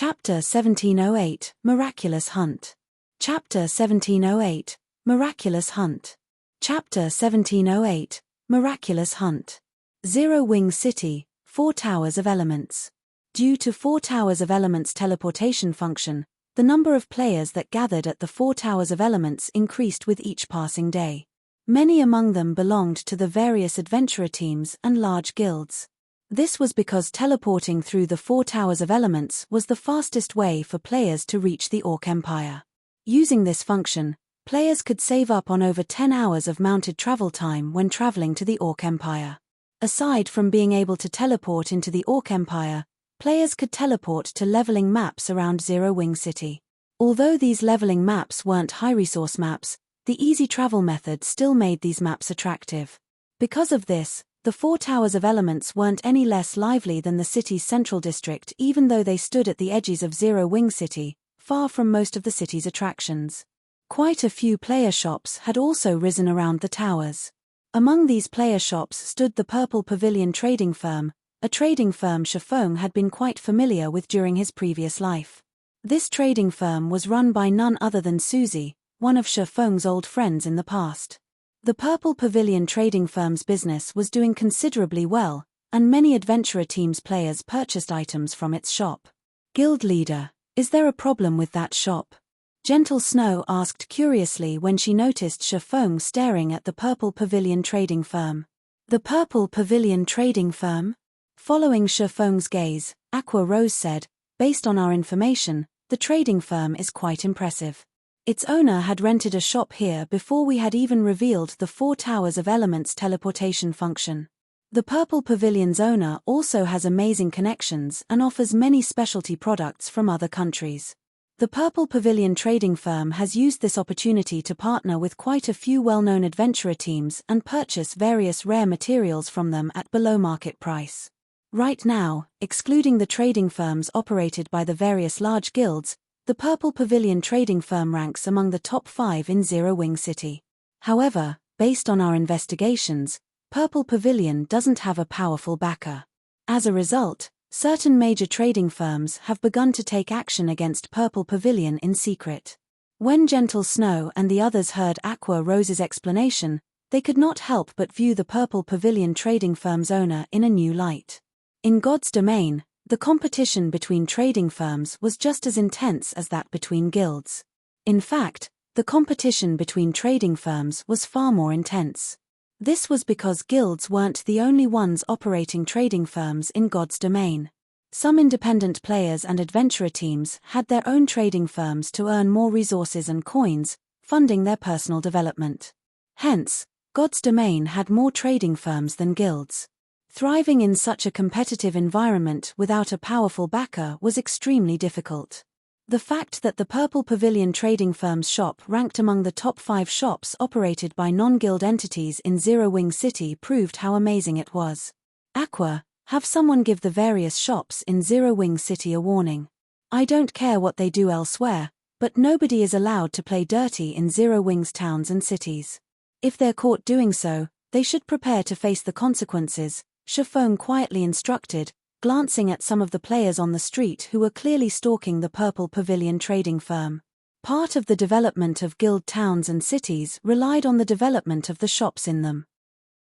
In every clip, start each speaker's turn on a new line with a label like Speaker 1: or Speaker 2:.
Speaker 1: Chapter 1708, Miraculous Hunt. Chapter 1708, Miraculous Hunt. Chapter 1708, Miraculous Hunt. Zero Wing City, 4 Towers of Elements. Due to 4 Towers of Elements teleportation function, the number of players that gathered at the 4 Towers of Elements increased with each passing day. Many among them belonged to the various adventurer teams and large guilds. This was because teleporting through the 4 Towers of Elements was the fastest way for players to reach the Orc Empire. Using this function, players could save up on over 10 hours of mounted travel time when traveling to the Orc Empire. Aside from being able to teleport into the Orc Empire, players could teleport to leveling maps around Zero Wing City. Although these leveling maps weren't high-resource maps, the easy travel method still made these maps attractive. Because of this, the 4 Towers of Elements weren't any less lively than the city's central district, even though they stood at the edges of Zero Wing City, far from most of the city's attractions. Quite a few player shops had also risen around the towers. Among these player shops stood the Purple Pavilion Trading Firm, a trading firm Shifeng had been quite familiar with during his previous life. This trading firm was run by none other than Susie, one of Shifeng's old friends in the past. The Purple Pavilion Trading Firm's business was doing considerably well, and many adventurer teams players purchased items from its shop. Guild leader, is there a problem with that shop? Gentle Snow asked curiously when she noticed Shifeng staring at the Purple Pavilion Trading Firm. The Purple Pavilion Trading Firm? Following Shifeng's gaze, Aqua Rose said, based on our information, the trading firm is quite impressive. Its owner had rented a shop here before we had even revealed the 4 Towers of Elements teleportation function. The Purple Pavilion's owner also has amazing connections and offers many specialty products from other countries. The Purple Pavilion trading firm has used this opportunity to partner with quite a few well-known adventurer teams and purchase various rare materials from them at below market price. Right now, excluding the trading firms operated by the various large guilds, the Purple Pavilion trading firm ranks among the top 5 in Zero Wing City. However, based on our investigations, Purple Pavilion doesn't have a powerful backer. As a result, certain major trading firms have begun to take action against Purple Pavilion in secret. When Gentle Snow and the others heard Aqua Rose's explanation, they could not help but view the Purple Pavilion trading firm's owner in a new light. In God's domain, the competition between trading firms was just as intense as that between guilds. In fact, the competition between trading firms was far more intense. This was because guilds weren't the only ones operating trading firms in God's domain. Some independent players and adventurer teams had their own trading firms to earn more resources and coins, funding their personal development. Hence, God's domain had more trading firms than guilds. Thriving in such a competitive environment without a powerful backer was extremely difficult. The fact that the Purple Pavilion trading firm's shop ranked among the top 5 shops operated by non-guild entities in Zero Wing City proved how amazing it was. Aqua, have someone give the various shops in Zero Wing City a warning. I don't care what they do elsewhere, but nobody is allowed to play dirty in Zero Wing's towns and cities. If they're caught doing so, they should prepare to face the consequences, Shifeng quietly instructed, glancing at some of the players on the street who were clearly stalking the Purple Pavilion trading firm. Part of the development of guild towns and cities relied on the development of the shops in them.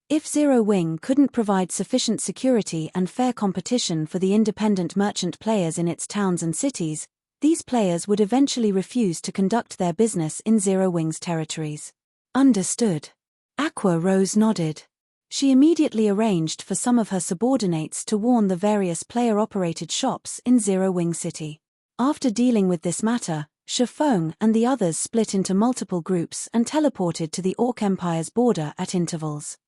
Speaker 1: If Zero Wing couldn't provide sufficient security and fair competition for the independent merchant players in its towns and cities, these players would eventually refuse to conduct their business in Zero Wing's territories. Understood. Aqua Rose nodded. She immediately arranged for some of her subordinates to warn the various player-operated shops in Zero Wing City. After dealing with this matter, Shifeng and the others split into multiple groups and teleported to the Orc Empire's border at intervals.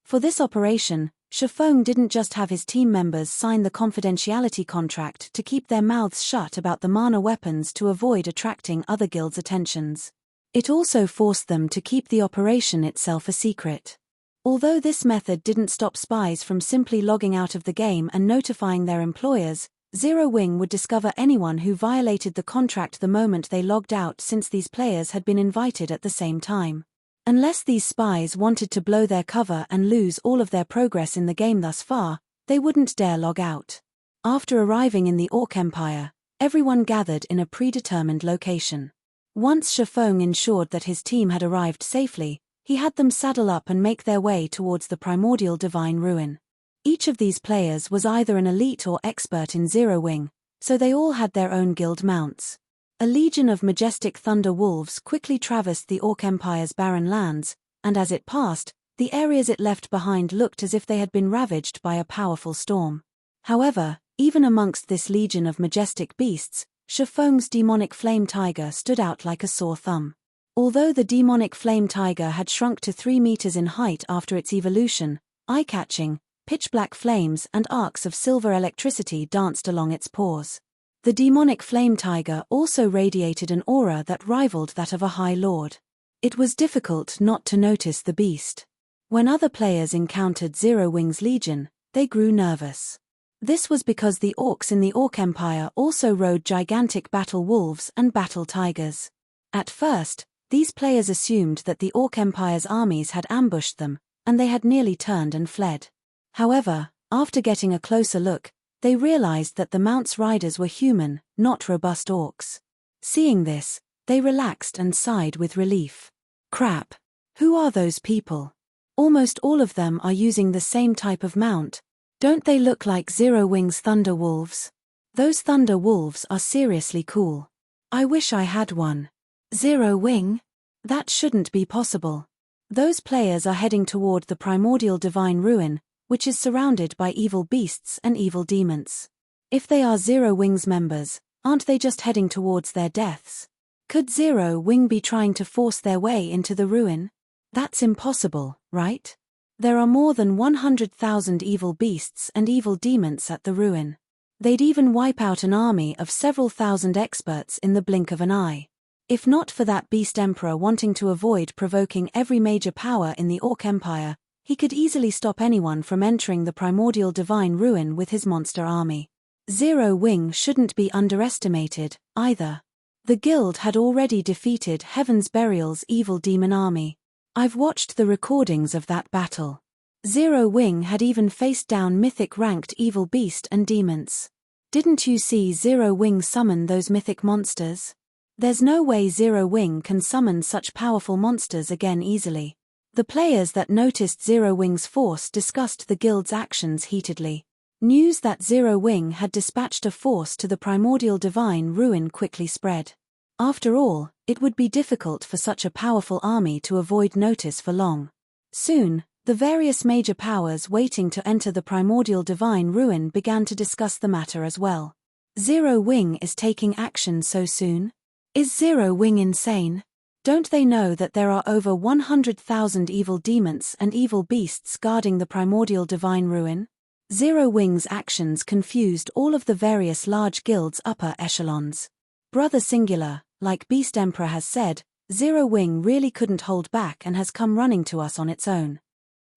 Speaker 1: For this operation, Shifeng didn't just have his team members sign the confidentiality contract to keep their mouths shut about the mana weapons to avoid attracting other guilds' attentions. It also forced them to keep the operation itself a secret. Although this method didn't stop spies from simply logging out of the game and notifying their employers, Zero Wing would discover anyone who violated the contract the moment they logged out, since these players had been invited at the same time. Unless these spies wanted to blow their cover and lose all of their progress in the game thus far, they wouldn't dare log out. After arriving in the Orc Empire, everyone gathered in a predetermined location. Once Shifeng ensured that his team had arrived safely, he had them saddle up and make their way towards the primordial divine ruin. Each of these players was either an elite or expert in Zero Wing, so they all had their own guild mounts. A legion of majestic thunder wolves quickly traversed the Orc Empire's barren lands, and as it passed, the areas it left behind looked as if they had been ravaged by a powerful storm. However, even amongst this legion of majestic beasts, Shifeng's demonic flame tiger stood out like a sore thumb. Although the demonic flame tiger had shrunk to 3 meters in height after its evolution, eye-catching, pitch-black flames and arcs of silver electricity danced along its paws. The demonic flame tiger also radiated an aura that rivaled that of a high lord. It was difficult not to notice the beast. When other players encountered Zero Wing's legion, they grew nervous. This was because the orcs in the Orc Empire also rode gigantic battle wolves and battle tigers. At first, these players assumed that the Orc Empire's armies had ambushed them, and they had nearly turned and fled. However, after getting a closer look, they realized that the mount's riders were human, not robust orcs. Seeing this, they relaxed and sighed with relief. Crap! Who are those people? Almost all of them are using the same type of mount. Don't they look like Zero Wing's thunder wolves? Those thunder wolves are seriously cool. I wish I had one. Zero Wing? That shouldn't be possible. Those players are heading toward the primordial divine ruin, which is surrounded by evil beasts and evil demons. If they are Zero Wing's members, aren't they just heading towards their deaths? Could Zero Wing be trying to force their way into the ruin? That's impossible, right? There are more than 100,000 evil beasts and evil demons at the ruin. They'd even wipe out an army of several thousand experts in the blink of an eye. If not for that beast emperor wanting to avoid provoking every major power in the Orc Empire, he could easily stop anyone from entering the primordial divine ruin with his monster army. Zero Wing shouldn't be underestimated, either. The guild had already defeated Heaven's Burial's evil demon army. I've watched the recordings of that battle. Zero Wing had even faced down mythic-ranked evil beast and demons. Didn't you see Zero Wing summon those mythic monsters? There's no way Zero Wing can summon such powerful monsters again easily. The players that noticed Zero Wing's force discussed the guild's actions heatedly. News that Zero Wing had dispatched a force to the primordial divine ruin quickly spread. After all, it would be difficult for such a powerful army to avoid notice for long. Soon, the various major powers waiting to enter the primordial divine ruin began to discuss the matter as well. Zero Wing is taking action so soon? Is Zero Wing insane? Don't they know that there are over 100,000 evil demons and evil beasts guarding the primordial divine ruin? Zero Wing's actions confused all of the various large guilds' upper echelons. Brother Singular, like Beast Emperor has said, Zero Wing really couldn't hold back and has come running to us on its own.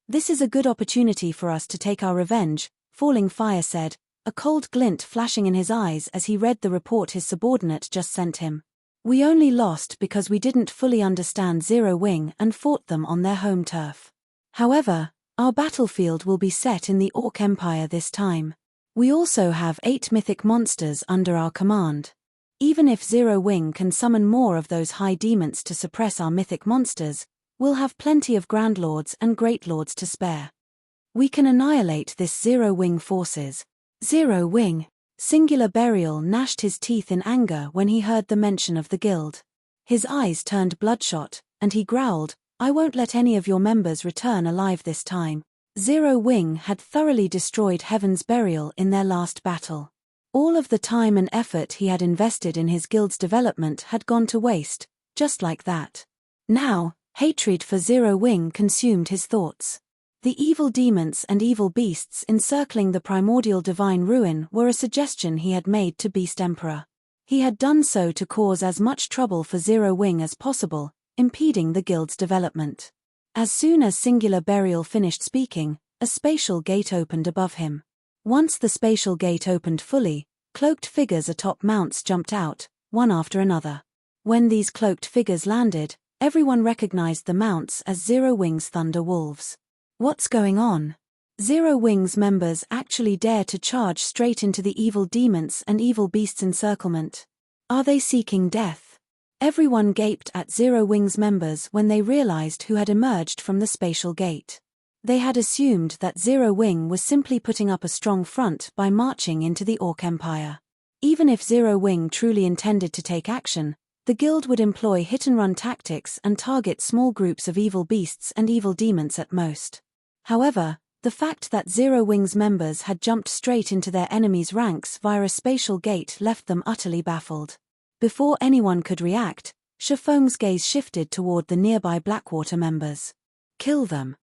Speaker 1: This is a good opportunity for us to take our revenge, Falling Fire said, a cold glint flashing in his eyes as he read the report his subordinate just sent him. We only lost because we didn't fully understand Zero Wing and fought them on their home turf. However, our battlefield will be set in the Orc Empire this time. We also have 8 mythic monsters under our command. Even if Zero Wing can summon more of those high demons to suppress our mythic monsters, we'll have plenty of Grand Lords and Great Lords to spare. We can annihilate this Zero Wing forces. Zero Wing! Singular Burial gnashed his teeth in anger when he heard the mention of the guild. His eyes turned bloodshot, and he growled, I won't let any of your members return alive this time. Zero Wing had thoroughly destroyed Heaven's Burial in their last battle. All of the time and effort he had invested in his guild's development had gone to waste, just like that. Now, hatred for Zero Wing consumed his thoughts. The evil demons and evil beasts encircling the primordial divine ruin were a suggestion he had made to Beast Emperor. He had done so to cause as much trouble for Zero Wing as possible, impeding the guild's development. As soon as Singular Burial finished speaking, a spatial gate opened above him. Once the spatial gate opened fully, cloaked figures atop mounts jumped out, one after another. When these cloaked figures landed, everyone recognized the mounts as Zero Wing's Thunder Wolves. What's going on? Zero Wing's members actually dare to charge straight into the evil demons and evil beasts' encirclement. Are they seeking death? Everyone gaped at Zero Wing's members when they realized who had emerged from the spatial gate. They had assumed that Zero Wing was simply putting up a strong front by marching into the Orc Empire. Even if Zero Wing truly intended to take action, the guild would employ hit-and-run tactics and target small groups of evil beasts and evil demons at most. However, the fact that Zero Wing's members had jumped straight into their enemies' ranks via a spatial gate left them utterly baffled. Before anyone could react, Shifeng's gaze shifted toward the nearby Blackwater members. Kill them.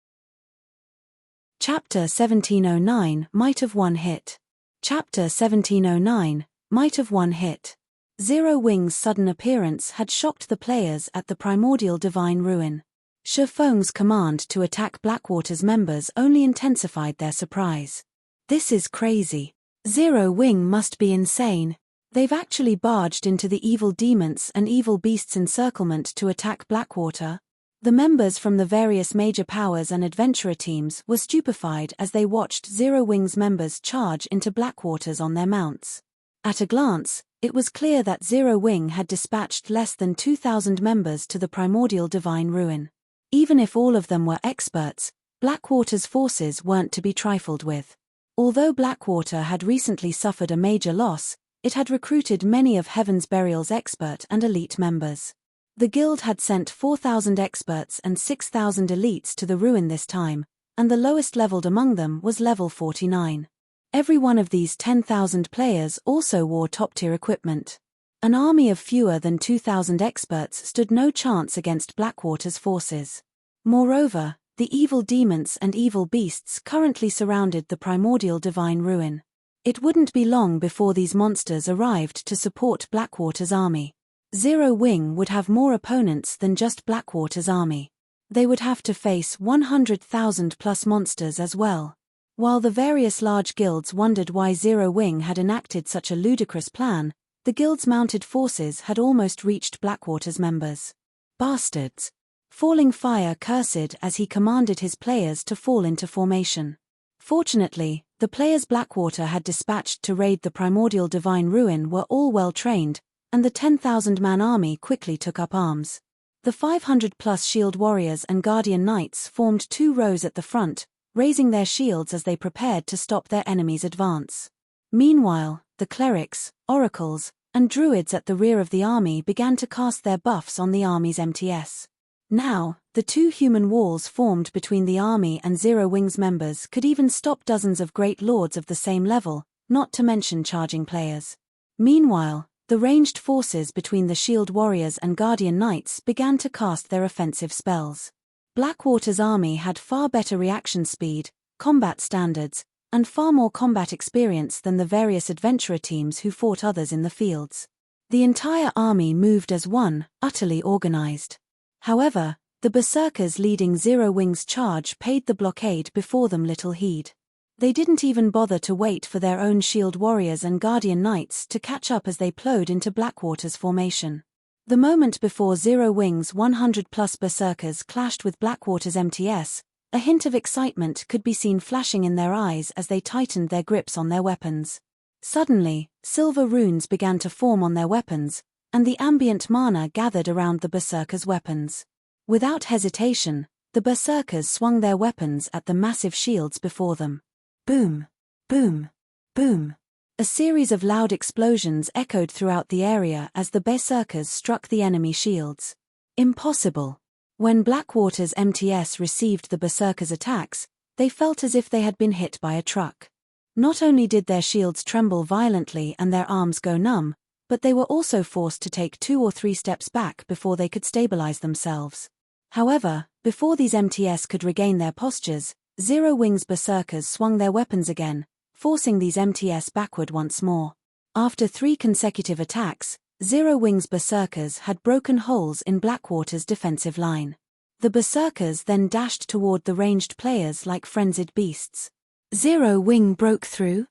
Speaker 1: Chapter 1709, Might of One Hit. Chapter 1709, Might of One Hit. Zero Wing's sudden appearance had shocked the players at the primordial divine ruin. Shifeng's command to attack Blackwater's members only intensified their surprise. This is crazy. Zero Wing must be insane. They've actually barged into the evil demons and evil beasts' encirclement to attack Blackwater. The members from the various major powers and adventurer teams were stupefied as they watched Zero Wing's members charge into Blackwater's on their mounts. At a glance, it was clear that Zero Wing had dispatched less than 2,000 members to the primordial divine ruin. Even if all of them were experts, Blackwater's forces weren't to be trifled with. Although Blackwater had recently suffered a major loss, it had recruited many of Heaven's Burial's expert and elite members. The guild had sent 4,000 experts and 6,000 elites to the ruin this time, and the lowest leveled among them was level 49. Every one of these 10,000 players also wore top-tier equipment. An army of fewer than 2,000 experts stood no chance against Blackwater's forces. Moreover, the evil demons and evil beasts currently surrounded the primordial divine ruin. It wouldn't be long before these monsters arrived to support Blackwater's army. Zero Wing would have more opponents than just Blackwater's army. They would have to face 100,000 plus monsters as well. While the various large guilds wondered why Zero Wing had enacted such a ludicrous plan, the guild's mounted forces had almost reached Blackwater's members. Bastards! Falling Fire cursed as he commanded his players to fall into formation. Fortunately, the players Blackwater had dispatched to raid the primordial divine ruin were all well trained, and the 10,000-man army quickly took up arms. The 500-plus shield warriors and guardian knights formed two rows at the front, raising their shields as they prepared to stop their enemy's advance. Meanwhile, the clerics, oracles, and druids at the rear of the army began to cast their buffs on the army's MTS. Now, the two human walls formed between the army and Zero Wing's members could even stop dozens of great lords of the same level, not to mention charging players. Meanwhile, the ranged forces between the shield warriors and guardian knights began to cast their offensive spells. Blackwater's army had far better reaction speed, combat standards, and far more combat experience than the various adventurer teams who fought others in the fields. The entire army moved as one, utterly organized. However, the berserkers leading Zero Wing's charge paid the blockade before them little heed. They didn't even bother to wait for their own shield warriors and guardian knights to catch up as they plowed into Blackwater's formation. The moment before Zero Wing's 100-plus berserkers clashed with Blackwater's MTS, a hint of excitement could be seen flashing in their eyes as they tightened their grips on their weapons. Suddenly, silver runes began to form on their weapons, and the ambient mana gathered around the berserkers' weapons. Without hesitation, the berserkers swung their weapons at the massive shields before them. Boom! Boom! Boom! A series of loud explosions echoed throughout the area as the berserkers struck the enemy shields. Impossible! When Blackwater's MTS received the berserkers' attacks, they felt as if they had been hit by a truck. Not only did their shields tremble violently and their arms go numb, but they were also forced to take 2 or 3 steps back before they could stabilize themselves. However, before these MTS could regain their postures, Zero Wing's berserkers swung their weapons again, forcing these MTS backward once more. After 3 consecutive attacks, Zero Wing's berserkers had broken holes in Blackwater's defensive line. The berserkers then dashed toward the ranged players like frenzied beasts. Zero Wing broke through?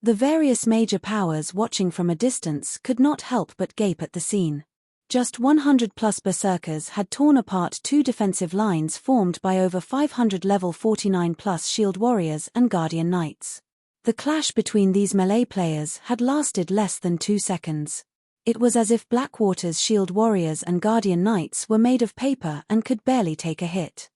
Speaker 1: The various major powers watching from a distance could not help but gape at the scene. Just 100 plus berserkers had torn apart two defensive lines formed by over 500 level 49 plus shield warriors and guardian knights. The clash between these melee players had lasted less than 2 seconds. It was as if Blackwater's shield warriors and guardian knights were made of paper and could barely take a hit.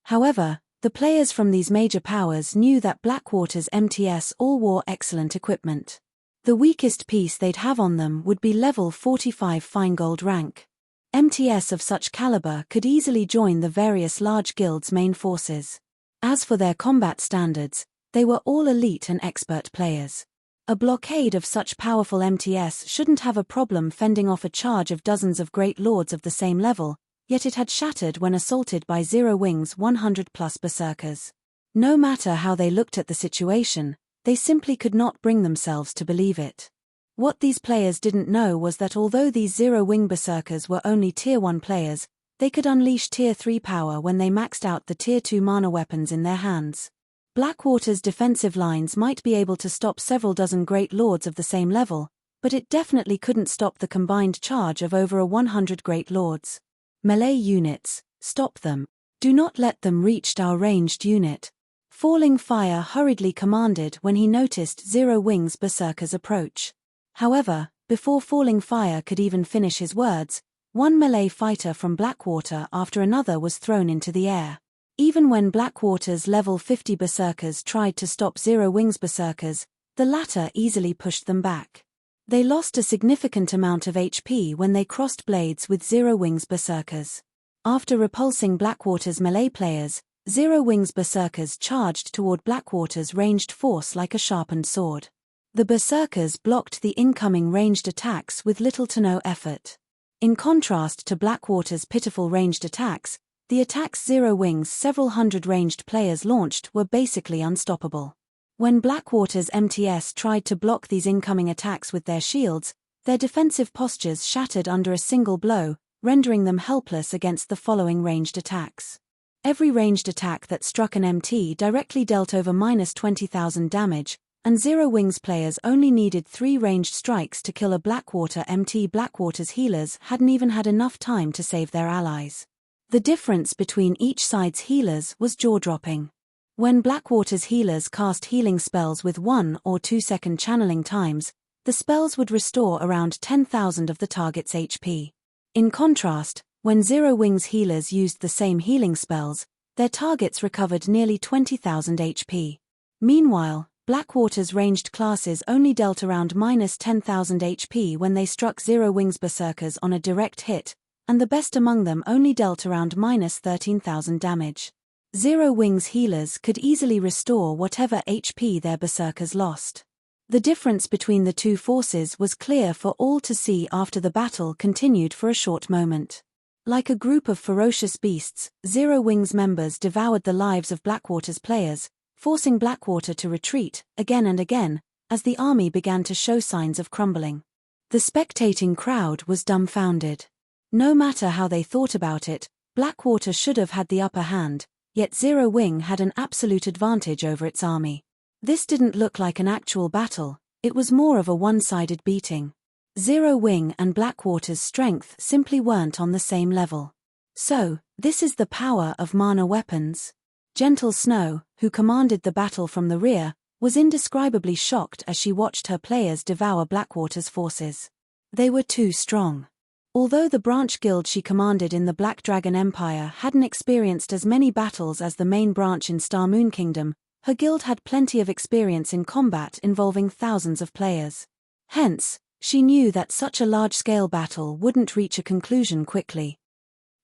Speaker 1: However, the players from these major powers knew that Blackwater's MTS all wore excellent equipment. The weakest piece they'd have on them would be level 45 fine gold rank. MTS of such caliber could easily join the various large guilds' main forces. As for their combat standards, they were all elite and expert players. A blockade of such powerful MTS shouldn't have a problem fending off a charge of dozens of great lords of the same level, yet it had shattered when assaulted by Zero Wing's 100 plus berserkers. No matter how they looked at the situation, they simply could not bring themselves to believe it. What these players didn't know was that although these Zero Wing berserkers were only Tier 1 players, they could unleash Tier 3 power when they maxed out the Tier 2 mana weapons in their hands. Blackwater's defensive lines might be able to stop several dozen great lords of the same level, but it definitely couldn't stop the combined charge of over 100 great lords. Melee units, stop them. Do not let them reach our ranged unit. Falling Fire hurriedly commanded when he noticed Zero Wing's berserkers approach. However, before Falling Fire could even finish his words, one melee fighter from Blackwater after another was thrown into the air. Even when Blackwater's level 50 berserkers tried to stop Zero Wing's berserkers, the latter easily pushed them back. They lost a significant amount of HP when they crossed blades with Zero Wing's berserkers. After repulsing Blackwater's melee players, Zero Wing's berserkers charged toward Blackwater's ranged force like a sharpened sword. The berserkers blocked the incoming ranged attacks with little to no effort. In contrast to Blackwater's pitiful ranged attacks, the attacks Zero Wing's several hundred ranged players launched were basically unstoppable. When Blackwater's MTS tried to block these incoming attacks with their shields, their defensive postures shattered under a single blow, rendering them helpless against the following ranged attacks. Every ranged attack that struck an MT directly dealt over -20,000 damage, and Zero Wing's players only needed 3 ranged strikes to kill a Blackwater MT. Blackwater's healers hadn't even had enough time to save their allies. The difference between each side's healers was jaw-dropping. When Blackwater's healers cast healing spells with 1 or 2 second channeling times, the spells would restore around 10,000 of the target's HP. In contrast, when Zero Wing's healers used the same healing spells, their targets recovered nearly 20,000 HP. Meanwhile, Blackwater's ranged classes only dealt around -10,000 HP when they struck Zero Wing's berserkers on a direct hit, and the best among them only dealt around -13,000 damage. Zero Wing's healers could easily restore whatever HP their berserkers lost. The difference between the two forces was clear for all to see after the battle continued for a short moment. Like a group of ferocious beasts, Zero Wing's members devoured the lives of Blackwater's players, forcing Blackwater to retreat, again and again, as the army began to show signs of crumbling. The spectating crowd was dumbfounded. No matter how they thought about it, Blackwater should have had the upper hand, yet Zero Wing had an absolute advantage over its army. This didn't look like an actual battle, it was more of a one-sided beating. Zero Wing and Blackwater's strength simply weren't on the same level. So, this is the power of mana weapons? Gentle Snow, who commanded the battle from the rear, was indescribably shocked as she watched her players devour Blackwater's forces. They were too strong. Although the branch guild she commanded in the Black Dragon Empire hadn't experienced as many battles as the main branch in Star Moon Kingdom, her guild had plenty of experience in combat involving thousands of players. Hence, she knew that such a large-scale battle wouldn't reach a conclusion quickly.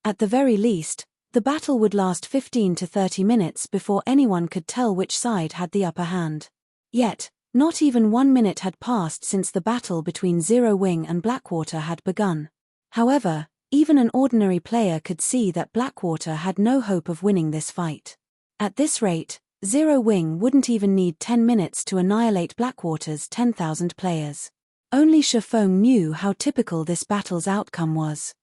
Speaker 1: At the very least, the battle would last 15 to 30 minutes before anyone could tell which side had the upper hand. Yet, not even 1 minute had passed since the battle between Zero Wing and Blackwater had begun. However, even an ordinary player could see that Blackwater had no hope of winning this fight. At this rate, Zero Wing wouldn't even need 10 minutes to annihilate Blackwater's 10,000 players. Only Shifeng knew how typical this battle's outcome was.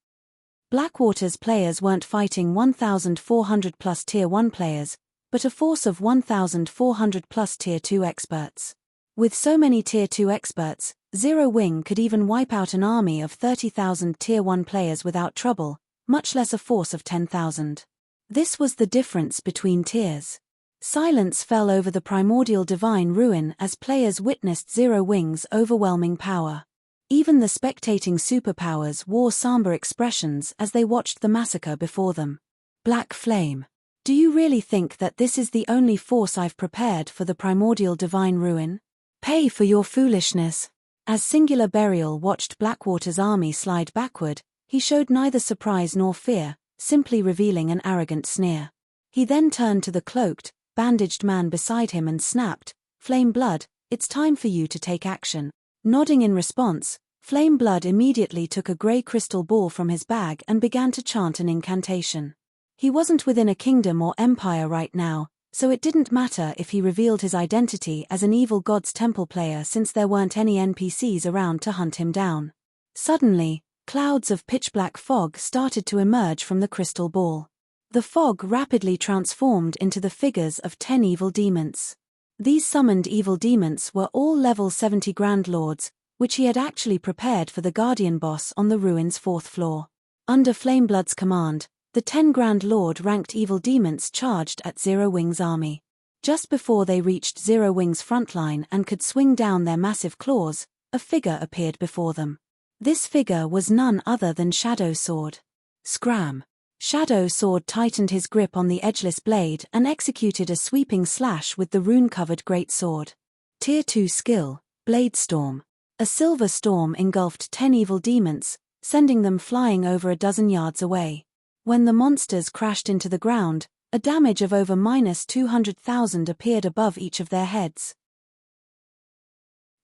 Speaker 1: Blackwater's players weren't fighting 1,400 plus Tier 1 players, but a force of 1,400 plus Tier 2 experts. With so many Tier 2 experts, Zero Wing could even wipe out an army of 30,000 Tier 1 players without trouble, much less a force of 10,000. This was the difference between tiers. Silence fell over the primordial divine ruin as players witnessed Zero Wing's overwhelming power. Even the spectating superpowers wore somber expressions as they watched the massacre before them. Black Flame. Do you really think that this is the only force I've prepared for the primordial divine ruin? Pay for your foolishness. As Singular Burial watched Blackwater's army slide backward, he showed neither surprise nor fear, simply revealing an arrogant sneer. He then turned to the cloaked, bandaged man beside him and snapped, "Flame Blood, it's time for you to take action." Nodding in response, Flame Blood immediately took a grey crystal ball from his bag and began to chant an incantation. He wasn't within a kingdom or empire right now, so it didn't matter if he revealed his identity as an evil god's temple player since there weren't any NPCs around to hunt him down. Suddenly, clouds of pitch-black fog started to emerge from the crystal ball. The fog rapidly transformed into the figures of 10 evil demons. These summoned evil demons were all level 70 Grand Lords, which he had actually prepared for the Guardian boss on the ruin's 4th floor. Under Flameblood's command, the 10 Grand Lord ranked evil demons charged at Zero Wing's army. Just before they reached Zero Wing's frontline and could swing down their massive claws, a figure appeared before them. This figure was none other than Shadow Sword. Scram! Shadow Sword tightened his grip on the edgeless blade and executed a sweeping slash with the rune-covered greatsword. Tier 2 skill, Blade Storm. A silver storm engulfed 10 evil demons, sending them flying over a dozen yards away. When the monsters crashed into the ground, a damage of over -200,000 appeared above each of their heads.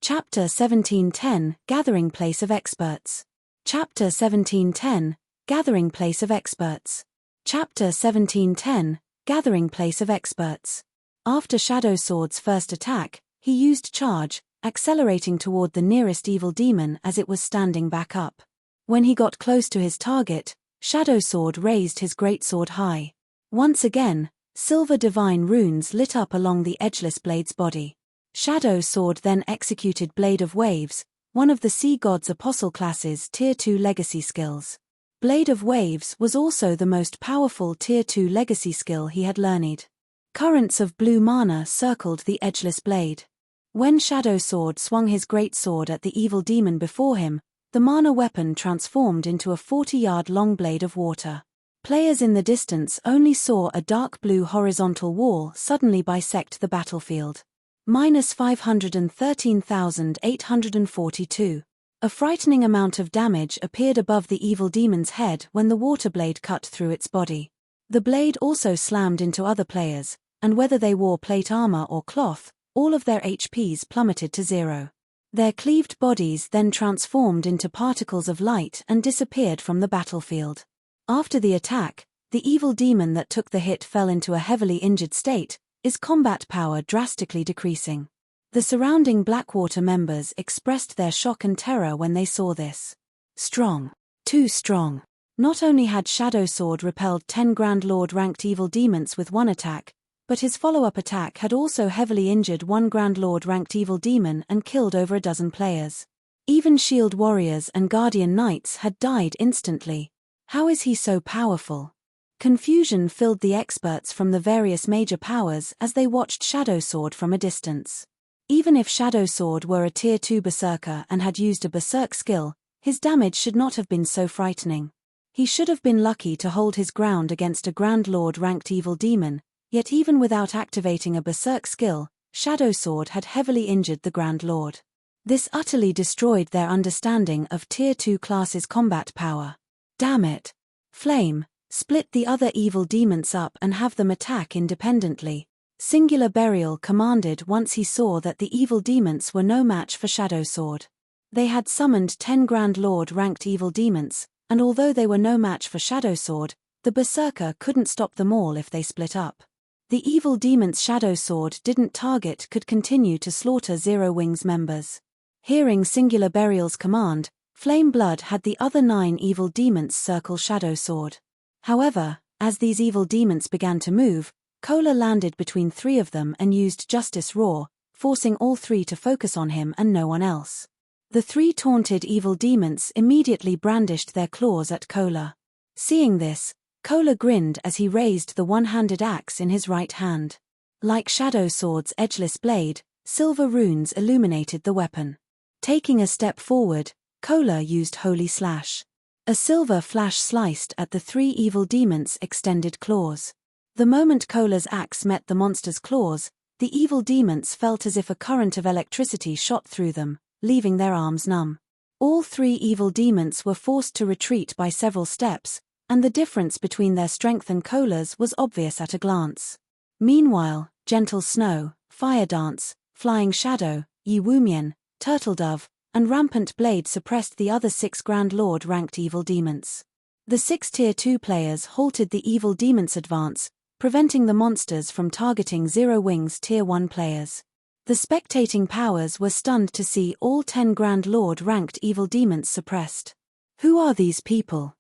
Speaker 1: Chapter 1710, Gathering Place of Experts. Chapter 1710, Gathering Place of Experts. Chapter 1710, Gathering Place of Experts. After Shadow Sword's first attack, he used Charge, accelerating toward the nearest evil demon as it was standing back up. When he got close to his target, Shadow Sword raised his greatsword high. Once again, silver divine runes lit up along the edgeless blade's body. Shadow Sword then executed Blade of Waves, one of the Sea God's Apostle class's Tier 2 legacy skills. Blade of Waves was also the most powerful Tier 2 legacy skill he had learned. Currents of blue mana circled the edgeless blade. When Shadow Sword swung his greatsword at the evil demon before him, the mana weapon transformed into a 40-yard long blade of water. Players in the distance only saw a dark blue horizontal wall suddenly bisect the battlefield. -513,842. A frightening amount of damage appeared above the evil demon's head when the water blade cut through its body. The blade also slammed into other players, and whether they wore plate armor or cloth, all of their HPs plummeted to 0. Their cleaved bodies then transformed into particles of light and disappeared from the battlefield. After the attack, the evil demon that took the hit fell into a heavily injured state, his combat power drastically decreasing. The surrounding Blackwater members expressed their shock and terror when they saw this. Strong. Too strong. Not only had Shadow Sword repelled 10 Grand Lord ranked evil demons with one attack, but his follow-up attack had also heavily injured one Grand Lord ranked evil demon and killed over a dozen players. Even Shield Warriors and Guardian Knights had died instantly. How is he so powerful? Confusion filled the experts from the various major powers as they watched Shadow Sword from a distance. Even if Shadow Sword were a Tier 2 berserker and had used a berserk skill, his damage should not have been so frightening. He should have been lucky to hold his ground against a Grand Lord ranked evil demon, yet even without activating a berserk skill, Shadow Sword had heavily injured the Grand Lord. This utterly destroyed their understanding of Tier 2 classes' combat power. Damn it! Flame, split the other evil demons up and have them attack independently. Singular Burial commanded once he saw that the evil demons were no match for Shadow Sword. They had summoned 10 Grand Lord ranked evil demons, and although they were no match for Shadow Sword, the berserker couldn't stop them all if they split up. The evil demon's Shadow Sword didn't target could continue to slaughter Zero Wing's members. Hearing Singular Burial's command, Flame Blood had the other 9 evil demons circle Shadow Sword. However, as these evil demons began to move, Kola landed between 3 of them and used Justice Roar, forcing all 3 to focus on him and no one else. The three taunted evil demons immediately brandished their claws at Kola. Seeing this, Kola grinned as he raised the one-handed axe in his right hand. Like Shadow Sword's edgeless blade, silver runes illuminated the weapon. Taking a step forward, Kola used Holy Slash. A silver flash sliced at the three evil demons' extended claws. The moment Kola's axe met the monster's claws, the evil demons felt as if a current of electricity shot through them, leaving their arms numb. All three evil demons were forced to retreat by several steps, and the difference between their strength and Kola's was obvious at a glance. Meanwhile, Gentle Snow, Fire Dance, Flying Shadow, Yi Wumian, Turtle Dove, and Rampant Blade suppressed the other 6 Grand Lord ranked evil demons. The 6 Tier 2 players halted the evil demons' advance, preventing the monsters from targeting Zero Wing's Tier 1 players. The spectating powers were stunned to see all 10 Grand Lord ranked evil demons suppressed. Who are these people?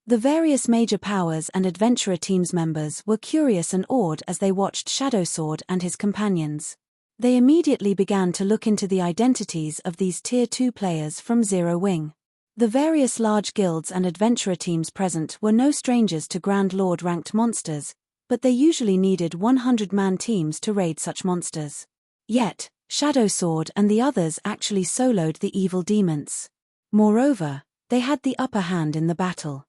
Speaker 1: The various major powers and adventurer teams members were curious and awed as they watched Shadow Sword and his companions. They immediately began to look into the identities of these Tier 2 players from Zero Wing. The various large guilds and adventurer teams present were no strangers to Grand Lord ranked monsters, but they usually needed 100-man teams to raid such monsters. Yet, Shadow Sword and the others actually soloed the evil demons. Moreover, they had the upper hand in the battle.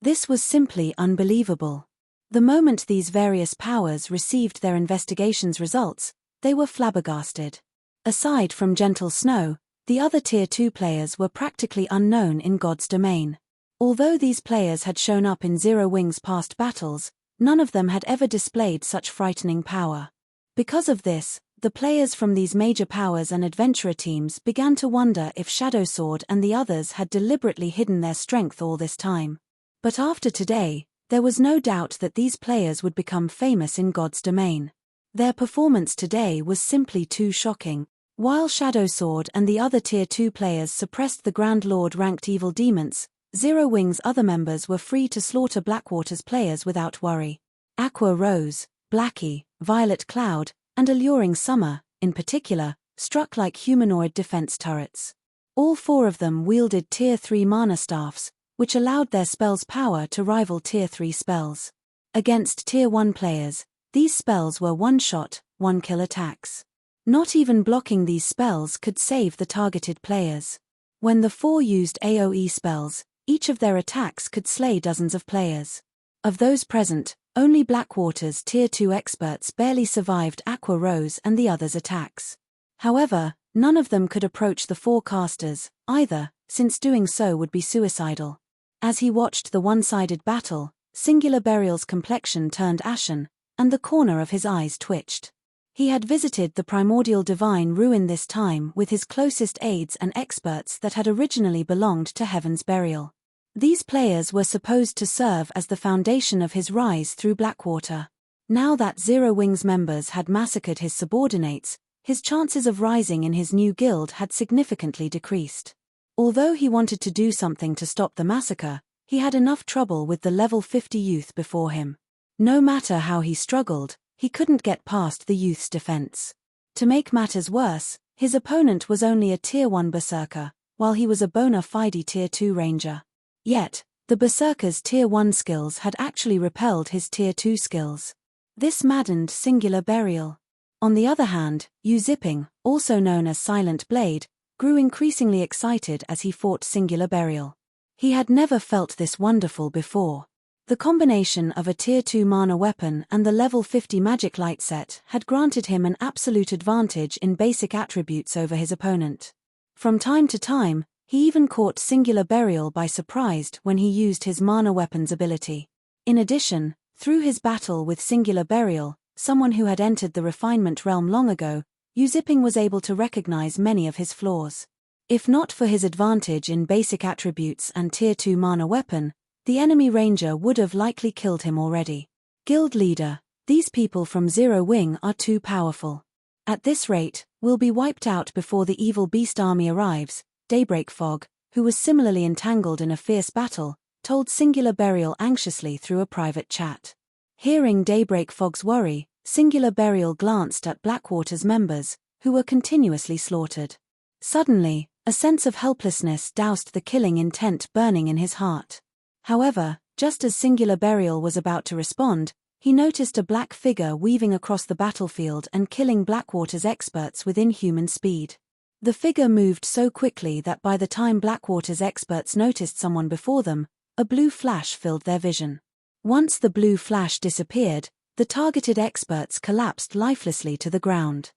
Speaker 1: This was simply unbelievable. The moment these various powers received their investigation's results, they were flabbergasted. Aside from Gentle Snow, the other Tier 2 players were practically unknown in God's domain. Although these players had shown up in Zero Wing's past battles, none of them had ever displayed such frightening power. Because of this, the players from these major powers and adventurer teams began to wonder if Shadow Sword and the others had deliberately hidden their strength all this time. But after today, there was no doubt that these players would become famous in God's domain. Their performance today was simply too shocking. While Shadow Sword and the other Tier 2 players suppressed the Grand Lord ranked evil demons, Zero Wing's other members were free to slaughter Blackwater's players without worry. Aqua Rose, Blackie, Violet Cloud, and Alluring Summer, in particular, struck like humanoid defense turrets. All 4 of them wielded Tier 3 mana staffs, which allowed their spells' power to rival Tier 3 spells. Against Tier 1 players, these spells were one-shot, one-kill attacks. Not even blocking these spells could save the targeted players. When the 4 used AoE spells, each of their attacks could slay dozens of players. Of those present, only Blackwater's Tier 2 experts barely survived Aqua Rose and the others' attacks. However, none of them could approach the 4 casters, either, since doing so would be suicidal. As he watched the one-sided battle, Singular Burial's complexion turned ashen, and the corner of his eyes twitched. He had visited the primordial divine ruin this time with his closest aides and experts that had originally belonged to Heaven's Burial. These players were supposed to serve as the foundation of his rise through Blackwater. Now that Zero Wing's members had massacred his subordinates, his chances of rising in his new guild had significantly decreased. Although he wanted to do something to stop the massacre, he had enough trouble with the level 50 youth before him. No matter how he struggled, he couldn't get past the youth's defense. To make matters worse, his opponent was only a Tier 1 berserker, while he was a bona fide Tier 2 ranger. Yet, the berserker's Tier 1 skills had actually repelled his Tier 2 skills. This maddened Singular Burial. On the other hand, Yu Zipping, also known as Silent Blade, grew increasingly excited as he fought Singular Burial. He had never felt this wonderful before. The combination of a Tier 2 mana weapon and the level 50 magic light set had granted him an absolute advantage in basic attributes over his opponent. From time to time, he even caught Singular Burial by surprise when he used his mana weapon's ability. In addition, through his battle with Singular Burial, someone who had entered the refinement realm long ago, Yu Zipping was able to recognize many of his flaws. If not for his advantage in basic attributes and Tier 2 mana weapon, the enemy ranger would have likely killed him already. Guild leader, these people from Zero Wing are too powerful. At this rate, we'll be wiped out before the evil beast army arrives, Daybreak Fog, who was similarly entangled in a fierce battle, told Singular Burial anxiously through a private chat. Hearing Daybreak Fog's worry, Singular Burial glanced at Blackwater's members, who were continuously slaughtered. Suddenly, A sense of helplessness doused the killing intent burning in his heart. However, just as Singular Burial was about to respond, he noticed a black figure weaving across the battlefield and killing Blackwater's experts with inhuman speed. The figure moved so quickly that by the time Blackwater's experts noticed someone before them, a blue flash filled their vision. Once the blue flash disappeared, the targeted experts collapsed lifelessly to the ground.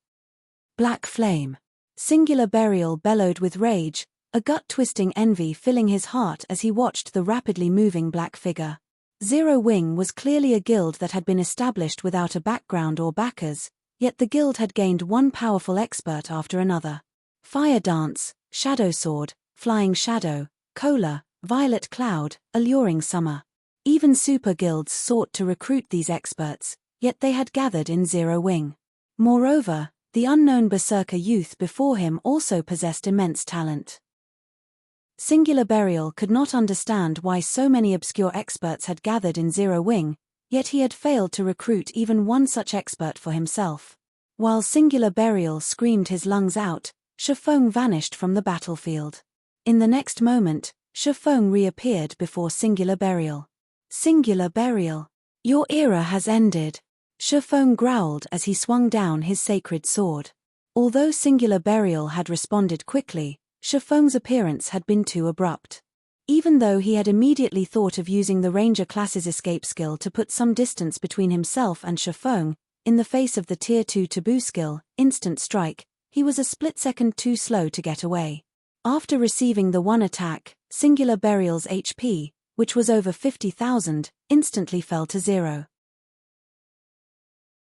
Speaker 1: Black flame. Singular Burial bellowed with rage, a gut-twisting envy filling his heart as he watched the rapidly moving black figure. Zero Wing was clearly a guild that had been established without a background or backers, yet the guild had gained one powerful expert after another. Fire Dance, Shadow Sword, Flying Shadow, Cola, Violet Cloud, Alluring Summer. Even super guilds sought to recruit these experts, yet they had gathered in Zero Wing. Moreover, the unknown berserker youth before him also possessed immense talent. Singular Burial could not understand why so many obscure experts had gathered in Zero Wing, yet he had failed to recruit even one such expert for himself. While Singular Burial screamed his lungs out, Shifeng vanished from the battlefield. In the next moment, Shifeng reappeared before Singular Burial. Singular Burial, your era has ended. Shifeng growled as he swung down his sacred sword. Although Singular Burial had responded quickly, Shifeng's appearance had been too abrupt. Even though he had immediately thought of using the Ranger class's escape skill to put some distance between himself and Shifeng, in the face of the Tier 2 taboo skill, Instant Strike, he was a split-second too slow to get away. After receiving the one attack, Singular Burial's HP, which was over 50,000, instantly fell to 0.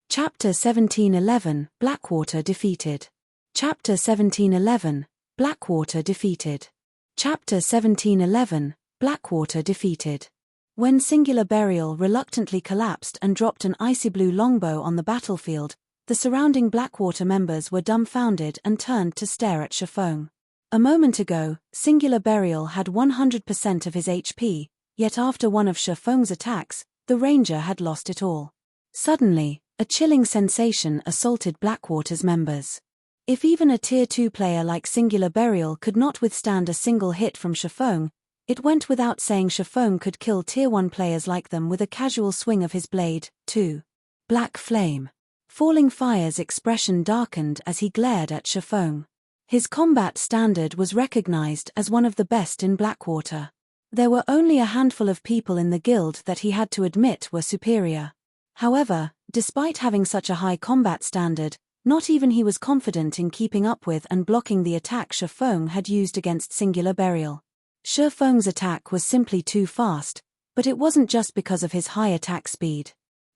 Speaker 1: Chapter 1711, Blackwater defeated. Chapter 1711, Blackwater defeated. Chapter 1711, Blackwater defeated. When Singular Burial reluctantly collapsed and dropped an icy blue longbow on the battlefield, the surrounding Blackwater members were dumbfounded and turned to stare at Shifeng. A moment ago, Singular Burial had 100% of his HP, yet after one of Shifeng's attacks, the Ranger had lost it all. Suddenly, a chilling sensation assaulted Blackwater's members. If even a Tier 2 player like Singular Burial could not withstand a single hit from Shifeng, it went without saying Shifeng could kill Tier 1 players like them with a casual swing of his blade, too. Black Flame. Falling Fire's expression darkened as he glared at Shifeng. His combat standard was recognized as one of the best in Blackwater. There were only a handful of people in the guild that he had to admit were superior. However, despite having such a high combat standard, not even he was confident in keeping up with and blocking the attack Shifeng had used against Singular Burial. Shifeng's attack was simply too fast, but it wasn't just because of his high attack speed.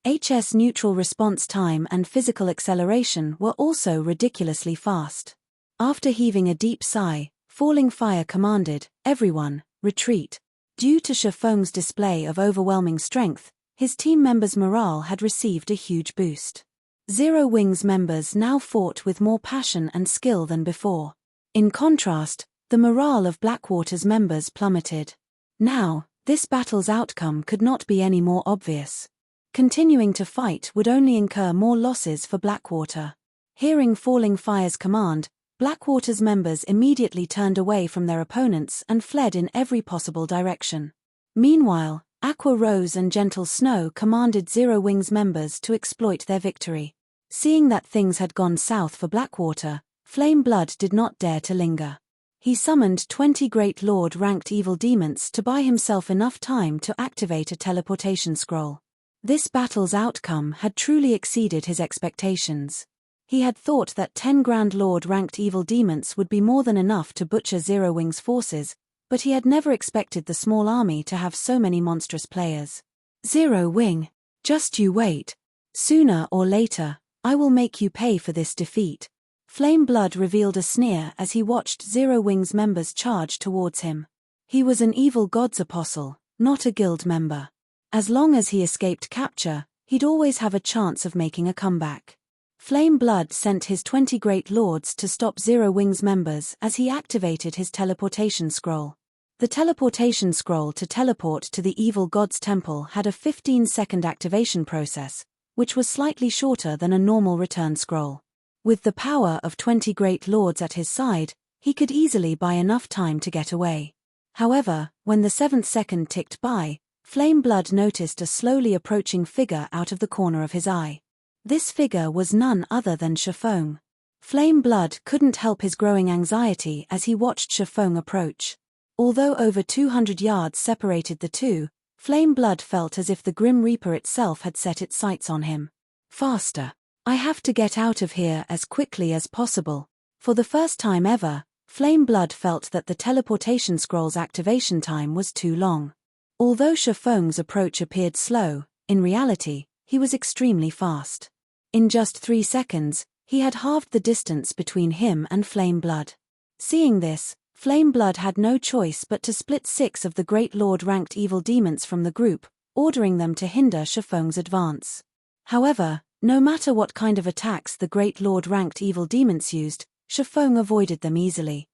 Speaker 1: HS neutral response time and physical acceleration were also ridiculously fast. After heaving a deep sigh, Falling Fire commanded, "Everyone, retreat." Due to Shifeng's display of overwhelming strength, his team members' morale had received a huge boost. Zero Wing's members now fought with more passion and skill than before. In contrast, the morale of Blackwater's members plummeted. Now, this battle's outcome could not be any more obvious. Continuing to fight would only incur more losses for Blackwater. Hearing Falling Fire's command, Blackwater's members immediately turned away from their opponents and fled in every possible direction. Meanwhile, Aqua Rose and Gentle Snow commanded Zero Wing's members to exploit their victory. Seeing that things had gone south for Blackwater, Flame Blood did not dare to linger. He summoned 20 Great Lord-ranked evil demons to buy himself enough time to activate a teleportation scroll. This battle's outcome had truly exceeded his expectations. He had thought that 10 Grand Lord-ranked evil demons would be more than enough to butcher Zero Wing's forces, but he had never expected the small army to have so many monstrous players. Zero Wing, just you wait. Sooner or later, I will make you pay for this defeat. Flame Blood revealed a sneer as he watched Zero Wing's members charge towards him. He was an evil god's apostle, not a guild member. As long as he escaped capture, he'd always have a chance of making a comeback. Flame Blood sent his 20 Great Lords to stop Zero Wing's members as he activated his teleportation scroll. The teleportation scroll to teleport to the evil god's temple had a 15-second activation process, which was slightly shorter than a normal return scroll. With the power of 20 Great Lords at his side, He could easily buy enough time to get away. However, when the 7th second ticked by, Flame Blood noticed a slowly approaching figure out of the corner of his eye. This figure was none other than Shifeng. Flame Blood couldn't help his growing anxiety as he watched Shifeng approach. Although over 200 yards separated the two, Flame Blood felt as if the Grim Reaper itself had set its sights on him. Faster. I have to get out of here as quickly as possible. For the first time ever, Flame Blood felt that the teleportation scroll's activation time was too long. Although Shifeng's approach appeared slow, in reality, he was extremely fast. In just 3 seconds, he had halved the distance between him and Flame Blood. Seeing this, Flame Blood had no choice but to split 6 of the Great Lord-ranked evil demons from the group, ordering them to hinder Shifeng's advance. However, no matter what kind of attacks the Great Lord-ranked evil demons used, Shifeng avoided them easily.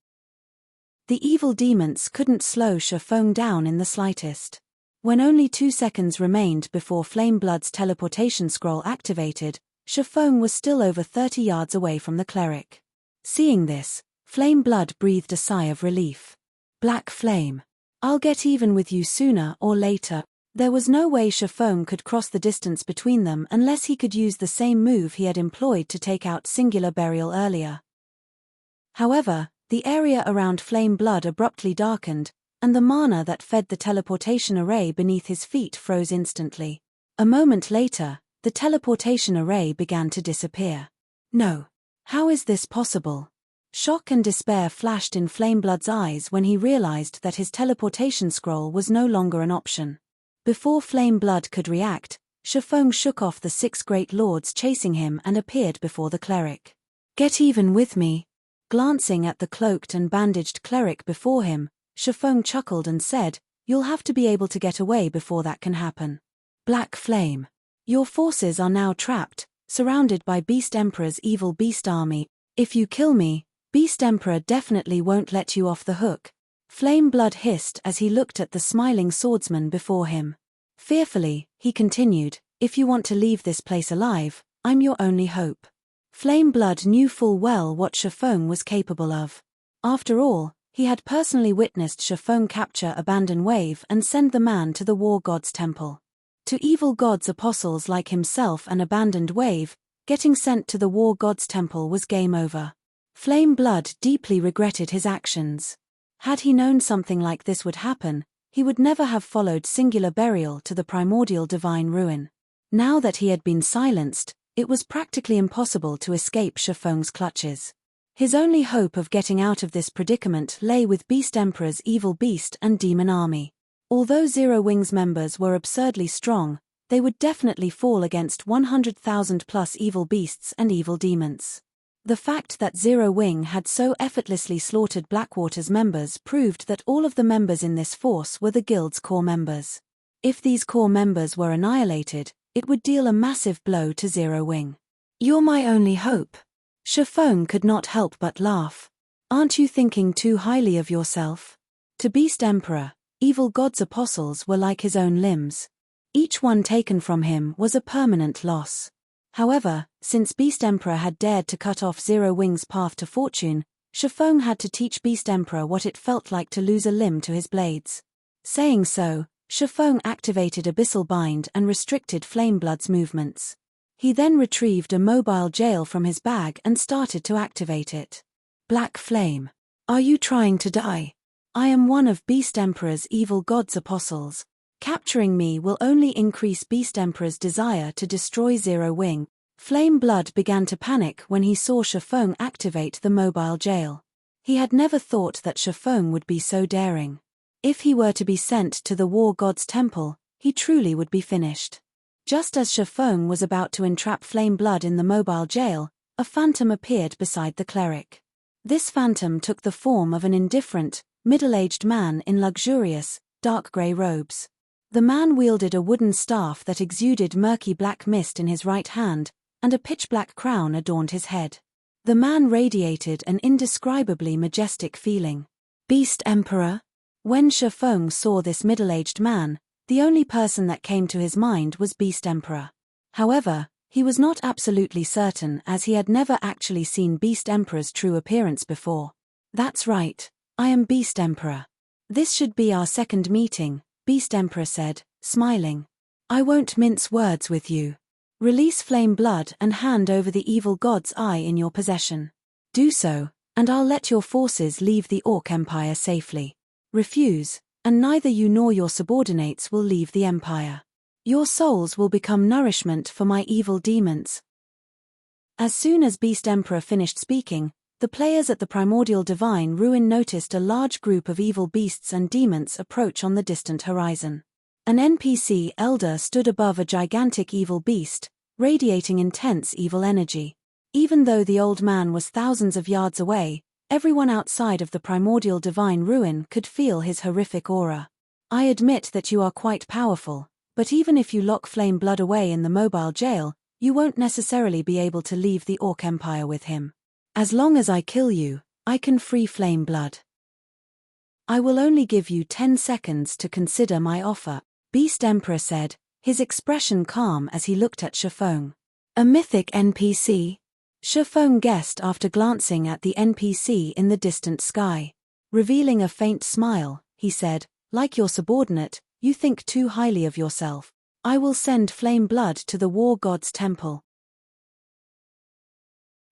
Speaker 1: The evil demons couldn't slow Shifeng down in the slightest. When only 2 seconds remained before Flame Blood's teleportation scroll activated, Shifeng was still over 30 yards away from the cleric. Seeing this, Flame Blood breathed a sigh of relief. Black Flame. I'll get even with you sooner or later. There was no way Shifeng could cross the distance between them unless he could use the same move he had employed to take out Singular Burial earlier. However, the area around Flame Blood abruptly darkened, and the mana that fed the teleportation array beneath his feet froze instantly. A moment later, the teleportation array began to disappear. No. How is this possible? Shock and despair flashed in Flame Blood's eyes when he realized that his teleportation scroll was no longer an option. Before Flame Blood could react, Shifeng shook off the 6 great lords chasing him and appeared before the cleric. Get even with me. Glancing at the cloaked and bandaged cleric before him, Shifeng chuckled and said, You'll have to be able to get away before that can happen. Black Flame. Your forces are now trapped, surrounded by Beast Emperor's evil beast army. If you kill me, Beast Emperor definitely won't let you off the hook. Flame Blood hissed as he looked at the smiling swordsman before him. Fearfully, he continued, If you want to leave this place alive, I'm your only hope. Flame Blood knew full well what Shifeng was capable of. After all, he had personally witnessed Shifeng capture Abandon Wave and send the man to the War God's temple. To evil gods apostles like himself and Abandoned Wave, getting sent to the War God's temple was game over. Flame Blood deeply regretted his actions. Had he known something like this would happen, he would never have followed Singular Burial to the primordial divine ruin. Now that he had been silenced, it was practically impossible to escape Shifeng's clutches. His only hope of getting out of this predicament lay with Beast Emperor's evil beast and demon army. Although Zero Wing's members were absurdly strong, they would definitely fall against 100,000 plus evil beasts and evil demons. The fact that Zero Wing had so effortlessly slaughtered Blackwater's members proved that all of the members in this force were the guild's core members. If these core members were annihilated, it would deal a massive blow to Zero Wing. You're my only hope. Shifeng could not help but laugh. Aren't you thinking too highly of yourself? To Beast Emperor, evil god's apostles were like his own limbs. Each one taken from him was a permanent loss. However, since Beast Emperor had dared to cut off Zero Wing's path to fortune, Shifeng had to teach Beast Emperor what it felt like to lose a limb to his blades. Saying so, Shifeng activated Abyssal Bind and restricted Flame Blood's movements. He then retrieved a mobile jail from his bag and started to activate it. Black Flame. Are you trying to die? I am one of Beast Emperor's evil god's apostles. Capturing me will only increase Beast Emperor's desire to destroy Zero Wing. Flame Blood began to panic when he saw Shifeng activate the mobile jail. He had never thought that Shifeng would be so daring. If he were to be sent to the War God's temple, he truly would be finished. Just as Shifeng was about to entrap Flame Blood in the mobile jail, a phantom appeared beside the cleric. This phantom took the form of an indifferent, middle-aged man in luxurious, dark grey robes. The man wielded a wooden staff that exuded murky black mist in his right hand, and a pitch-black crown adorned his head. The man radiated an indescribably majestic feeling. Beast Emperor? When Shifeng saw this middle-aged man, the only person that came to his mind was Beast Emperor. However, he was not absolutely certain as he had never actually seen Beast Emperor's true appearance before. That's right. I am Beast Emperor. This should be our second meeting, Beast Emperor said, smiling. I won't mince words with you. Release flame blood and hand over the evil god's eye in your possession. Do so, and I'll let your forces leave the Orc Empire safely. Refuse, and neither you nor your subordinates will leave the Empire. Your souls will become nourishment for my evil demons. As soon as Beast Emperor finished speaking, the players at the Primordial Divine Ruin noticed a large group of evil beasts and demons approach on the distant horizon. An NPC elder stood above a gigantic evil beast, radiating intense evil energy. Even though the old man was thousands of yards away, everyone outside of the Primordial Divine Ruin could feel his horrific aura. I admit that you are quite powerful, but even if you lock Flame Blood away in the mobile jail, you won't necessarily be able to leave the Orc Empire with him. As long as I kill you, I can free Flame Blood. I will only give you 10 seconds to consider my offer, Beast Emperor said, his expression calm as he looked at Shifeng. A mythic NPC? Shifeng guessed after glancing at the NPC in the distant sky. Revealing a faint smile, he said, like your subordinate, you think too highly of yourself. I will send Flame Blood to the War God's Temple.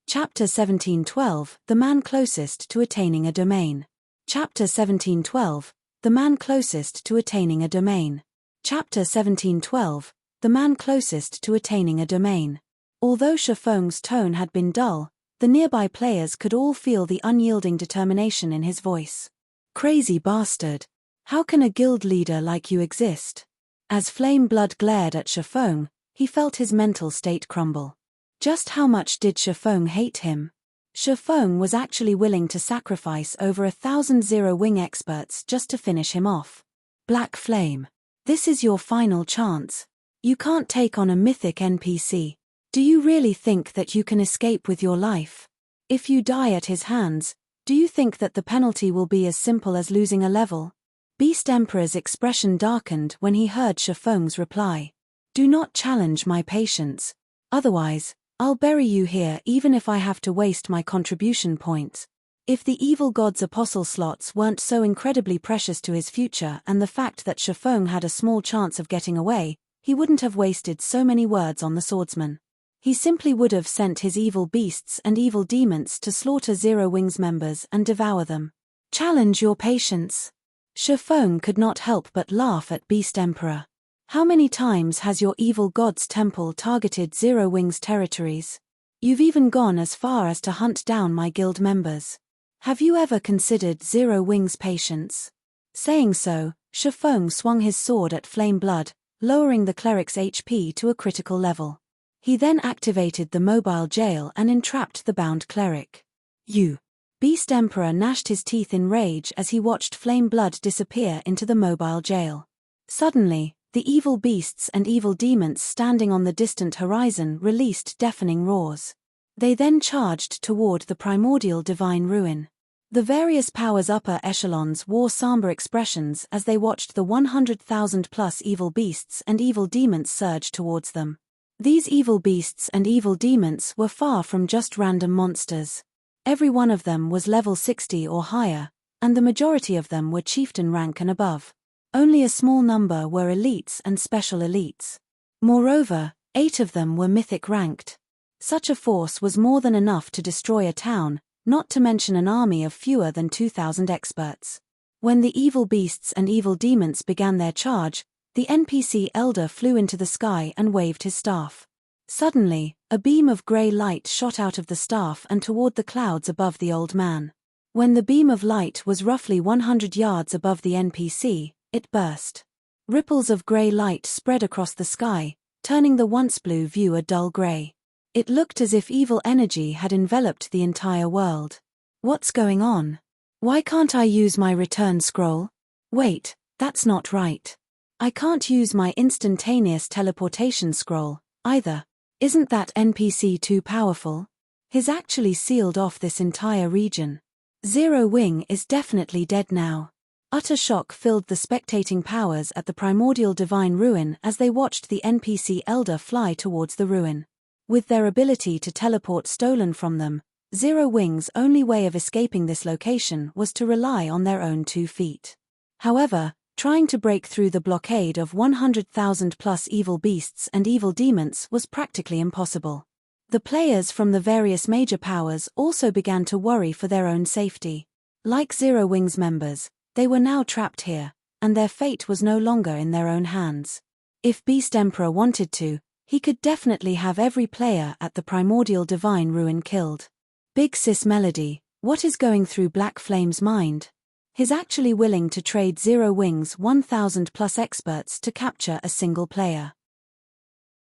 Speaker 1: Chapter 1712, The Man Closest to Attaining a Domain. Chapter 1712, The Man Closest to Attaining a Domain. Chapter 1712, The Man Closest to Attaining a Domain. Although Shifeng's tone had been dull, the nearby players could all feel the unyielding determination in his voice. Crazy bastard. How can a guild leader like you exist? As Flame Blood glared at Shifeng, he felt his mental state crumble. Just how much did Shifeng hate him? Shifeng was actually willing to sacrifice over 1,000 zero-wing experts just to finish him off. Black Flame. This is your final chance. You can't take on a mythic NPC. Do you really think that you can escape with your life? If you die at his hands, do you think that the penalty will be as simple as losing a level? Beast Emperor's expression darkened when he heard Shifeng's reply. Do not challenge my patience. Otherwise, I'll bury you here even if I have to waste my contribution points. If the evil god's apostle slots weren't so incredibly precious to his future and the fact that Shifeng had a small chance of getting away, he wouldn't have wasted so many words on the swordsman. He simply would have sent his evil beasts and evil demons to slaughter Zero Wings members and devour them. Challenge your patience. Shifeng could not help but laugh at Beast Emperor. How many times has your evil god's temple targeted Zero Wings territories? You've even gone as far as to hunt down my guild members. Have you ever considered Zero Wings' patience? Saying so, Shifeng swung his sword at Flame Blood, lowering the cleric's HP to a critical level. He then activated the mobile jail and entrapped the bound cleric. You. Beast Emperor gnashed his teeth in rage as he watched Flame Blood disappear into the mobile jail. Suddenly, the evil beasts and evil demons standing on the distant horizon released deafening roars. They then charged toward the Primordial Divine Ruin. The various powers' upper echelons wore somber expressions as they watched the 100,000-plus evil beasts and evil demons surge towards them. These evil beasts and evil demons were far from just random monsters. Every one of them was level 60 or higher, and the majority of them were chieftain rank and above. Only a small number were elites and special elites. Moreover, 8 of them were mythic ranked. Such a force was more than enough to destroy a town, not to mention an army of fewer than 2,000 experts. When the evil beasts and evil demons began their charge, the NPC elder flew into the sky and waved his staff. Suddenly, a beam of grey light shot out of the staff and toward the clouds above the old man. When the beam of light was roughly 100 yards above the NPC, it burst. Ripples of grey light spread across the sky, turning the once blue view a dull grey. It looked as if evil energy had enveloped the entire world. What's going on? Why can't I use my return scroll? Wait, that's not right. I can't use my instantaneous teleportation scroll, either. Isn't that NPC too powerful? He's actually sealed off this entire region. Zero Wing is definitely dead now. Utter shock filled the spectating powers at the Primordial Divine Ruin as they watched the NPC elder fly towards the ruin. With their ability to teleport stolen from them, Zero Wing's only way of escaping this location was to rely on their own 2 feet. However, trying to break through the blockade of 100,000 plus evil beasts and evil demons was practically impossible. The players from the various major powers also began to worry for their own safety. Like Zero Wing's members, they were now trapped here, and their fate was no longer in their own hands. If Beast Emperor wanted to, he could definitely have every player at the Primordial Divine Ruin killed. Big Sis Melody, what is going through Black Flame's mind? He's actually willing to trade Zero Wing's 1,000 plus experts to capture a single player.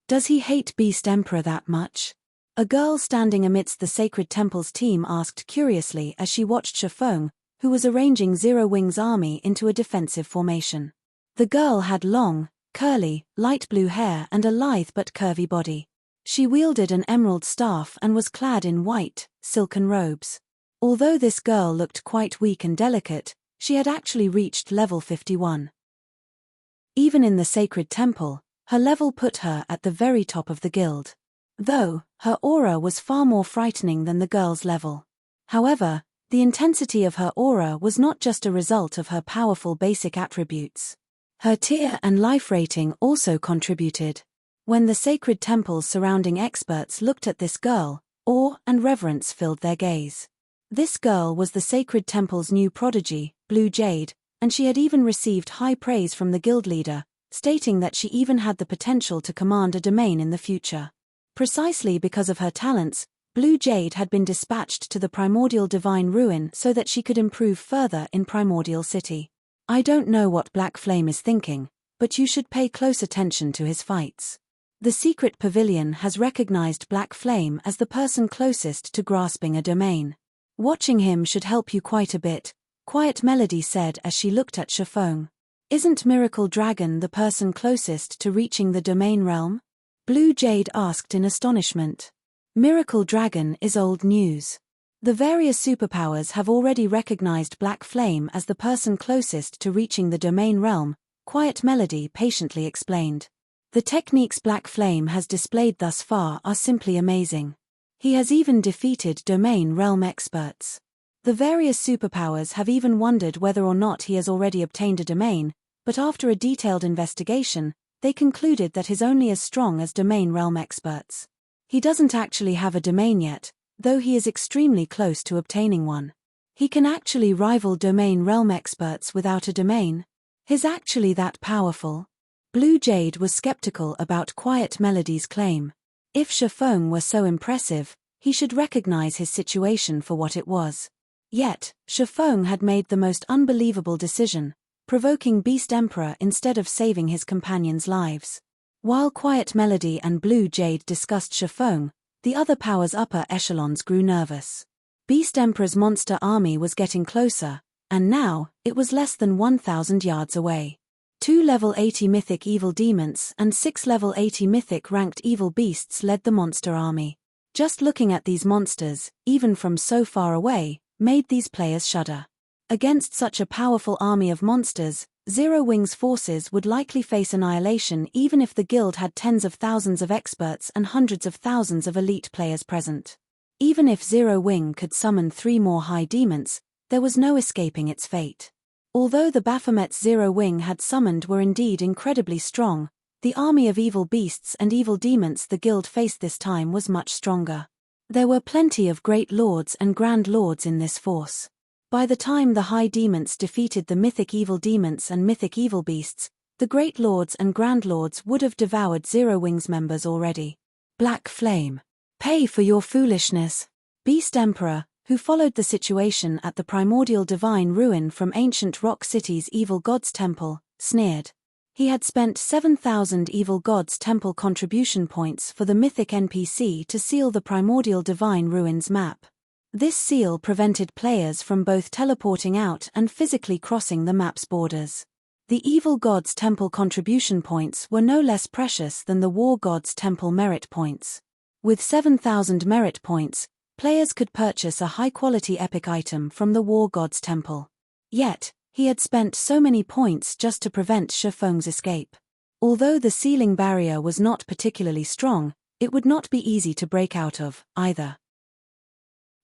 Speaker 1: Does he hate Beast Emperor that much? A girl standing amidst the Sacred Temple's team asked curiously as she watched Shifeng, who was arranging Zero Wing's army into a defensive formation. The girl had long, curly, light blue hair and a lithe but curvy body. She wielded an emerald staff and was clad in white, silken robes. Although this girl looked quite weak and delicate, she had actually reached level 51. Even in the Sacred Temple, her level put her at the very top of the guild. Though, her aura was far more frightening than the girl's level. However, the intensity of her aura was not just a result of her powerful basic attributes. Her tier and life rating also contributed. When the Sacred Temple's surrounding experts looked at this girl, awe and reverence filled their gaze. This girl was the Sacred Temple's new prodigy, Blue Jade, and she had even received high praise from the guild leader, stating that she even had the potential to command a domain in the future. Precisely because of her talents, Blue Jade had been dispatched to the Primordial Divine Ruin so that she could improve further in Primordial City. I don't know what Black Flame is thinking, but you should pay close attention to his fights. The Secret Pavilion has recognized Black Flame as the person closest to grasping a domain. Watching him should help you quite a bit, Quiet Melody said as she looked at Shifeng. Isn't Miracle Dragon the person closest to reaching the domain realm? Blue Jade asked in astonishment. Miracle Dragon is old news. The various superpowers have already recognized Black Flame as the person closest to reaching the domain realm, Quiet Melody patiently explained. The techniques Black Flame has displayed thus far are simply amazing. He has even defeated domain realm experts. The various superpowers have even wondered whether or not he has already obtained a domain, but after a detailed investigation, they concluded that he's only as strong as domain realm experts. He doesn't actually have a domain yet, though he is extremely close to obtaining one. He can actually rival domain realm experts without a domain. He's actually that powerful. Blue Jade was skeptical about Quiet Melody's claim. If Shifeng were so impressive, he should recognize his situation for what it was. Yet, Shifeng had made the most unbelievable decision, provoking Beast Emperor instead of saving his companions' lives. While Quiet Melody and Blue Jade discussed Shifeng, the other powers' upper echelons grew nervous. Beast Emperor's monster army was getting closer, and now, it was less than 1,000 yards away. 2 level 80 mythic evil demons and 6 level 80 mythic ranked evil beasts led the monster army. Just looking at these monsters, even from so far away, made these players shudder. Against such a powerful army of monsters, Zero Wing's forces would likely face annihilation even if the guild had tens of thousands of experts and hundreds of thousands of elite players present. Even if Zero Wing could summon 3 more high demons, there was no escaping its fate. Although the Baphomets Zero Wing had summoned were indeed incredibly strong, the army of evil beasts and evil demons the guild faced this time was much stronger. There were plenty of great lords and grand lords in this force. By the time the high demons defeated the mythic evil demons and mythic evil beasts, the great lords and grand lords would have devoured Zero Wing's members already. Black Flame. Pay for your foolishness. Beast Emperor, who followed the situation at the Primordial Divine Ruin from ancient Rock City's Evil God's Temple, sneered. He had spent 7,000 Evil God's Temple contribution points for the mythic NPC to seal the Primordial Divine Ruins map. This seal prevented players from both teleporting out and physically crossing the map's borders. The Evil God's Temple contribution points were no less precious than the War God's Temple merit points. With 7,000 merit points, players could purchase a high-quality epic item from the War God's Temple. Yet, he had spent so many points just to prevent Shifeng's escape. Although the sealing barrier was not particularly strong, it would not be easy to break out of, either.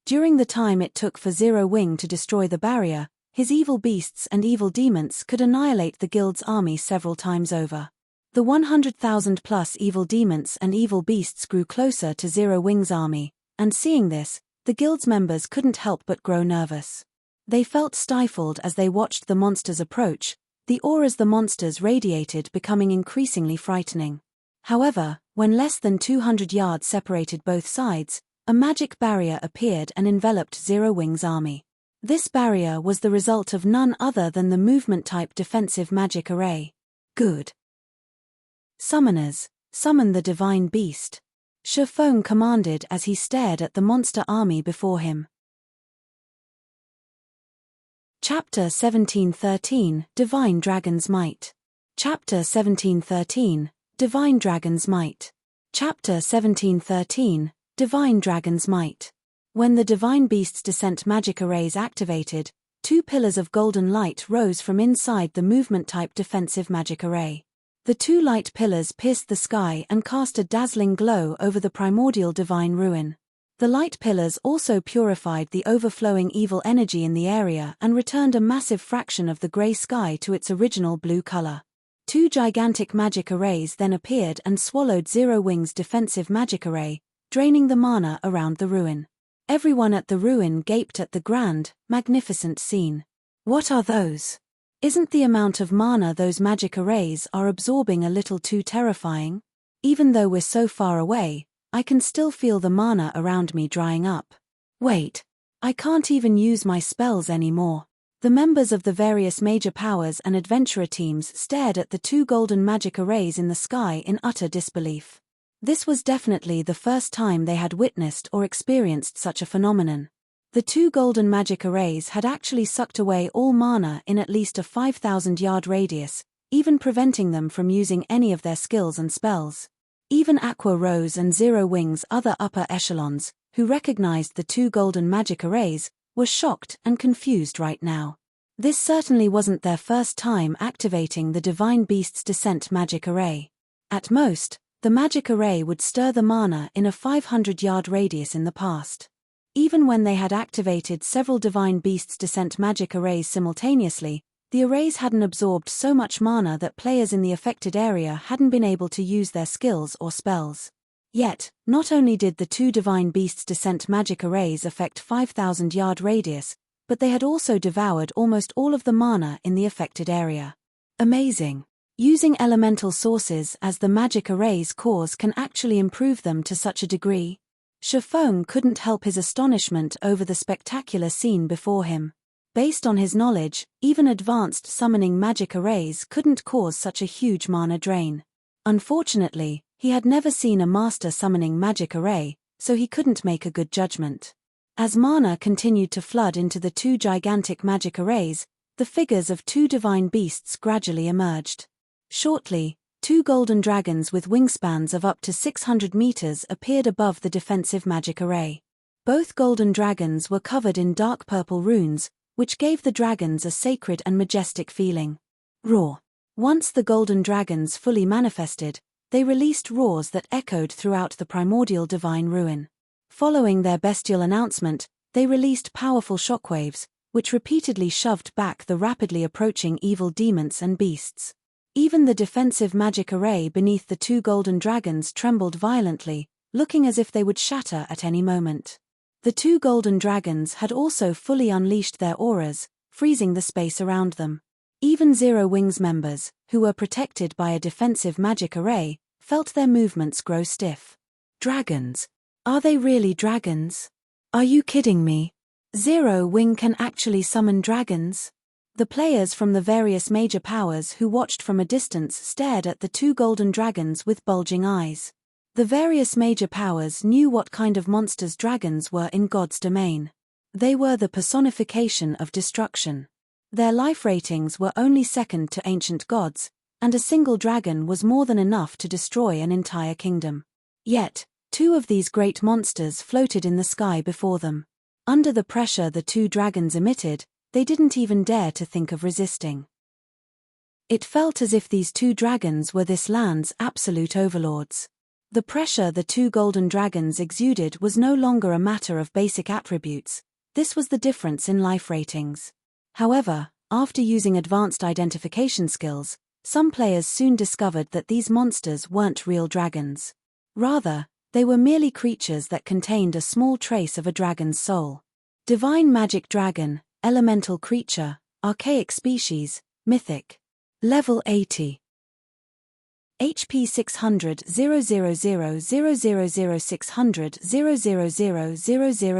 Speaker 1: During the time it took for Zero Wing to destroy the barrier, his evil beasts and evil demons could annihilate the guild's army several times over. The 100,000 plus evil demons and evil beasts grew closer to Zero Wing's army, and seeing this, the guild's members couldn't help but grow nervous. They felt stifled as they watched the monsters approach, the auras the monsters radiated becoming increasingly frightening. However, when less than 200 yards separated both sides, a magic barrier appeared and enveloped Zero Wing's army. This barrier was the result of none other than the movement-type defensive magic array. Good. Summoners, summon the divine beast. Shifeng commanded as he stared at the monster army before him. Chapter 1713, Divine Dragon's Might. Chapter 1713, Divine Dragon's Might. Chapter 1713, Divine Dragon's Might. When the Divine Beast's Descent magic arrays activated, two pillars of golden light rose from inside the movement-type defensive magic array. The two light pillars pierced the sky and cast a dazzling glow over the primordial divine ruin. The light pillars also purified the overflowing evil energy in the area and returned a massive fraction of the grey sky to its original blue color. Two gigantic magic arrays then appeared and swallowed Zero Wing's defensive magic array, draining the mana around the ruin. Everyone at the ruin gaped at the grand, magnificent scene. What are those? Isn't the amount of mana those magic arrays are absorbing a little too terrifying? Even though we're so far away, I can still feel the mana around me drying up. Wait, I can't even use my spells anymore. The members of the various major powers and adventurer teams stared at the two golden magic arrays in the sky in utter disbelief. This was definitely the first time they had witnessed or experienced such a phenomenon. The two golden magic arrays had actually sucked away all mana in at least a 5,000-yard radius, even preventing them from using any of their skills and spells. Even Aqua Rose and Zero Wing's other upper echelons, who recognized the two golden magic arrays, were shocked and confused right now. This certainly wasn't their first time activating the Divine Beast's Descent magic array. At most, the magic array would stir the mana in a 500-yard radius in the past. Even when they had activated several Divine Beast's Descent magic arrays simultaneously, the arrays hadn't absorbed so much mana that players in the affected area hadn't been able to use their skills or spells. Yet, not only did the two Divine Beast's Descent magic arrays affect 5,000-yard radius, but they had also devoured almost all of the mana in the affected area. Amazing. Using elemental sources as the magic array's cause can actually improve them to such a degree. Shifeng couldn't help his astonishment over the spectacular scene before him. Based on his knowledge, even advanced summoning magic arrays couldn't cause such a huge mana drain. Unfortunately, he had never seen a master summoning magic array, so he couldn't make a good judgment. As mana continued to flood into the two gigantic magic arrays, the figures of two divine beasts gradually emerged. Shortly, two golden dragons with wingspans of up to 600 meters appeared above the defensive magic array. Both golden dragons were covered in dark purple runes, which gave the dragons a sacred and majestic feeling. Roar. Once the golden dragons fully manifested, they released roars that echoed throughout the primordial divine ruin. Following their bestial announcement, they released powerful shockwaves, which repeatedly shoved back the rapidly approaching evil demons and beasts. Even the defensive magic array beneath the two golden dragons trembled violently, looking as if they would shatter at any moment. The two golden dragons had also fully unleashed their auras, freezing the space around them. Even Zero Wing's members, who were protected by a defensive magic array, felt their movements grow stiff. Dragons. Are they really dragons? Are you kidding me? Zero Wing can actually summon dragons? The players from the various major powers who watched from a distance stared at the two golden dragons with bulging eyes. The various major powers knew what kind of monsters dragons were in God's domain. They were the personification of destruction. Their life ratings were only second to ancient gods, and a single dragon was more than enough to destroy an entire kingdom. Yet, two of these great monsters floated in the sky before them. Under the pressure the two dragons emitted, they didn't even dare to think of resisting. It felt as if these two dragons were this land's absolute overlords. The pressure the two golden dragons exuded was no longer a matter of basic attributes, this was the difference in life ratings. However, after using advanced identification skills, some players soon discovered that these monsters weren't real dragons. Rather, they were merely creatures that contained a small trace of a dragon's soul. Divine Magic Dragon, Elemental Creature, Archaic Species, Mythic. Level 80. HP 600 000 000 600 000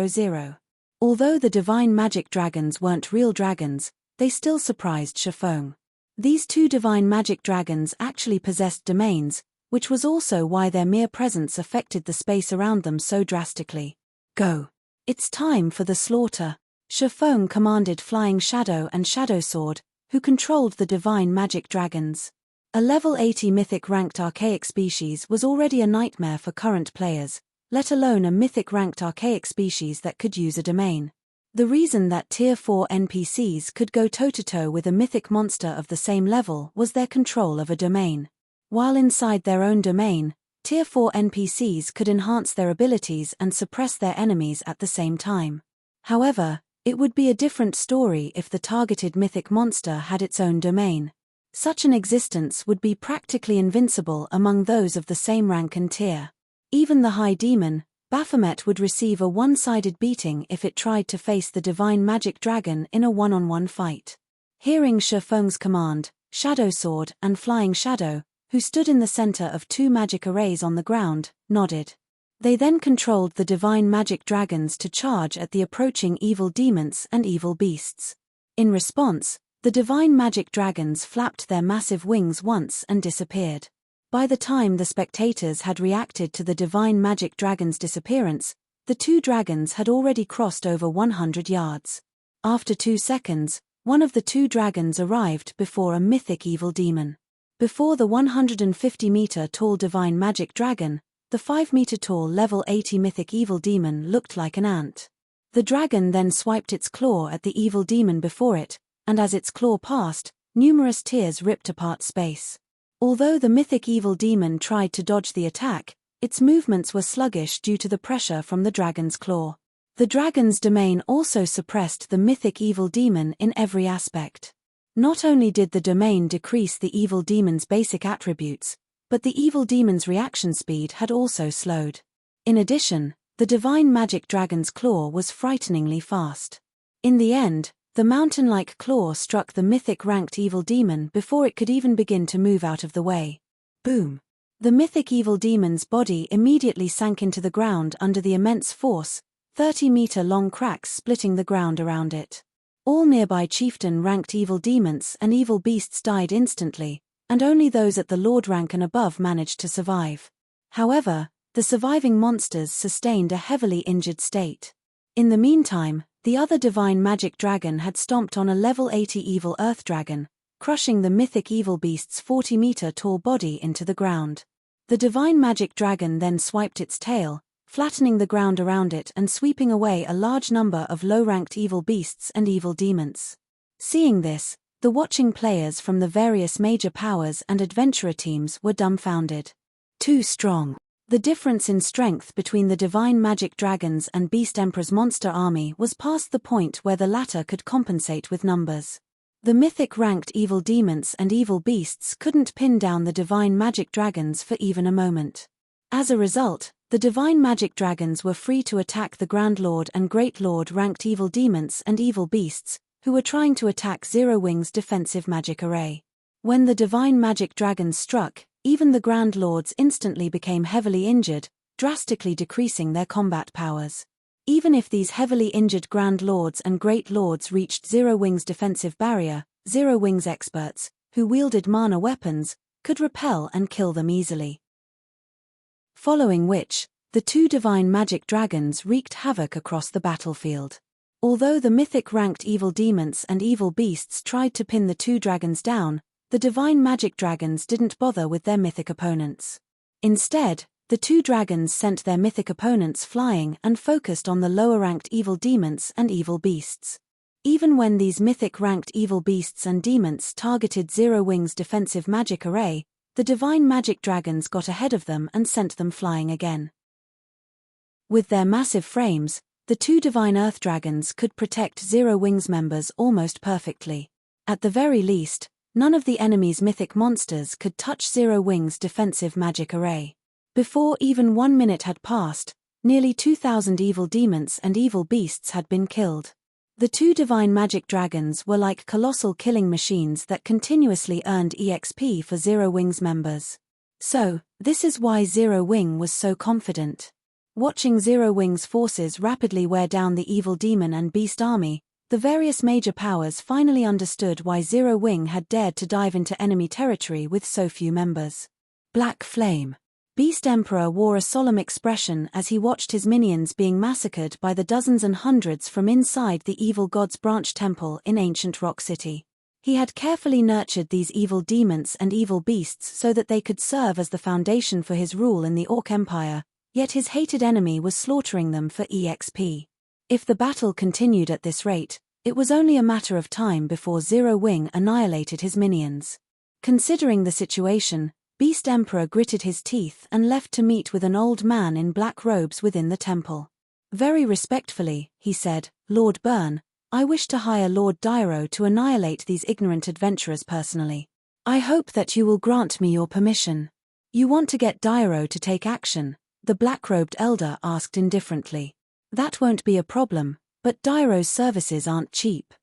Speaker 1: 000. Although the Divine Magic Dragons weren't real dragons, they still surprised Shifeng. These two Divine Magic Dragons actually possessed domains, which was also why their mere presence affected the space around them so drastically. Go. It's time for the slaughter. Shifeng commanded Flying Shadow and Shadow Sword, who controlled the Divine Magic Dragons. A level 80 mythic-ranked archaic species was already a nightmare for current players, let alone a mythic-ranked archaic species that could use a domain. The reason that Tier 4 NPCs could go toe-to-toe with a mythic monster of the same level was their control of a domain. While inside their own domain, Tier 4 NPCs could enhance their abilities and suppress their enemies at the same time. However, it would be a different story if the targeted mythic monster had its own domain. Such an existence would be practically invincible among those of the same rank and tier. Even the High Demon, Baphomet, would receive a one-sided beating if it tried to face the Divine Magic Dragon in a one-on-one fight. Hearing Shifeng's command, Shadow Sword and Flying Shadow, who stood in the center of two magic arrays on the ground, nodded. They then controlled the Divine Magic Dragons to charge at the approaching evil demons and evil beasts. In response, the Divine Magic Dragons flapped their massive wings once and disappeared. By the time the spectators had reacted to the Divine Magic Dragon's disappearance, the two dragons had already crossed over 100 yards. After 2 seconds, one of the two dragons arrived before a mythic evil demon. Before the 150-meter-tall Divine Magic Dragon, the 5-meter-tall level 80 mythic evil demon looked like an ant. The dragon then swiped its claw at the evil demon before it, and as its claw passed, numerous tears ripped apart space. Although the mythic evil demon tried to dodge the attack, its movements were sluggish due to the pressure from the dragon's claw. The dragon's domain also suppressed the mythic evil demon in every aspect. Not only did the domain decrease the evil demon's basic attributes, but the evil demon's reaction speed had also slowed. In addition, the Divine Magic Dragon's claw was frighteningly fast. In the end, the mountain-like claw struck the mythic-ranked evil demon before it could even begin to move out of the way. Boom! The mythic evil demon's body immediately sank into the ground under the immense force, 30-meter-long cracks splitting the ground around it. All nearby chieftain-ranked evil demons and evil beasts died instantly, and only those at the lord rank and above managed to survive. However, the surviving monsters sustained a heavily injured state. In the meantime, the other Divine Magic Dragon had stomped on a level 80 evil earth dragon, crushing the mythic evil beast's 40-meter-tall body into the ground. The Divine Magic Dragon then swiped its tail, flattening the ground around it and sweeping away a large number of low-ranked evil beasts and evil demons. Seeing this, the watching players from the various major powers and adventurer teams were dumbfounded. Too strong. The difference in strength between the Divine Magic Dragons and Beast Emperor's monster army was past the point where the latter could compensate with numbers. The mythic-ranked evil demons and evil beasts couldn't pin down the Divine Magic Dragons for even a moment. As a result, the Divine Magic Dragons were free to attack the Grand Lord and Great Lord-ranked evil demons and evil beasts, who were trying to attack Zero Wing's defensive magic array. When the Divine Magic Dragons struck, even the Grand Lords instantly became heavily injured, drastically decreasing their combat powers. Even if these heavily injured Grand Lords and Great Lords reached Zero Wing's defensive barrier, Zero Wing's experts, who wielded mana weapons, could repel and kill them easily. Following which, the two Divine Magic Dragons wreaked havoc across the battlefield. Although the mythic-ranked evil demons and evil beasts tried to pin the two dragons down, the Divine Magic Dragons didn't bother with their mythic opponents. Instead, the two dragons sent their mythic opponents flying and focused on the lower-ranked evil demons and evil beasts. Even when these mythic-ranked evil beasts and demons targeted Zero Wing's defensive magic array, the divine magic dragons got ahead of them and sent them flying again. With their massive frames, the two divine earth dragons could protect Zero Wings members almost perfectly. At the very least, none of the enemy's mythic monsters could touch Zero Wings' defensive magic array. Before even 1 minute had passed, nearly 2,000 evil demons and evil beasts had been killed. The two divine magic dragons were like colossal killing machines that continuously earned EXP for Zero Wings members. So, this is why Zero Wing was so confident. Watching Zero Wings' forces rapidly wear down the evil demon and beast army, the various major powers finally understood why Zero Wing had dared to dive into enemy territory with so few members. Black Flame. Beast Emperor wore a solemn expression as he watched his minions being massacred by the dozens and hundreds from inside the evil god's branch temple in ancient Rock City. He had carefully nurtured these evil demons and evil beasts so that they could serve as the foundation for his rule in the Orc Empire, yet his hated enemy was slaughtering them for EXP. If the battle continued at this rate, it was only a matter of time before Zero Wing annihilated his minions. Considering the situation, Beast Emperor gritted his teeth and left to meet with an old man in black robes within the temple. Very respectfully, he said, "Lord Byrne, I wish to hire Lord Dyro to annihilate these ignorant adventurers personally. I hope that you will grant me your permission." "You want to get Dyro to take action?" the black-robed elder asked indifferently. "That won't be a problem, but Dyro's services aren't cheap.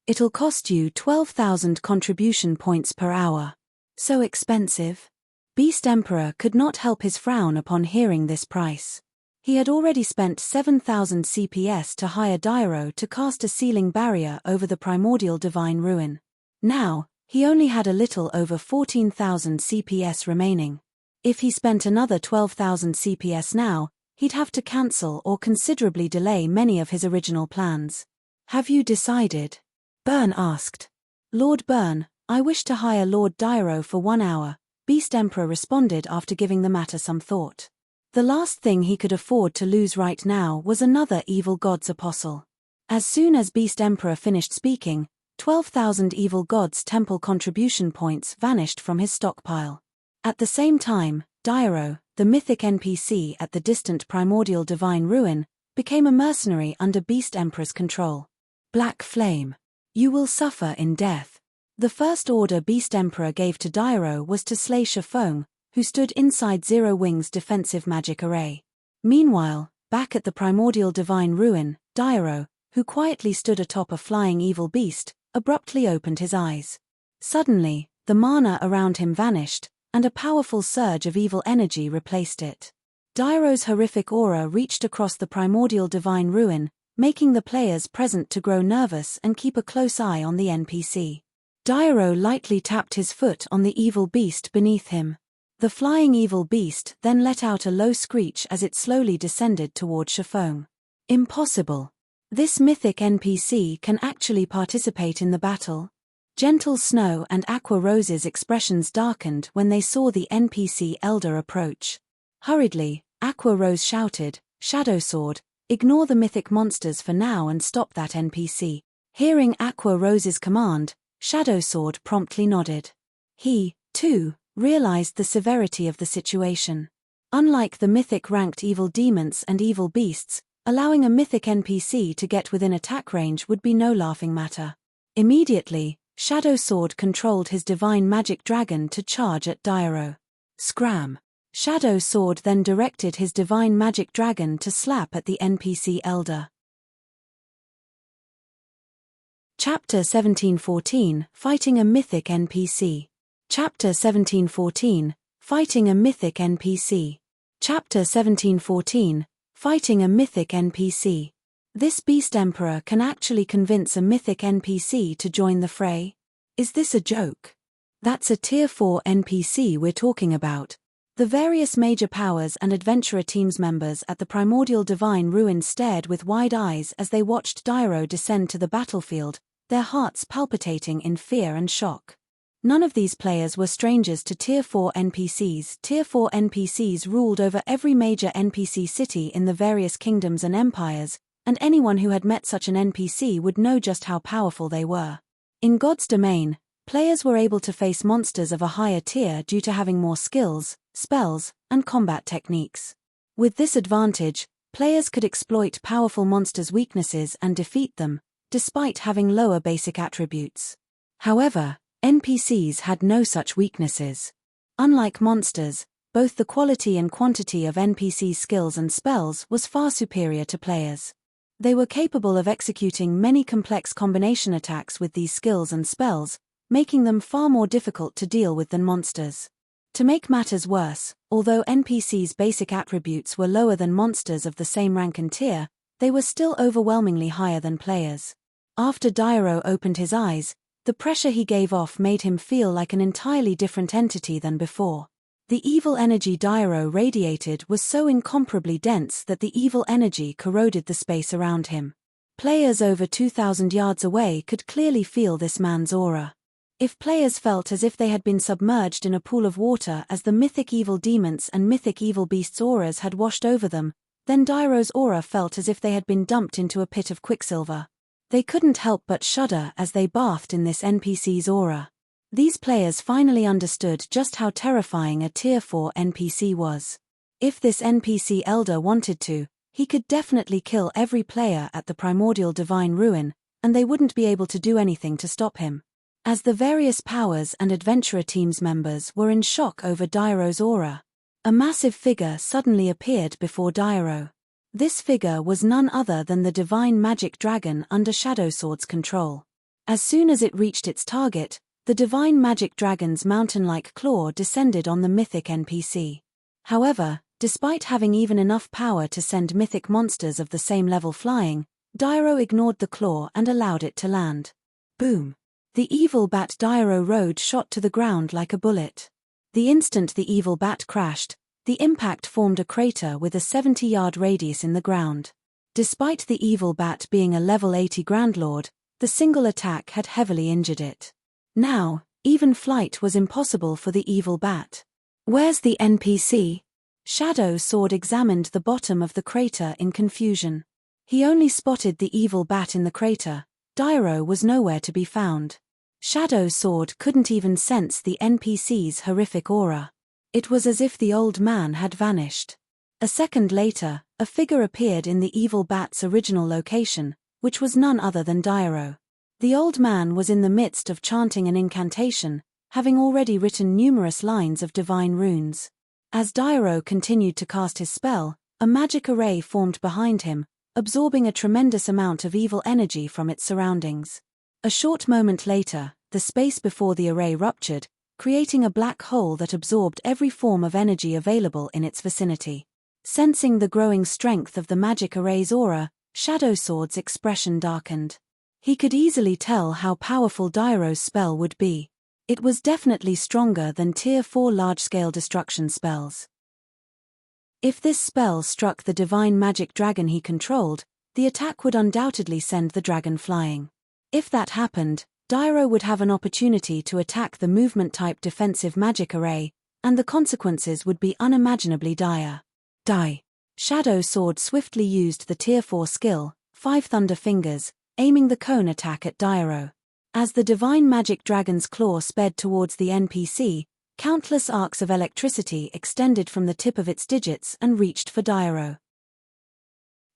Speaker 1: It'll cost you 12,000 contribution points per hour." "So expensive?" Beast Emperor could not help his frown upon hearing this price. He had already spent 7,000 CPS to hire Dyro to cast a sealing barrier over the primordial divine ruin. Now, he only had a little over 14,000 CPS remaining. If he spent another 12,000 CPS now, he'd have to cancel or considerably delay many of his original plans. "Have you decided?" Byrne asked. "Lord Byrne, I wish to hire Lord Dyro for 1 hour. Beast Emperor responded after giving the matter some thought. The last thing he could afford to lose right now was another evil god's apostle. As soon as Beast Emperor finished speaking, 12,000 evil god's temple contribution points vanished from his stockpile. At the same time, Dyro, the mythic NPC at the distant primordial divine ruin, became a mercenary under Beast Emperor's control. Black Flame. You will suffer in death. The first order Beast Emperor gave to Dyro was to slay Shafong, who stood inside Zero Wing's defensive magic array. Meanwhile, back at the primordial divine ruin, Dyro, who quietly stood atop a flying evil beast, abruptly opened his eyes. Suddenly, the mana around him vanished, and a powerful surge of evil energy replaced it. Dyro's horrific aura reached across the primordial divine ruin, making the players present to grow nervous and keep a close eye on the NPC. Dyro lightly tapped his foot on the evil beast beneath him. The flying evil beast then let out a low screech as it slowly descended toward Shafong. Impossible. This mythic NPC can actually participate in the battle? Gentle Snow and Aqua Rose's expressions darkened when they saw the NPC elder approach. Hurriedly, Aqua Rose shouted, "Shadow Sword, ignore the mythic monsters for now and stop that NPC." Hearing Aqua Rose's command, Shadow Sword promptly nodded. He, too, realized the severity of the situation. Unlike the mythic-ranked evil demons and evil beasts, allowing a mythic NPC to get within attack range would be no laughing matter. Immediately, Shadow Sword controlled his divine magic dragon to charge at Dyro. Scram! Shadow Sword then directed his divine magic dragon to slap at the NPC elder. Chapter 1714, Fighting a Mythic NPC. Chapter 1714, Fighting a Mythic NPC. Chapter 1714, Fighting a Mythic NPC. This Beast Emperor can actually convince a mythic NPC to join the fray? Is this a joke? That's a Tier 4 NPC we're talking about. The various major powers and adventurer teams members at the primordial divine ruin stared with wide eyes as they watched Dyro descend to the battlefield, their hearts palpitating in fear and shock. None of these players were strangers to Tier 4 NPCs. Tier 4 NPCs ruled over every major NPC city in the various kingdoms and empires, and anyone who had met such an NPC would know just how powerful they were. In God's domain, Players were able to face monsters of a higher tier due to having more skills, spells, and combat techniques. With this advantage, players could exploit powerful monsters' weaknesses and defeat them, despite having lower basic attributes. However, NPCs had no such weaknesses. Unlike monsters, both the quality and quantity of NPC skills and spells was far superior to players. They were capable of executing many complex combination attacks with these skills and spells, making them far more difficult to deal with than monsters. To make matters worse, although NPCs' basic attributes were lower than monsters of the same rank and tier, they were still overwhelmingly higher than players. After Dairo opened his eyes, the pressure he gave off made him feel like an entirely different entity than before. The evil energy Dairo radiated was so incomparably dense that the evil energy corroded the space around him. Players over 2,000 yards away could clearly feel this man's aura. If players felt as if they had been submerged in a pool of water as the mythic evil demons and mythic evil beasts' auras had washed over them, then Dairo's aura felt as if they had been dumped into a pit of quicksilver. They couldn't help but shudder as they bathed in this NPC's aura. These players finally understood just how terrifying a Tier 4 NPC was. If this NPC elder wanted to, he could definitely kill every player at the primordial divine ruin, and they wouldn't be able to do anything to stop him. As the various powers and adventurer teams members were in shock over Dairo's aura, a massive figure suddenly appeared before Dairo. This figure was none other than the divine magic dragon under Shadowsword's control. As soon as it reached its target, the divine magic dragon's mountain-like claw descended on the mythic NPC. However, despite having even enough power to send mythic monsters of the same level flying, Dairo ignored the claw and allowed it to land. Boom! The evil bat Dairo rode shot to the ground like a bullet. The instant the evil bat crashed, the impact formed a crater with a 70-yard radius in the ground. Despite the evil bat being a level 80 Grandlord, the single attack had heavily injured it. Now, even flight was impossible for the evil bat. Where's the NPC? Shadowsword examined the bottom of the crater in confusion. He only spotted the evil bat in the crater. Dairo was nowhere to be found. Shadowsword couldn't even sense the NPC's horrific aura. It was as if the old man had vanished. A second later, a figure appeared in the evil bat's original location, which was none other than Dairo. The old man was in the midst of chanting an incantation, having already written numerous lines of divine runes. As Dairo continued to cast his spell, a magic array formed behind him, absorbing a tremendous amount of evil energy from its surroundings. A short moment later, the space before the array ruptured, creating a black hole that absorbed every form of energy available in its vicinity. Sensing the growing strength of the magic array's aura, Shadowsword's expression darkened. He could easily tell how powerful Dairo's spell would be. It was definitely stronger than Tier 4 large-scale destruction spells. If this spell struck the divine magic dragon he controlled, the attack would undoubtedly send the dragon flying. If that happened, Dairo would have an opportunity to attack the movement-type defensive magic array, and the consequences would be unimaginably dire. Shadowsword swiftly used the Tier 4 skill, 5 Thunder Fingers, aiming the cone attack at Dairo. As the divine magic dragon's claw sped towards the NPC, countless arcs of electricity extended from the tip of its digits and reached for Dairo.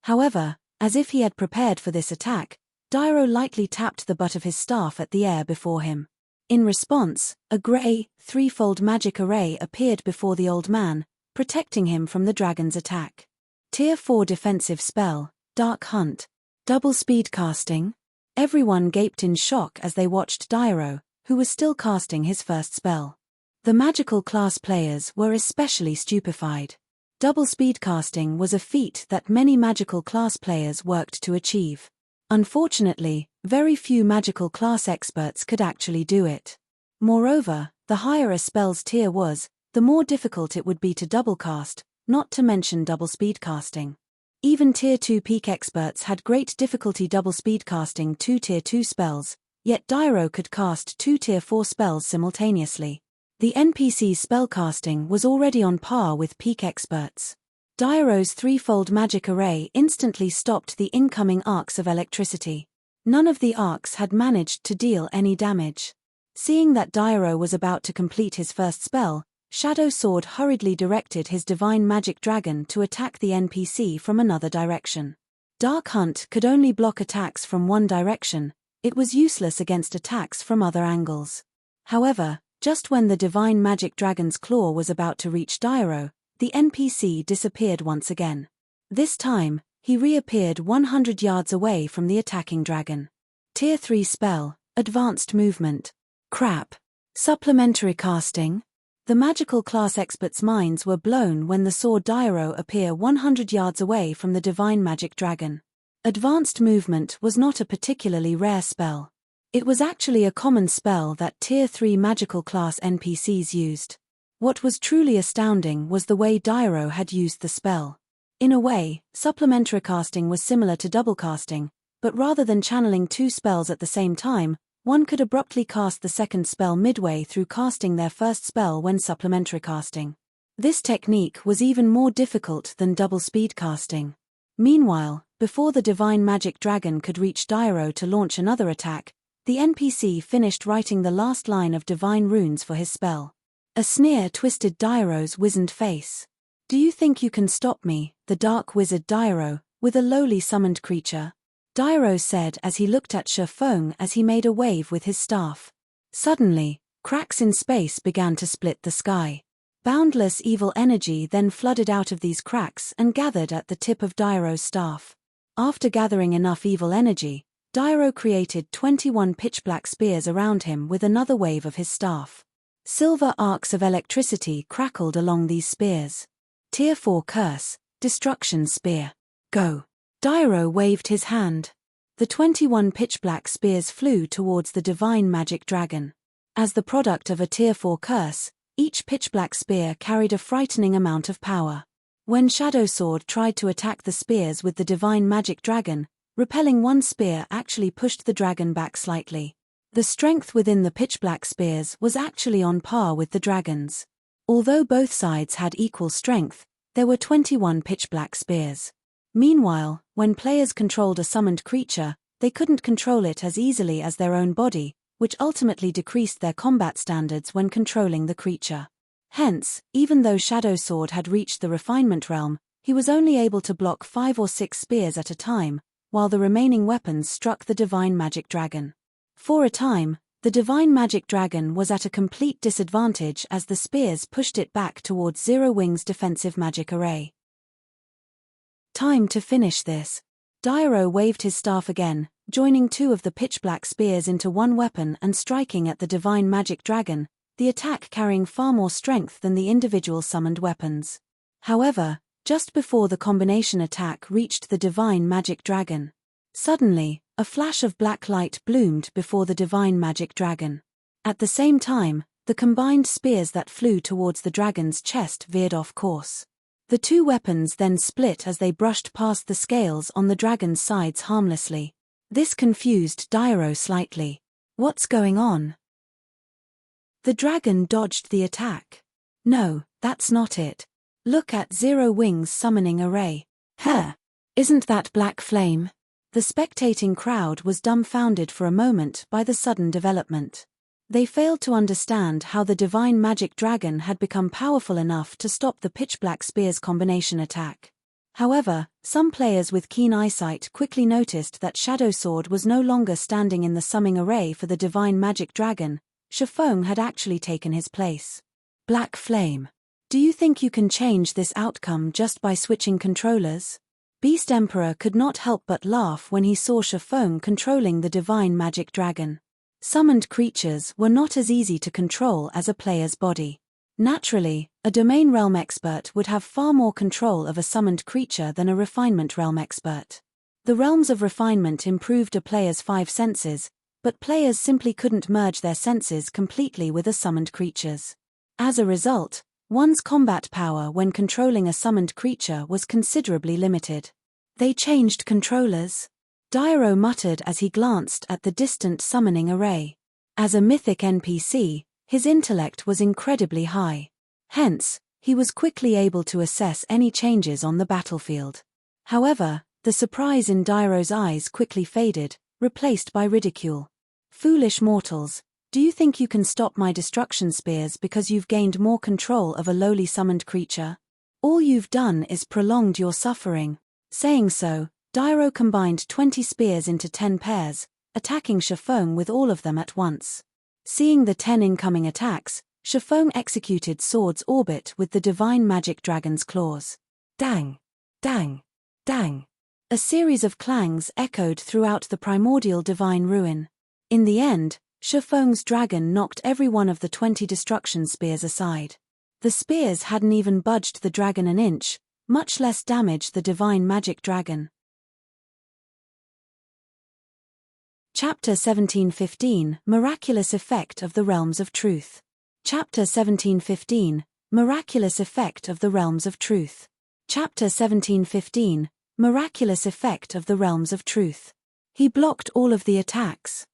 Speaker 1: However, as if he had prepared for this attack, Dairo lightly tapped the butt of his staff at the air before him. In response, a grey, threefold magic array appeared before the old man, protecting him from the dragon's attack. Tier 4 defensive spell, Dark Hunt. Double speed casting? Everyone gaped in shock as they watched Dairo, who was still casting his first spell. The magical class players were especially stupefied. Double speed casting was a feat that many magical class players worked to achieve. Unfortunately, very few magical class experts could actually do it. Moreover, the higher a spell's tier was, the more difficult it would be to double cast, not to mention double speed casting. Even Tier 2 peak experts had great difficulty double speed casting 2 Tier 2 spells, yet Dairo could cast 2 Tier 4 spells simultaneously. The NPC's spellcasting was already on par with peak experts. Dairo's threefold magic array instantly stopped the incoming arcs of electricity. None of the arcs had managed to deal any damage. Seeing that Dairo was about to complete his first spell, Shadow Sword hurriedly directed his divine magic dragon to attack the NPC from another direction. Dark Hunt could only block attacks from one direction. It was useless against attacks from other angles. However, just when the divine magic dragon's claw was about to reach Dairo, the NPC disappeared once again. This time, he reappeared 100 yards away from the attacking dragon. Tier 3 spell, Advanced Movement. Crap. Supplementary casting? The magical class experts' minds were blown when they saw Dairo appear 100 yards away from the divine magic dragon. Advanced Movement was not a particularly rare spell. It was actually a common spell that Tier 3 magical class NPCs used. What was truly astounding was the way Dairo had used the spell. In a way, supplementary casting was similar to double casting, but rather than channeling two spells at the same time, one could abruptly cast the second spell midway through casting their first spell when supplementary casting. This technique was even more difficult than double speed casting. Meanwhile, before the divine magic dragon could reach Dairo to launch another attack, the NPC finished writing the last line of divine runes for his spell. A sneer twisted Dairo's wizened face. "Do you think you can stop me, the dark wizard Dairo, with a lowly summoned creature?" Dairo said as he looked at Shifeng as he made a wave with his staff. Suddenly, cracks in space began to split the sky. Boundless evil energy then flooded out of these cracks and gathered at the tip of Dairo's staff. After gathering enough evil energy, Dairo created 21 pitch-black spears around him with another wave of his staff. Silver arcs of electricity crackled along these spears. Tier 4 Curse, Destruction Spear. Go. Dairo waved his hand. The 21 pitch-black spears flew towards the divine magic dragon. As the product of a Tier 4 curse, each pitch-black spear carried a frightening amount of power. When Shadow Sword tried to attack the spears with the divine magic dragon, repelling one spear actually pushed the dragon back slightly. The strength within the pitch-black spears was actually on par with the dragon's. Although both sides had equal strength, there were 21 pitch-black spears. Meanwhile, when players controlled a summoned creature, they couldn't control it as easily as their own body, which ultimately decreased their combat standards when controlling the creature. Hence, even though Shadow Sword had reached the refinement realm, he was only able to block 5 or 6 spears at a time, while the remaining weapons struck the divine magic dragon. For a time, the divine magic dragon was at a complete disadvantage as the spears pushed it back towards Zero Wing's defensive magic array. Time to finish this. Dairo waved his staff again, joining 2 of the pitch-black spears into one weapon and striking at the divine magic dragon, the attack carrying far more strength than the individual summoned weapons. However, just before the combination attack reached the divine magic dragon, suddenly, a flash of black light bloomed before the divine magic dragon. At the same time, the combined spears that flew towards the dragon's chest veered off course. The 2 weapons then split as they brushed past the scales on the dragon's sides harmlessly. This confused Dairo slightly. What's going on? The dragon dodged the attack. No, that's not it. Look at Zero Wing's summoning array. Huh! Isn't that black flame? The spectating crowd was dumbfounded for a moment by the sudden development. They failed to understand how the divine magic dragon had become powerful enough to stop the pitch-black spear's combination attack. However, some players with keen eyesight quickly noticed that Shadow Sword was no longer standing in the summoning array for the divine magic dragon. Shifeng had actually taken his place. Black flame. Do you think you can change this outcome just by switching controllers? Beast Emperor could not help but laugh when he saw Shifeng controlling the divine magic dragon. Summoned creatures were not as easy to control as a player's body. Naturally, a domain realm expert would have far more control of a summoned creature than a refinement realm expert. The realms of refinement improved a player's 5 senses, but players simply couldn't merge their senses completely with a summoned creature's. As a result, one's combat power when controlling a summoned creature was considerably limited. They changed controllers? Dairo muttered as he glanced at the distant summoning array. As a mythic NPC, his intellect was incredibly high. Hence, he was quickly able to assess any changes on the battlefield. However, the surprise in Dairo's eyes quickly faded, replaced by ridicule. Foolish mortals, Do you think you can stop my destruction spears because you've gained more control of a lowly summoned creature? All you've done is prolonged your suffering." Saying so, Dairo combined 20 spears into 10 pairs, attacking Shifeng with all of them at once. Seeing the 10 incoming attacks, Shifeng executed Sword's Orbit with the Divine Magic Dragon's claws. Dang! Dang! Dang! A series of clangs echoed throughout the primordial divine ruin. In the end, Shifeng's dragon knocked every one of the 20 destruction spears aside. The spears hadn't even budged the dragon an inch, much less damaged the divine magic dragon. Chapter 1715 – Miraculous Effect of the Realms of Truth. Chapter 1715 – Miraculous Effect of the Realms of Truth. Chapter 1715 – Miraculous Effect of the Realms of Truth. He blocked all of the attacks.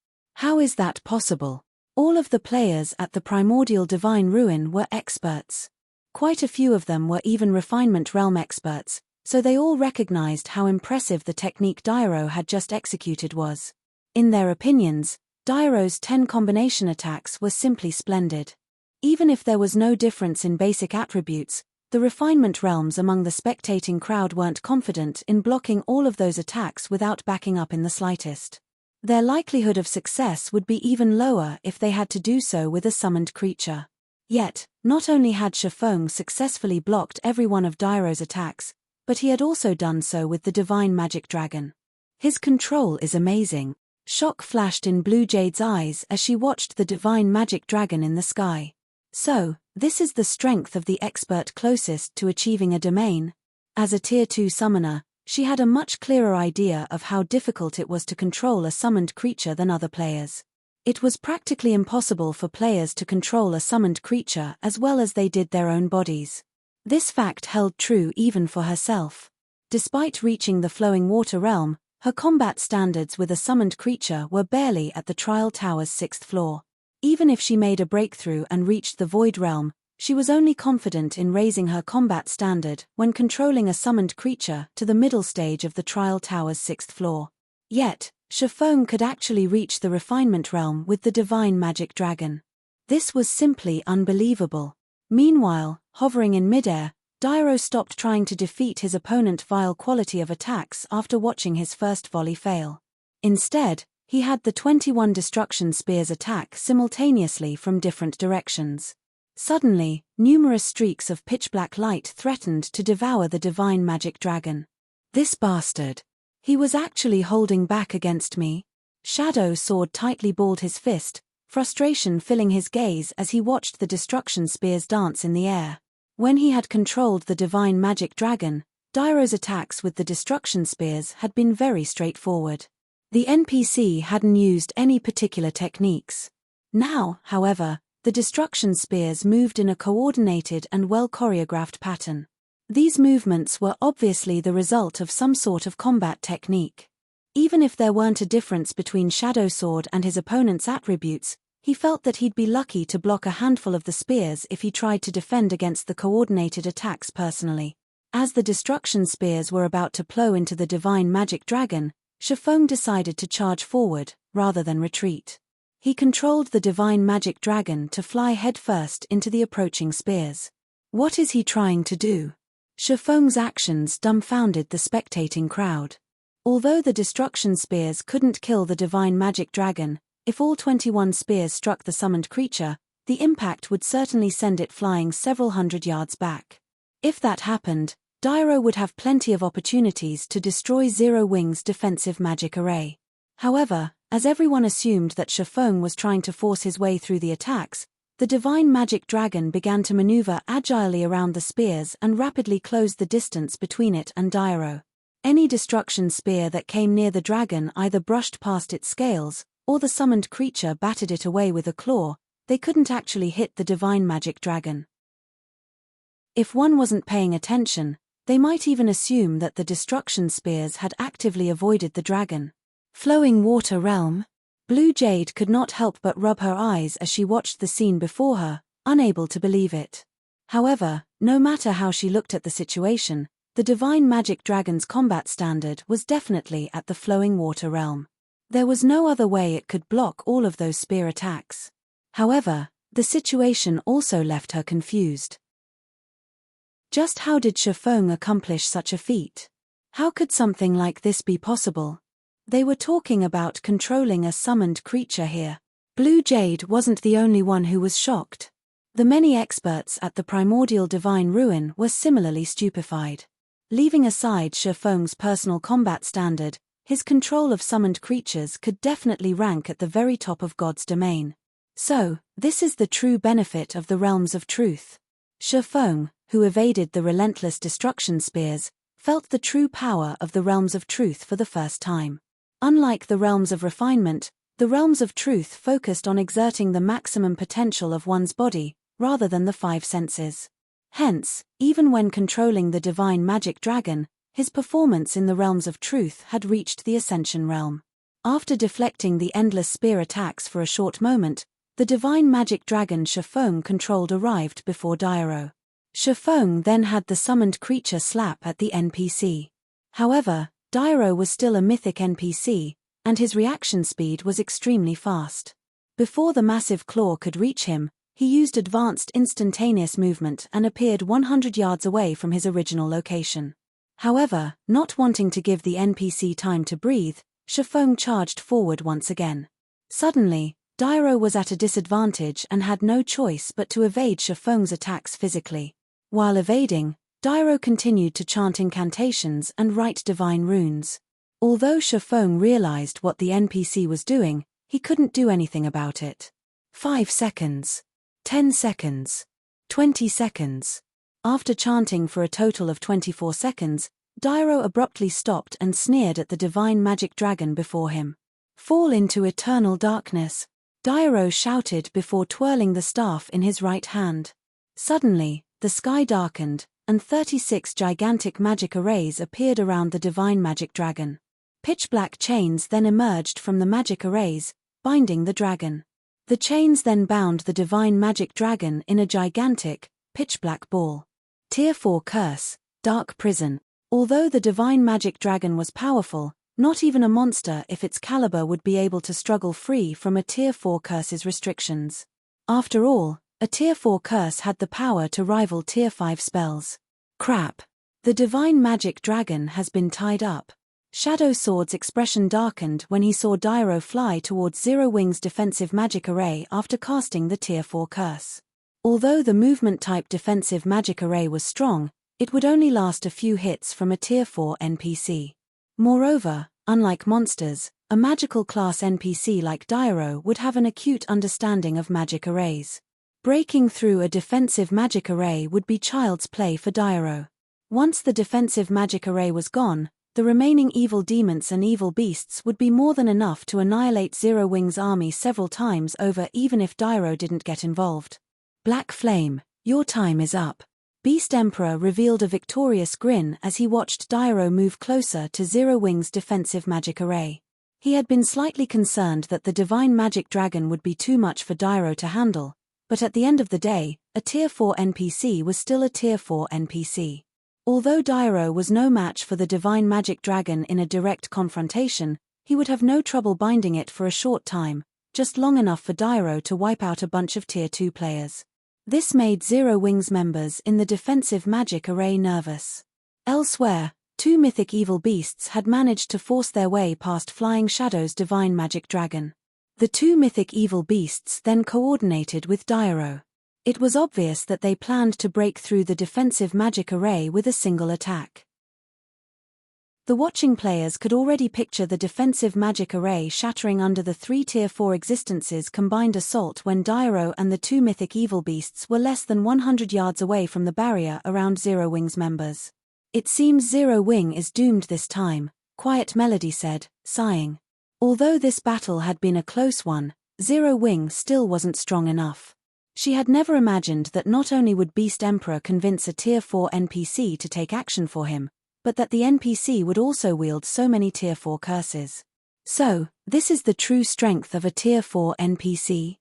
Speaker 1: How is that possible? All of the players at the primordial divine ruin were experts. Quite a few of them were even refinement realm experts, so they all recognized how impressive the technique Dairo had just executed was. In their opinions, Dairo's 10 combination attacks were simply splendid. Even if there was no difference in basic attributes, the refinement realms among the spectating crowd weren't confident in blocking all of those attacks without backing up in the slightest. Their likelihood of success would be even lower if they had to do so with a summoned creature. Yet, not only had Shifeng successfully blocked every one of Dairo's attacks, but he had also done so with the Divine Magic Dragon. His control is amazing. Shock flashed in Blue Jade's eyes as she watched the Divine Magic Dragon in the sky. So, this is the strength of the expert closest to achieving a domain. As a Tier 2 summoner, she had a much clearer idea of how difficult it was to control a summoned creature than other players. It was practically impossible for players to control a summoned creature as well as they did their own bodies. This fact held true even for herself. Despite reaching the flowing water realm, her combat standards with a summoned creature were barely at the Trial Tower's 6th floor. Even if she made a breakthrough and reached the Void Realm, she was only confident in raising her combat standard when controlling a summoned creature to the middle stage of the Trial Tower's 6th floor. Yet, Shifeng could actually reach the Refinement Realm with the Divine Magic Dragon. This was simply unbelievable. Meanwhile, hovering in midair, Dairo stopped trying to defeat his opponent's vile quality of attacks after watching his first volley fail. Instead, he had the 21 destruction spears attack simultaneously from different directions. Suddenly, numerous streaks of pitch-black light threatened to devour the Divine Magic Dragon. This bastard! He was actually holding back against me. Shadow Sword tightly balled his fist, frustration filling his gaze as he watched the destruction spears dance in the air. When he had controlled the Divine Magic Dragon, Dairo's attacks with the destruction spears had been very straightforward. The NPC hadn't used any particular techniques. Now, however, the destruction spears moved in a coordinated and well-choreographed pattern. These movements were obviously the result of some sort of combat technique. Even if there weren't a difference between Shadow Sword and his opponent's attributes, he felt that he'd be lucky to block a handful of the spears if he tried to defend against the coordinated attacks personally. As the destruction spears were about to plow into the Divine Magic Dragon, Shifeng decided to charge forward, rather than retreat. He controlled the Divine Magic Dragon to fly headfirst into the approaching spears. What is he trying to do? Shifeng's actions dumbfounded the spectating crowd. Although the destruction spears couldn't kill the Divine Magic Dragon, if all 21 spears struck the summoned creature, the impact would certainly send it flying several hundred yards back. If that happened, Dairo would have plenty of opportunities to destroy Zero Wing's defensive magic array. However, as everyone assumed that Shifeng was trying to force his way through the attacks, the Divine Magic Dragon began to maneuver agilely around the spears and rapidly closed the distance between it and Dairo. Any destruction spear that came near the dragon either brushed past its scales, or the summoned creature battered it away with a claw. They couldn't actually hit the Divine Magic Dragon. If one wasn't paying attention, they might even assume that the destruction spears had actively avoided the dragon. Flowing Water Realm? Blue Jade could not help but rub her eyes as she watched the scene before her, unable to believe it. However, no matter how she looked at the situation, the Divine Magic Dragon's combat standard was definitely at the Flowing Water Realm. There was no other way it could block all of those spear attacks. However, the situation also left her confused. Just how did Shifeng accomplish such a feat? How could something like this be possible? They were talking about controlling a summoned creature here. Blue Jade wasn't the only one who was shocked. The many experts at the primordial divine ruin were similarly stupefied. Leaving aside Shifeng's personal combat standard, his control of summoned creatures could definitely rank at the very top of God's domain. So, this is the true benefit of the realms of truth. Shifeng, who evaded the relentless destruction spears, felt the true power of the realms of truth for the first time. Unlike the realms of refinement, the realms of truth focused on exerting the maximum potential of one's body, rather than the five senses. Hence, even when controlling the divine magic dragon, his performance in the realms of truth had reached the ascension realm. After deflecting the endless spear attacks for a short moment, the divine magic dragon Shifeng controlled arrived before Dairo. Shifeng then had the summoned creature slap at the NPC. However, Dairo was still a mythic NPC, and his reaction speed was extremely fast. Before the massive claw could reach him, he used advanced instantaneous movement and appeared 100 yards away from his original location. However, not wanting to give the NPC time to breathe, Shifeng charged forward once again. Suddenly, Dairo was at a disadvantage and had no choice but to evade Shifeng's attacks physically. While evading, Dairo continued to chant incantations and write divine runes. Although Shifeng realized what the NPC was doing, he couldn't do anything about it. 5 seconds. 10 seconds. 20 seconds. After chanting for a total of 24 seconds, Dairo abruptly stopped and sneered at the divine magic dragon before him. "Fall into eternal darkness," Dairo shouted before twirling the staff in his right hand. Suddenly, the sky darkened, and 36 gigantic magic arrays appeared around the divine magic dragon. Pitch-black chains then emerged from the magic arrays, binding the dragon. The chains then bound the divine magic dragon in a gigantic, pitch-black ball. Tier 4 Curse, Dark Prison. Although the divine magic dragon was powerful, not even a monster of its caliber would be able to struggle free from a Tier 4 Curse's restrictions. After all, a Tier 4 Curse had the power to rival Tier 5 spells. Crap. The divine magic dragon has been tied up. Shadow Sword's expression darkened when he saw Dairo fly towards Zero Wing's defensive magic array after casting the Tier 4 Curse. Although the movement-type defensive magic array was strong, it would only last a few hits from a Tier 4 NPC. Moreover, unlike monsters, a magical class NPC like Dairo would have an acute understanding of magic arrays. Breaking through a defensive magic array would be child's play for Dairo. Once the defensive magic array was gone, the remaining evil demons and evil beasts would be more than enough to annihilate Zero Wing's army several times over even if Dairo didn't get involved. Black Flame, your time is up. Beast Emperor revealed a victorious grin as he watched Dairo move closer to Zero Wing's defensive magic array. He had been slightly concerned that the divine magic dragon would be too much for Dairo to handle, but at the end of the day, a Tier 4 NPC was still a Tier 4 NPC. Although Dairo was no match for the divine magic dragon in a direct confrontation, he would have no trouble binding it for a short time, just long enough for Dairo to wipe out a bunch of Tier 2 players. This made Zero Wing's members in the defensive magic array nervous. Elsewhere, 2 mythic evil beasts had managed to force their way past Flying Shadow's divine magic dragon. The 2 mythic evil beasts then coordinated with Dairo. It was obvious that they planned to break through the defensive magic array with a single attack. The watching players could already picture the defensive magic array shattering under the 3 Tier 4 existences combined assault when Dairo and the 2 mythic evil beasts were less than 100 yards away from the barrier around Zero Wing's members. "It seems Zero Wing is doomed this time," Quiet Melody said, sighing. Although this battle had been a close one, Zero Wing still wasn't strong enough. She had never imagined that not only would Beast Emperor convince a Tier 4 NPC to take action for him, but that the NPC would also wield so many Tier 4 curses. So, this is the true strength of a Tier 4 NPC.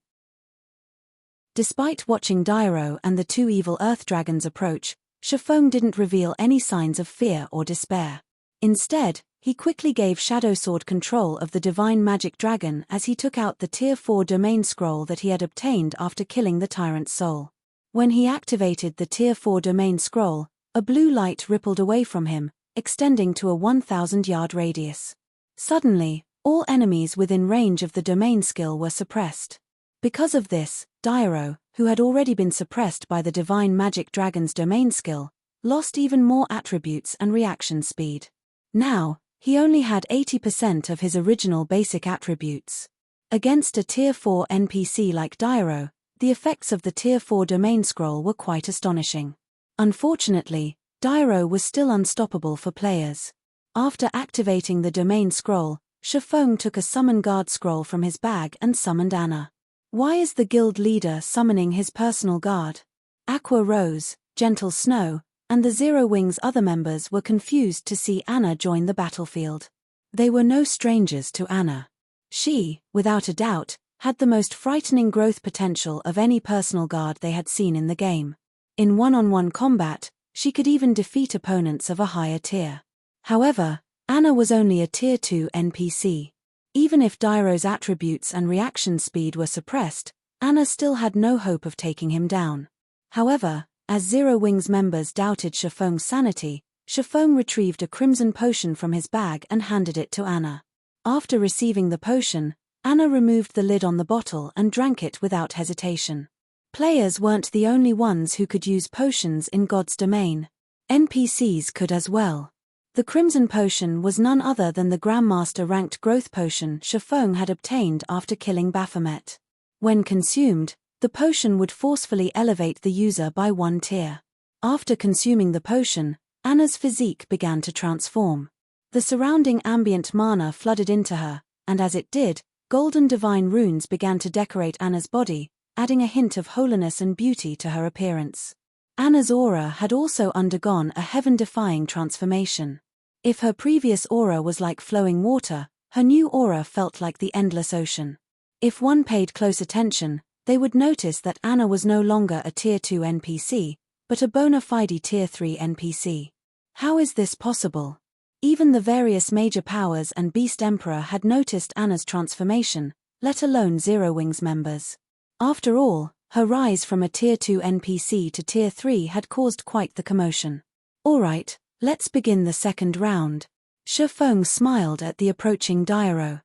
Speaker 1: Despite watching Dairo and the 2 evil Earth Dragons approach, Shifeng didn't reveal any signs of fear or despair. Instead, he quickly gave Shadow Sword control of the Divine Magic Dragon as he took out the Tier 4 domain scroll that he had obtained after killing the Tyrant's soul. When he activated the Tier 4 domain scroll, a blue light rippled away from him, extending to a 1,000-yard radius. Suddenly, all enemies within range of the domain skill were suppressed. Because of this, Dairo, who had already been suppressed by the Divine Magic Dragon's domain skill, lost even more attributes and reaction speed. Now, he only had 80% of his original basic attributes. Against a Tier 4 NPC like Dairo, the effects of the Tier 4 domain scroll were quite astonishing. Unfortunately, Dairo was still unstoppable for players. After activating the domain scroll, Shifeng took a summon guard scroll from his bag and summoned Anna. Why is the guild leader summoning his personal guard? Aqua Rose, Gentle Snow, and the Zero Wings' other members were confused to see Anna join the battlefield. They were no strangers to Anna. She, without a doubt, had the most frightening growth potential of any personal guard they had seen in the game. In one-on-one combat, she could even defeat opponents of a higher tier. However, Anna was only a Tier 2 NPC. Even if Dairo's attributes and reaction speed were suppressed, Anna still had no hope of taking him down. However, as Zero Wings members doubted Shifeng's sanity, Shifeng retrieved a crimson potion from his bag and handed it to Anna. After receiving the potion, Anna removed the lid on the bottle and drank it without hesitation. Players weren't the only ones who could use potions in God's domain. NPCs could as well. The crimson potion was none other than the Grandmaster-ranked growth potion Shifeng had obtained after killing Baphomet. When consumed, the potion would forcefully elevate the user by one tier. After consuming the potion, Anna's physique began to transform. The surrounding ambient mana flooded into her, and as it did, golden divine runes began to decorate Anna's body, adding a hint of holiness and beauty to her appearance. Anna's aura had also undergone a heaven-defying transformation. If her previous aura was like flowing water, her new aura felt like the endless ocean. If one paid close attention, they would notice that Anna was no longer a Tier 2 NPC, but a bona fide Tier 3 NPC. How is this possible? Even the various major powers and Beast Emperor had noticed Anna's transformation, let alone Zero Wings members. After all, her rise from a Tier 2 NPC to Tier 3 had caused quite the commotion. Alright, let's begin the second round. Shifeng smiled at the approaching Dairo.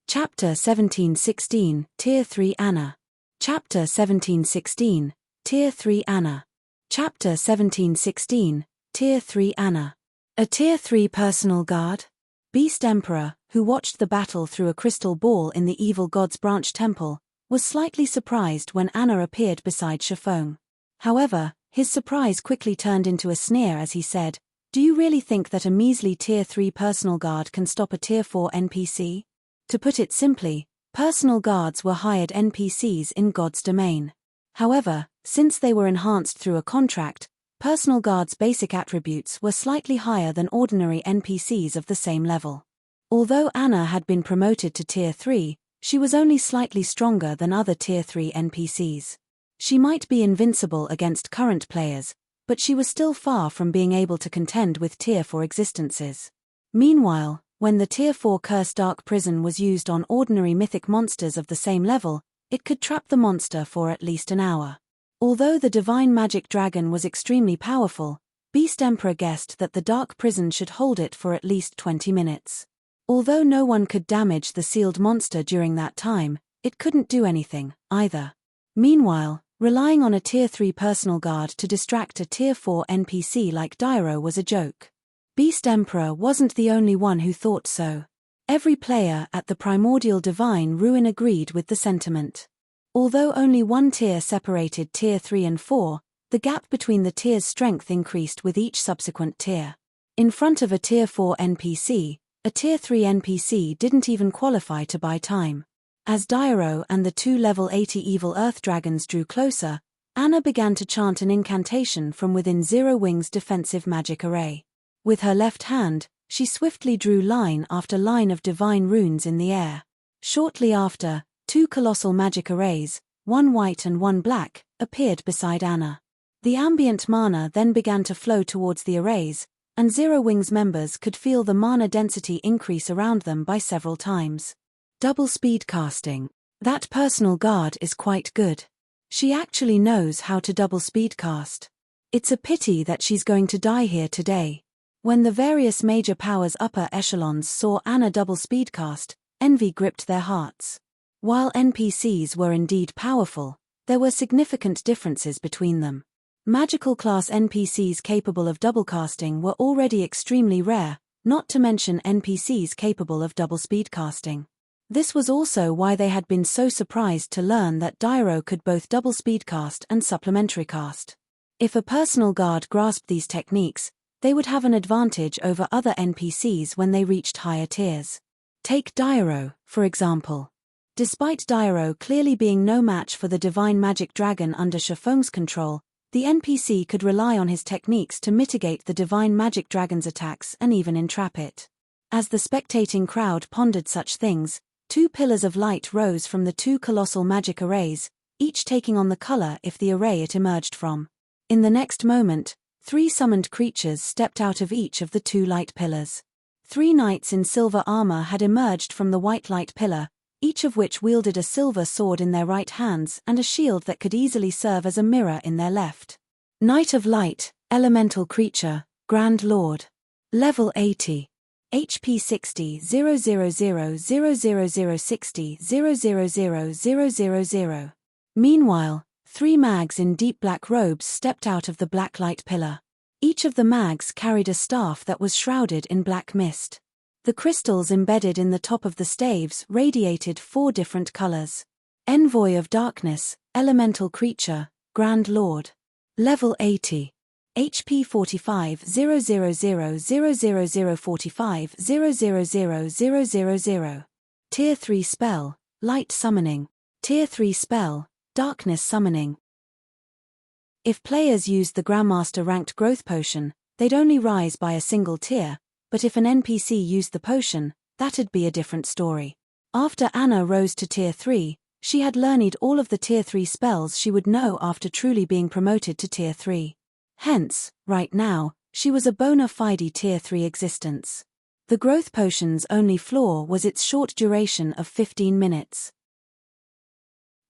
Speaker 1: Chapter 1716, Tier 3 Anna. Chapter 1716, Tier 3 Anna. Chapter 1716, Tier 3 Anna. A Tier 3 personal guard? Beast Emperor, who watched the battle through a crystal ball in the Evil God's Branch Temple, was slightly surprised when Anna appeared beside Shifeng. However, his surprise quickly turned into a sneer as he said, "Do you really think that a measly Tier 3 personal guard can stop a Tier 4 NPC? To put it simply, personal guards were hired NPCs in God's domain. However, since they were enhanced through a contract, personal guards' basic attributes were slightly higher than ordinary NPCs of the same level. Although Anna had been promoted to Tier 3, she was only slightly stronger than other Tier 3 NPCs. She might be invincible against current players, but she was still far from being able to contend with Tier 4 existences. Meanwhile, when the Tier 4 Curse Dark Prison was used on ordinary mythic monsters of the same level, it could trap the monster for at least an hour. Although the Divine Magic Dragon was extremely powerful, Beast Emperor guessed that the Dark Prison should hold it for at least 20 minutes. Although no one could damage the sealed monster during that time, it couldn't do anything, either. Meanwhile, relying on a Tier 3 personal guard to distract a Tier 4 NPC like Dairo was a joke. Beast Emperor wasn't the only one who thought so. Every player at the Primordial Divine Ruin agreed with the sentiment. Although only one tier separated Tier 3 and 4, the gap between the tiers' strength increased with each subsequent tier. In front of a Tier 4 NPC, a Tier 3 NPC didn't even qualify to buy time. As Dairo and the two level 80 evil earth dragons drew closer, Anna began to chant an incantation from within Zero Wings' defensive magic array. With her left hand, she swiftly drew line after line of divine runes in the air. Shortly after, two colossal magic arrays, one white and one black, appeared beside Anna. The ambient mana then began to flow towards the arrays, and Zero Wings members could feel the mana density increase around them by several times. Double speed casting. That personal guard is quite good. She actually knows how to double speed cast. It's a pity that she's going to die here today. When the various major powers upper echelons saw Anna double speed cast, envy gripped their hearts. While NPCs were indeed powerful, there were significant differences between them. Magical class NPCs capable of double casting were already extremely rare, not to mention NPCs capable of double speed casting. This was also why they had been so surprised to learn that Dyro could both double speed cast and supplementary cast. If a personal guard grasped these techniques, they would have an advantage over other NPCs when they reached higher tiers. Take Dyro, for example. Despite Dyro clearly being no match for the divine magic dragon under Shifeng's control, the NPC could rely on his techniques to mitigate the divine magic dragon's attacks and even entrap it. As the spectating crowd pondered such things, 2 pillars of light rose from the 2 colossal magic arrays, each taking on the color of the array it emerged from. In the next moment, 3 summoned creatures stepped out of each of the 2 light pillars. 3 knights in silver armor had emerged from the white light pillar, each of which wielded a silver sword in their right hands and a shield that could easily serve as a mirror in their left. Knight of Light, Elemental Creature, Grand Lord. Level 80. HP 60 000 60 000. Meanwhile, 3 mags in deep black robes stepped out of the black light pillar. Each of the mags carried a staff that was shrouded in black mist. The crystals embedded in the top of the staves radiated 4 different colors. Envoy of Darkness, Elemental Creature, Grand Lord. Level 80. HP 45 000 45 000. Tier 3 Spell, Light Summoning. Tier 3 Spell, Darkness Summoning. If players used the Grandmaster ranked growth potion, they'd only rise by a single tier, but if an NPC used the potion, that'd be a different story. After Anna rose to Tier 3, she had learned all of the Tier 3 spells she would know after truly being promoted to Tier 3. Hence, right now, she was a bona fide Tier 3 existence. The growth potion's only flaw was its short duration of 15 minutes.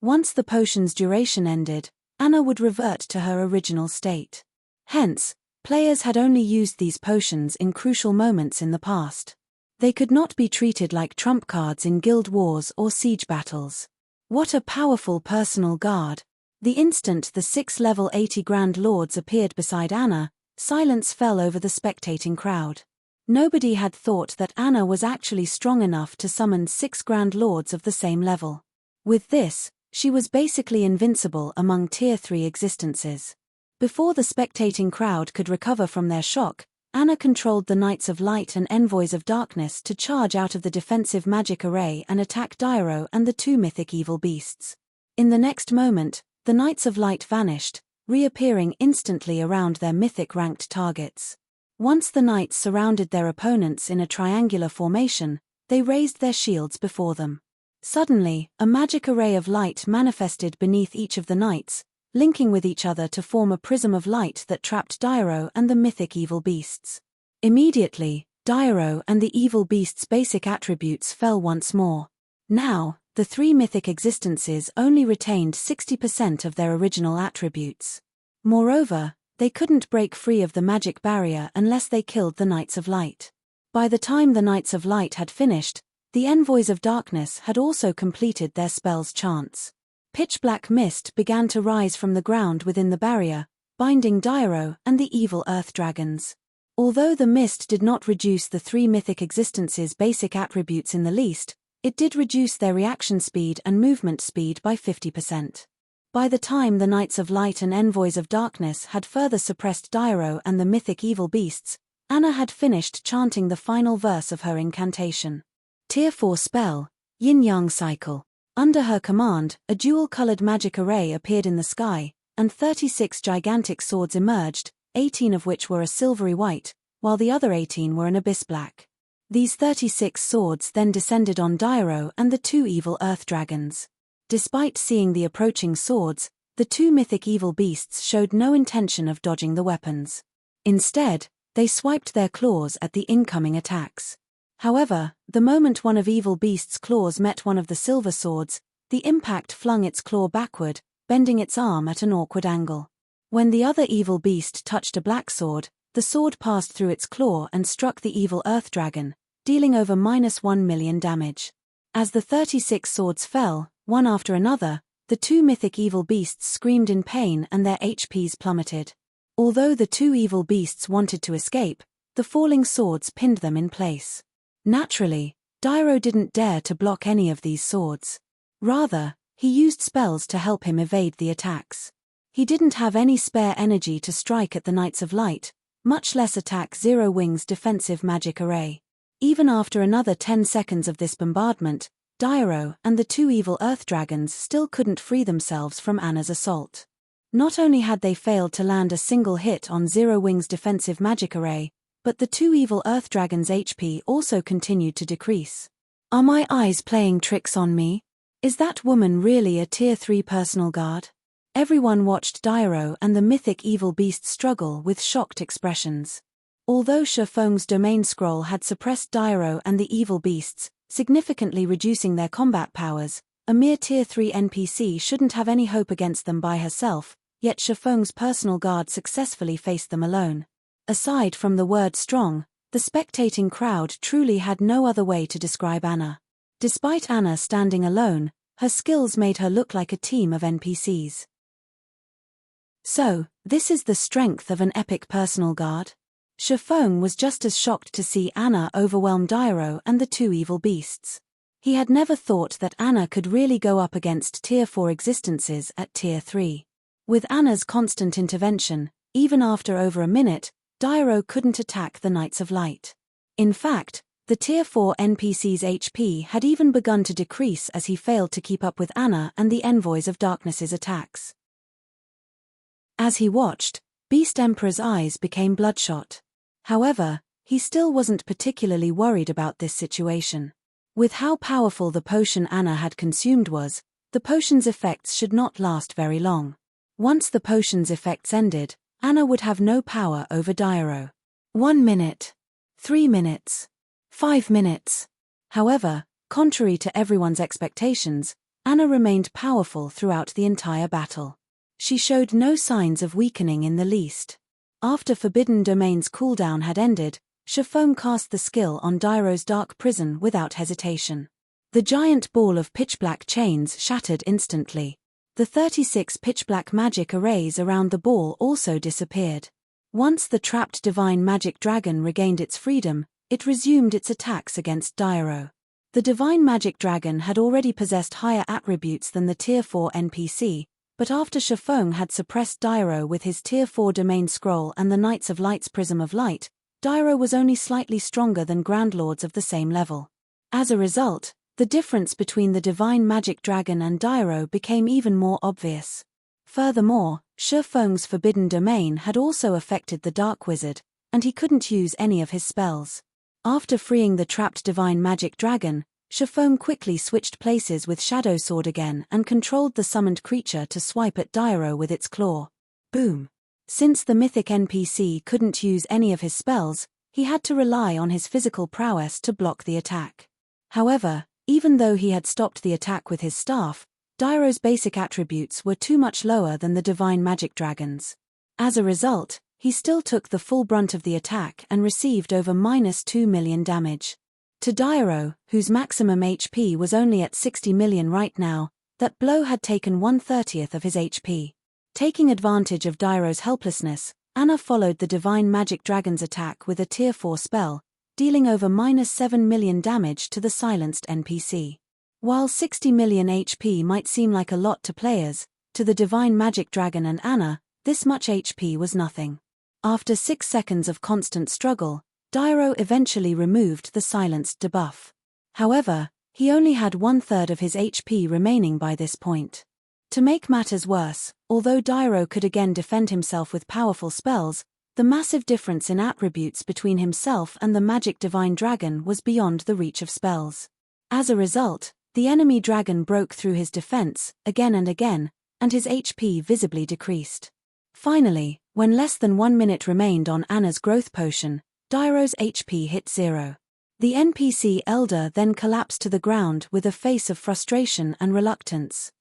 Speaker 1: Once the potion's duration ended, Anna would revert to her original state. Hence, players had only used these potions in crucial moments in the past. They could not be treated like trump cards in guild wars or siege battles. What a powerful personal guard! The instant the 6 level 80 Grand Lords appeared beside Anna, silence fell over the spectating crowd. Nobody had thought that Anna was actually strong enough to summon 6 Grand Lords of the same level. With this, she was basically invincible among Tier 3 existences. Before the spectating crowd could recover from their shock, Anna controlled the Knights of Light and Envoys of Darkness to charge out of the defensive magic array and attack Dyro and the 2 mythic evil beasts. In the next moment, the Knights of Light vanished, reappearing instantly around their mythic-ranked targets. Once the knights surrounded their opponents in a triangular formation, they raised their shields before them. Suddenly, a magic array of light manifested beneath each of the knights, linking with each other to form a prism of light that trapped Dyro and the mythic evil beasts. Immediately, Dyro and the evil beasts' basic attributes fell once more. Now, the 3 mythic existences only retained 60% of their original attributes. Moreover, they couldn't break free of the magic barrier unless they killed the Knights of Light. By the time the Knights of Light had finished, the Envoys of Darkness had also completed their spell's chants. Pitch-black mist began to rise from the ground within the barrier, binding Dyro and the evil earth dragons. Although the mist did not reduce the 3 mythic existences' basic attributes in the least, it did reduce their reaction speed and movement speed by 50%. By the time the Knights of Light and Envoys of Darkness had further suppressed Dyro and the mythic evil beasts, Anna had finished chanting the final verse of her incantation. Tier 4 spell, Yin-Yang Cycle. Under her command, a dual-colored magic array appeared in the sky, and 36 gigantic swords emerged, 18 of which were a silvery white, while the other 18 were an abyss black. These 36 swords then descended on Dyro and the 2 evil earth dragons. Despite seeing the approaching swords, the 2 mythic evil beasts showed no intention of dodging the weapons. Instead, They swiped their claws at the incoming attacks. However, the moment one of Evil Beast's claws met one of the silver swords, the impact flung its claw backward, bending its arm at an awkward angle. When the other Evil Beast touched a black sword, the sword passed through its claw and struck the evil Earth Dragon, dealing over -1 million damage. As the 36 swords fell, one after another, the two mythic evil beasts screamed in pain and their HPs plummeted. Although the two evil beasts wanted to escape, the falling swords pinned them in place. Naturally, Dyro didn't dare to block any of these swords. Rather, he used spells to help him evade the attacks. He didn't have any spare energy to strike at the Knights of Light, much less attack Zero Wing's defensive magic array. Even after another 10 seconds of this bombardment, Dyro and the two evil Earth Dragons still couldn't free themselves from Anna's assault. Not only had they failed to land a single hit on Zero Wing's defensive magic array, but the two evil Earth Dragons' HP also continued to decrease. Are my eyes playing tricks on me? Is that woman really a Tier 3 personal guard? Everyone watched Dyro and the mythic evil beast struggle with shocked expressions. Although Shifeng's domain scroll had suppressed Dyro and the evil beasts, significantly reducing their combat powers, a mere Tier 3 NPC shouldn't have any hope against them by herself, yet Shifeng's personal guard successfully faced them alone. Aside from the word strong, the spectating crowd truly had no other way to describe Anna. Despite Anna standing alone, her skills made her look like a team of NPCs. So, this is the strength of an epic personal guard? Shifeng was just as shocked to see Anna overwhelm Dyro and the two evil beasts. He had never thought that Anna could really go up against Tier 4 existences at Tier 3. With Anna's constant intervention, even after over a minute, Dyro couldn't attack the Knights of Light. In fact, the Tier 4 NPC's HP had even begun to decrease as he failed to keep up with Anna and the Envoys of Darkness's attacks. As he watched, Beast Emperor's eyes became bloodshot. However, he still wasn't particularly worried about this situation. With how powerful the potion Anna had consumed was, the potion's effects should not last very long. Once the potion's effects ended, Anna would have no power over Dyro. 1 minute. 3 minutes. 5 minutes. However, contrary to everyone's expectations, Anna remained powerful throughout the entire battle. She showed no signs of weakening in the least. After Forbidden Domain's cooldown had ended, Shifeng cast the skill on Dyro's dark prison without hesitation. The giant ball of pitch-black chains shattered instantly. The 36 pitch-black magic arrays around the ball also disappeared. Once the trapped divine magic dragon regained its freedom, it resumed its attacks against Dyro. The divine magic dragon had already possessed higher attributes than the Tier 4 NPC, but after Shifeng had suppressed Dyro with his Tier 4 domain scroll and the Knights of Light's Prism of Light, Dyro was only slightly stronger than Grandlords of the same level. As a result, the difference between the divine magic dragon and Dyro became even more obvious. Furthermore, Shifeng's Forbidden Domain had also affected the Dark Wizard, and he couldn't use any of his spells. After freeing the trapped divine magic dragon, Shifeng quickly switched places with Shadow Sword again and controlled the summoned creature to swipe at Dyro with its claw. Boom! Since the mythic NPC couldn't use any of his spells, he had to rely on his physical prowess to block the attack. However, even though he had stopped the attack with his staff, Dyro's basic attributes were too much lower than the divine magic dragon's. As a result, he still took the full brunt of the attack and received over -2 million damage. To Dyro, whose maximum HP was only at 60 million right now, that blow had taken 1/30th of his HP. Taking advantage of Dyro's helplessness, Anna followed the divine magic dragon's attack with a Tier 4 spell, dealing over -7 million damage to the silenced NPC. While 60 million HP might seem like a lot to players, to the divine magic dragon and Anna, this much HP was nothing. After 6 seconds of constant struggle, Dyro eventually removed the silenced debuff. However, he only had 1/3 of his HP remaining by this point. To make matters worse, although Dyro could again defend himself with powerful spells, the massive difference in attributes between himself and the magic divine dragon was beyond the reach of spells. As a result, the enemy dragon broke through his defense, again and again, and his HP visibly decreased. Finally, When less than 1 minute remained on Anna's growth potion, Dairo's HP hit 0. The NPC elder then collapsed to the ground with a face of frustration and reluctance.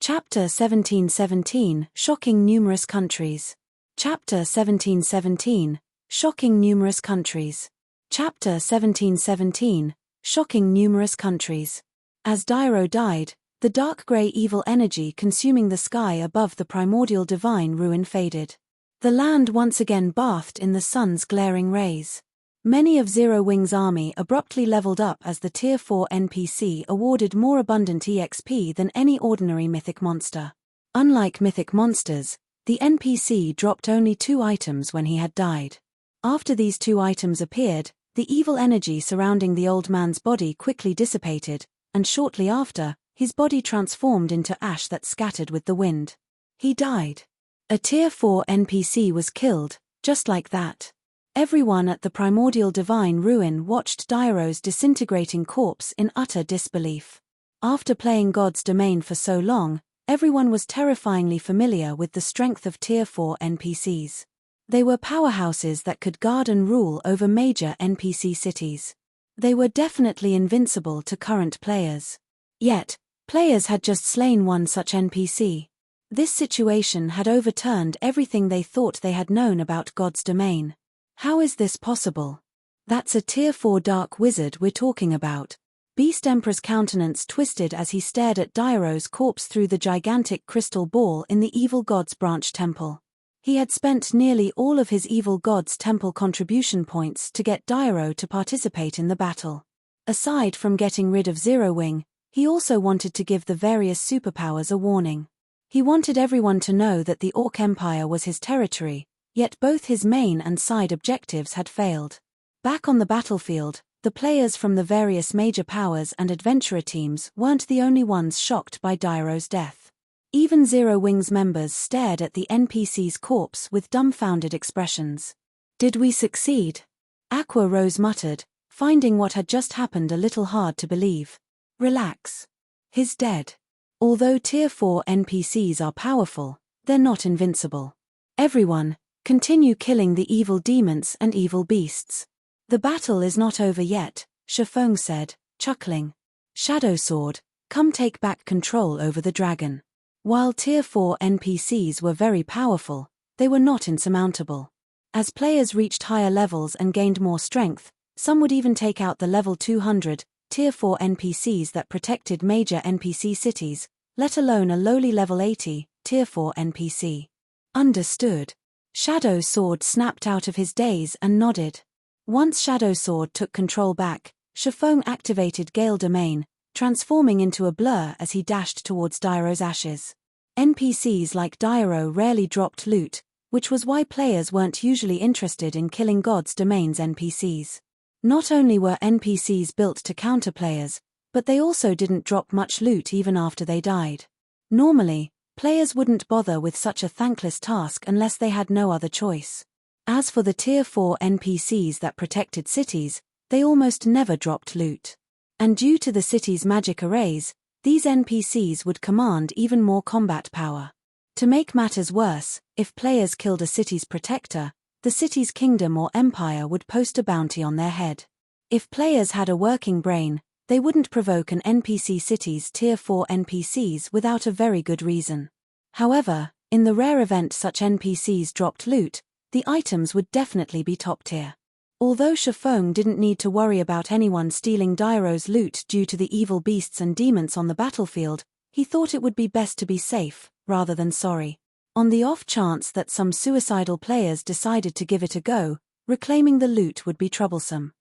Speaker 1: Chapter 1717 Shocking Numerous Countries. Chapter 1717 Shocking Numerous Countries. Chapter 1717 Shocking Numerous Countries. As Dairo died, the dark grey evil energy consuming the sky above the primordial divine ruin faded. The land once again bathed in the sun's glaring rays. Many of Zero Wing's army abruptly leveled up as the Tier 4 NPC awarded more abundant EXP than any ordinary mythic monster. Unlike mythic monsters, the NPC dropped only 2 items when he had died. After these 2 items appeared, the evil energy surrounding the old man's body quickly dissipated, and shortly after, his body transformed into ash that scattered with the wind. He died. A Tier 4 NPC was killed, just like that. Everyone at the primordial divine ruin watched Dairo's disintegrating corpse in utter disbelief. After playing God's Domain for so long, everyone was terrifyingly familiar with the strength of Tier 4 NPCs. They were powerhouses that could guard and rule over major NPC cities. They were definitely invincible to current players. Yet, players had just slain one such NPC. This situation had overturned everything they thought they had known about God's Domain. How is this possible? That's a Tier 4 dark wizard we're talking about. Beast Emperor's countenance twisted as he stared at Dairo's corpse through the gigantic crystal ball in the Evil God's branch temple. He had spent nearly all of his Evil God's temple contribution points to get Dairo to participate in the battle. Aside from getting rid of Zero Wing, he also wanted to give the various superpowers a warning. He wanted everyone to know that the Orc Empire was his territory, yet both his main and side objectives had failed. Back on the battlefield, the players from the various major powers and adventurer teams weren't the only ones shocked by Dairo's death. Even Zero Wing's members stared at the NPC's corpse with dumbfounded expressions. "Did we succeed?" Aqua Rose muttered, finding what had just happened a little hard to believe. "Relax. He's dead. Although Tier 4 NPCs are powerful, they're not invincible. Everyone, continue killing the evil demons and evil beasts. The battle is not over yet," Shifeng said, chuckling. "Shadow Sword, come take back control over the dragon." While Tier 4 NPCs were very powerful, they were not insurmountable. As players reached higher levels and gained more strength, some would even take out the level 200 Tier 4 NPCs that protected major NPC cities, let alone a lowly level 80 Tier 4 NPC. Understood. Shadow Sword snapped out of his daze and nodded. Once Shadow Sword took control back, Shifeng activated Gale Domain, transforming into a blur as he dashed towards Dairo's ashes. NPCs like Dairo rarely dropped loot, which was why players weren't usually interested in killing God's Domain's NPCs. Not only were NPCs built to counter players, but they also didn't drop much loot even after they died. Normally, players wouldn't bother with such a thankless task unless they had no other choice. As for the Tier 4 NPCs that protected cities, they almost never dropped loot. And due to the city's magic arrays, these NPCs would command even more combat power. To make matters worse, if players killed a city's protector, the city's kingdom or empire would post a bounty on their head. If players had a working brain, they wouldn't provoke an NPC city's Tier 4 NPCs without a very good reason. However, in the rare event such NPCs dropped loot, the items would definitely be top tier. Although Shifeng didn't need to worry about anyone stealing Dairo's loot due to the evil beasts and demons on the battlefield, he thought it would be best to be safe, rather than sorry. On the off chance that some suicidal players decided to give it a go, reclaiming the loot would be troublesome.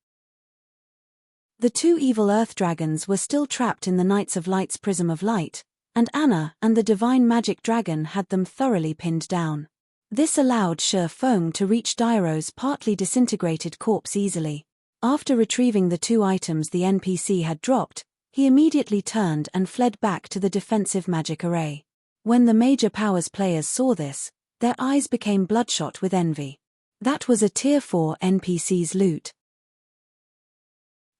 Speaker 1: The 2 evil earth dragons were still trapped in the Knights of Light's Prism of Light, and Anna and the divine magic dragon had them thoroughly pinned down. This allowed Shifeng to reach Dairo's partly disintegrated corpse easily. After retrieving the 2 items the NPC had dropped, he immediately turned and fled back to the defensive magic array. When the major powers players saw this, their eyes became bloodshot with envy. That was a Tier 4 NPC's loot.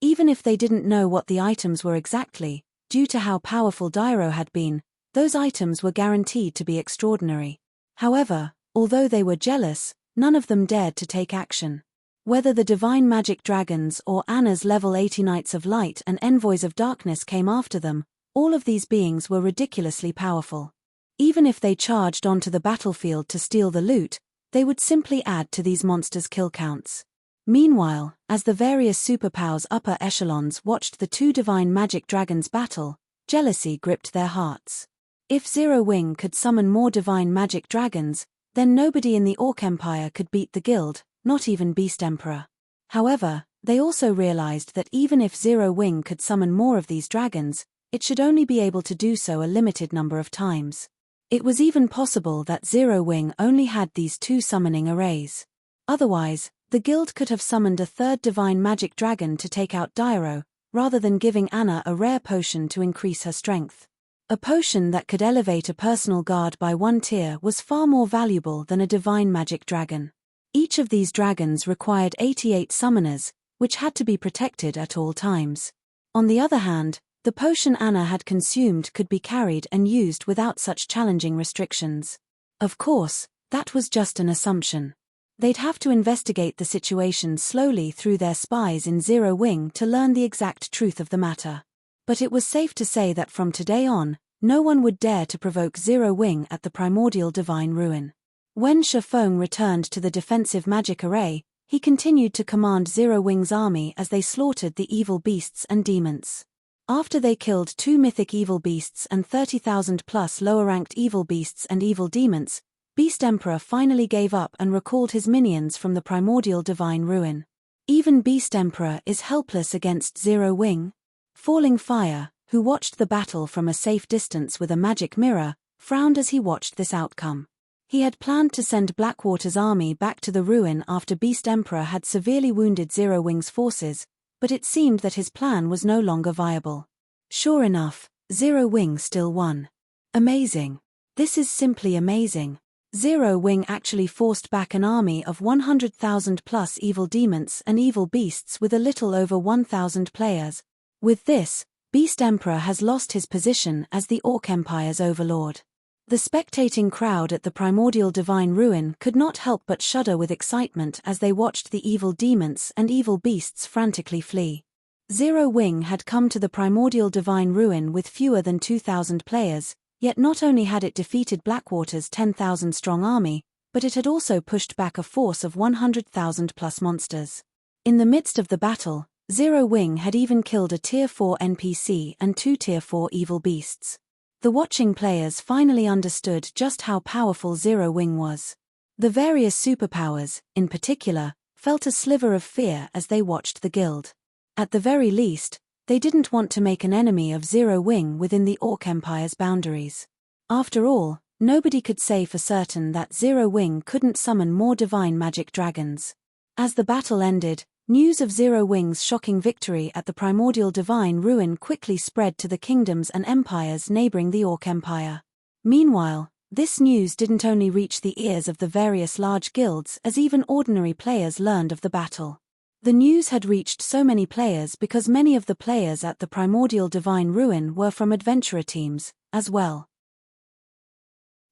Speaker 1: Even if they didn't know what the items were exactly, due to how powerful Dairo had been, those items were guaranteed to be extraordinary. However, although they were jealous, none of them dared to take action. Whether the divine magic dragons or Anna's level 80 Knights of Light and Envoys of Darkness came after them, all of these beings were ridiculously powerful. Even if they charged onto the battlefield to steal the loot, they would simply add to these monsters' kill counts. Meanwhile, as the various superpowers upper echelons watched the two divine magic dragons battle, jealousy gripped their hearts. If Zero Wing could summon more divine magic dragons, then nobody in the Orc Empire could beat the guild, not even Beast Emperor. However, they also realized that even if Zero Wing could summon more of these dragons, it should only be able to do so a limited number of times. It was even possible that Zero Wing only had these two summoning arrays. Otherwise, the guild could have summoned a third divine magic dragon to take out Dairo, rather than giving Anna a rare potion to increase her strength. A potion that could elevate a personal guard by 1 tier was far more valuable than a divine magic dragon. Each of these dragons required 88 summoners, which had to be protected at all times. On the other hand, the potion Anna had consumed could be carried and used without such challenging restrictions. Of course, that was just an assumption. They'd have to investigate the situation slowly through their spies in Zero Wing to learn the exact truth of the matter. But it was safe to say that from today on, no one would dare to provoke Zero Wing at the primordial divine ruin. When Shifeng returned to the defensive magic array, he continued to command Zero Wing's army as they slaughtered the evil beasts and demons. After they killed 2 mythic evil beasts and 30,000 plus lower-ranked evil beasts and evil demons, Beast Emperor finally gave up and recalled his minions from the primordial divine ruin. Even Beast Emperor is helpless against Zero Wing. Falling Fire, who watched the battle from a safe distance with a magic mirror, frowned as he watched this outcome. He had planned to send Blackwater's army back to the ruin after Beast Emperor had severely wounded Zero Wing's forces, but it seemed that his plan was no longer viable. Sure enough, Zero Wing still won. Amazing. This is simply amazing. Zero Wing actually forced back an army of 100,000 plus evil demons and evil beasts with a little over 1,000 players. With this, Beast Emperor has lost his position as the Orc Empire's overlord. The spectating crowd at the primordial divine ruin could not help but shudder with excitement as they watched the evil demons and evil beasts frantically flee. Zero Wing had come to the primordial divine ruin with fewer than 2,000 players, yet not only had it defeated Blackwater's 10,000-strong army, but it had also pushed back a force of 100,000 plus monsters. In the midst of the battle, Zero Wing had even killed a Tier 4 NPC and 2 Tier 4 evil beasts. The watching players finally understood just how powerful Zero Wing was. The various superpowers, in particular, felt a sliver of fear as they watched the guild. At the very least, they didn't want to make an enemy of Zero Wing within the Orc Empire's boundaries. After all, nobody could say for certain that Zero Wing couldn't summon more divine magic dragons. As the battle ended, news of Zero Wing's shocking victory at the primordial divine ruin quickly spread to the kingdoms and empires neighboring the Orc Empire. Meanwhile, this news didn't only reach the ears of the various large guilds as even ordinary players learned of the battle. The news had reached so many players because many of the players at the primordial divine ruin were from adventurer teams, as well.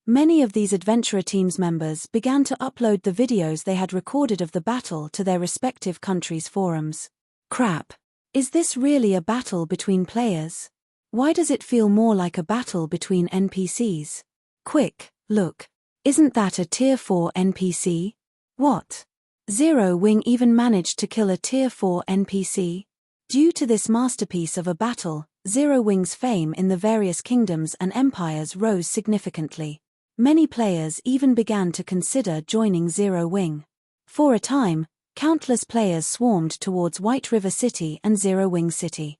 Speaker 1: Many of these adventurer teams members began to upload the videos they had recorded of the battle to their respective countries' forums. Crap. Is this really a battle between players? Why does it feel more like a battle between NPCs? Quick, look. Isn't that a Tier 4 NPC? What? Zero Wing even managed to kill a Tier 4 NPC? Due to this masterpiece of a battle, Zero Wing's fame in the various kingdoms and empires rose significantly. Many players even began to consider joining Zero Wing. For a time, countless players swarmed towards White River City and Zero Wing City.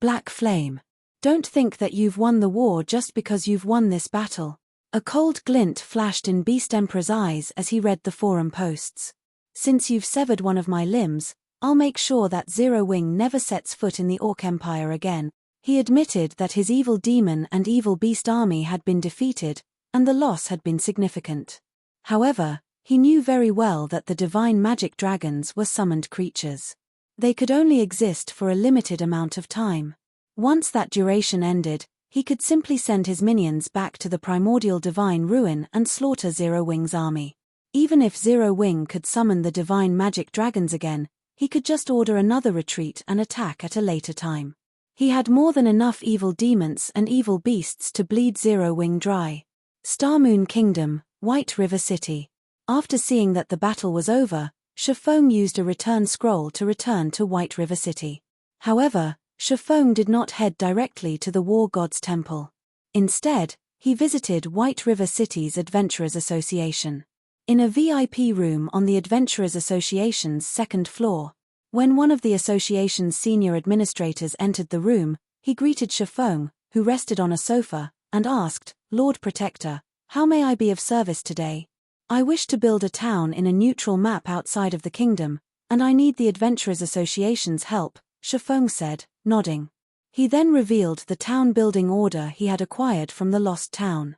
Speaker 1: Black Flame. Don't think that you've won the war just because you've won this battle. A cold glint flashed in Beast Emperor's eyes as he read the forum posts. Since you've severed one of my limbs, I'll make sure that Zero Wing never sets foot in the Orc Empire again. He admitted that his evil demon and evil beast army had been defeated, and the loss had been significant. However, he knew very well that the divine magic dragons were summoned creatures. They could only exist for a limited amount of time. Once that duration ended, he could simply send his minions back to the primordial divine ruin and slaughter Zero Wing's army. Even if Zero Wing could summon the divine magic dragons again, he could just order another retreat and attack at a later time. He had more than enough evil demons and evil beasts to bleed Zero Wing dry. Star Moon Kingdom, White River City. After seeing that the battle was over, Shifeng used a return scroll to return to White River City. However, Shifeng did not head directly to the War God's Temple. Instead, he visited White River City's Adventurers Association. In a VIP room on the Adventurers Association's second floor. When one of the association's senior administrators entered the room, he greeted Shifeng, who rested on a sofa, and asked, "Lord Protector, how may I be of service today? I wish to build a town in a neutral map outside of the kingdom, and I need the Adventurers Association's help," Shifeng said, nodding. He then revealed the town building order he had acquired from the Lost Town.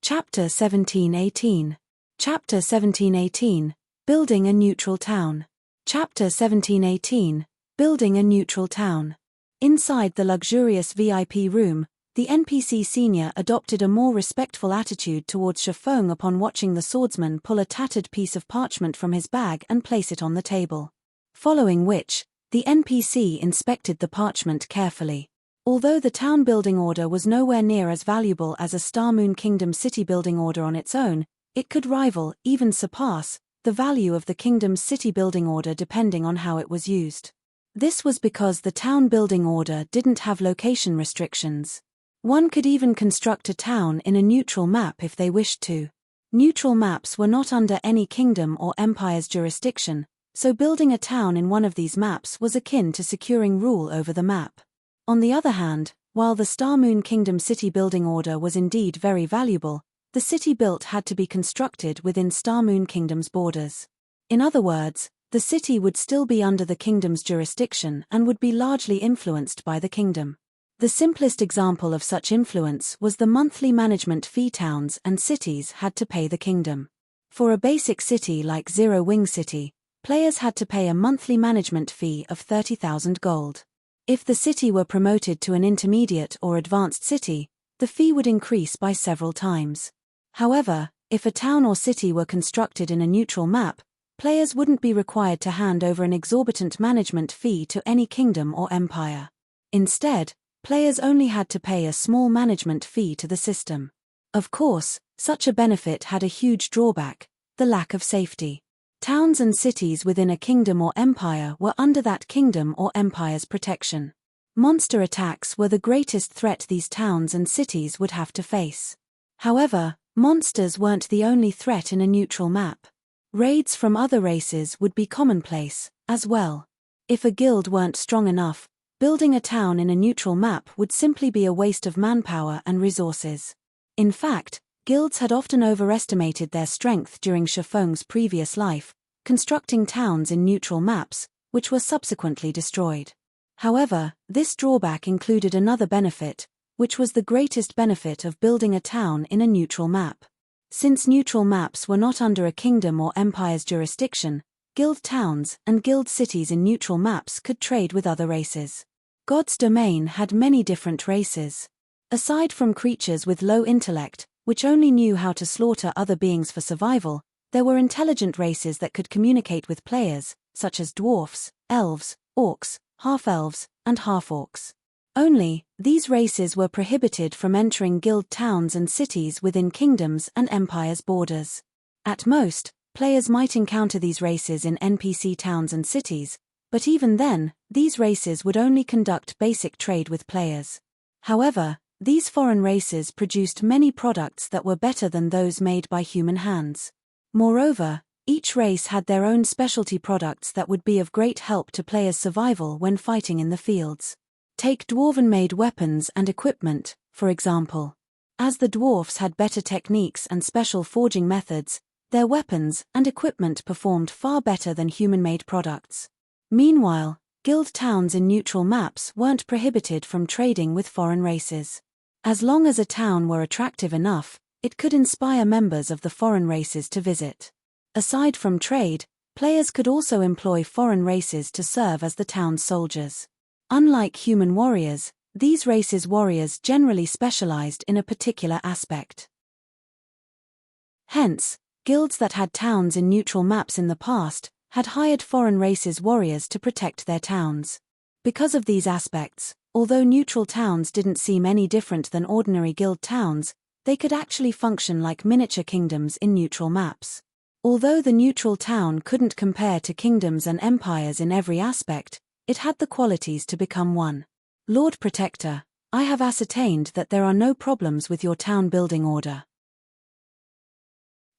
Speaker 1: Chapter 1718. Chapter 1718, Building a Neutral Town. Chapter 1718, Building a Neutral Town. Inside the luxurious VIP room, the NPC senior adopted a more respectful attitude towards Shifeng upon watching the swordsman pull a tattered piece of parchment from his bag and place it on the table. Following which, the NPC inspected the parchment carefully. Although the town building order was nowhere near as valuable as a Star Moon Kingdom city building order on its own, it could rival, even surpass, the value of the kingdom's city building order depending on how it was used. This was because the town building order didn't have location restrictions. One could even construct a town in a neutral map if they wished to. Neutral maps were not under any kingdom or empire's jurisdiction, so building a town in one of these maps was akin to securing rule over the map. On the other hand, while the Star Moon Kingdom city building order was indeed very valuable, the city built had to be constructed within Star Moon Kingdom's borders. In other words, the city would still be under the kingdom's jurisdiction and would be largely influenced by the kingdom. The simplest example of such influence was the monthly management fee towns and cities had to pay the kingdom. For a basic city like Zero Wing City, players had to pay a monthly management fee of 30,000 gold. If the city were promoted to an intermediate or advanced city, the fee would increase by several times. However, if a town or city were constructed in a neutral map, players wouldn't be required to hand over an exorbitant management fee to any kingdom or empire. Instead, players only had to pay a small management fee to the system. Of course, such a benefit had a huge drawback: the lack of safety. Towns and cities within a kingdom or empire were under that kingdom or empire's protection. Monster attacks were the greatest threat these towns and cities would have to face. However, monsters weren't the only threat in a neutral map. Raids from other races would be commonplace, as well. If a guild weren't strong enough, building a town in a neutral map would simply be a waste of manpower and resources. In fact, guilds had often overestimated their strength during Shifeng's previous life, constructing towns in neutral maps, which were subsequently destroyed. However, this drawback included another benefit, which was the greatest benefit of building a town in a neutral map. Since neutral maps were not under a kingdom or empire's jurisdiction, guild towns and guild cities in neutral maps could trade with other races. God's domain had many different races. Aside from creatures with low intellect, which only knew how to slaughter other beings for survival, there were intelligent races that could communicate with players, such as dwarfs, elves, orcs, half-elves, and half-orcs. Only, these races were prohibited from entering guild towns and cities within kingdoms and empires' borders. At most, players might encounter these races in NPC towns and cities, but even then, these races would only conduct basic trade with players. However, these foreign races produced many products that were better than those made by human hands. Moreover, each race had their own specialty products that would be of great help to players' survival when fighting in the fields. Take dwarven-made weapons and equipment, for example. As the dwarfs had better techniques and special forging methods, their weapons and equipment performed far better than human-made products. Meanwhile, guild towns in neutral maps weren't prohibited from trading with foreign races. As long as a town were attractive enough, it could inspire members of the foreign races to visit. Aside from trade, players could also employ foreign races to serve as the town's soldiers. Unlike human warriors, these races' warriors generally specialized in a particular aspect. Hence, guilds that had towns in neutral maps in the past had hired foreign races' warriors to protect their towns. Because of these aspects, although neutral towns didn't seem any different than ordinary guild towns, they could actually function like miniature kingdoms in neutral maps. Although the neutral town couldn't compare to kingdoms and empires in every aspect, it had the qualities to become one. Lord Protector, I have ascertained that there are no problems with your town building order.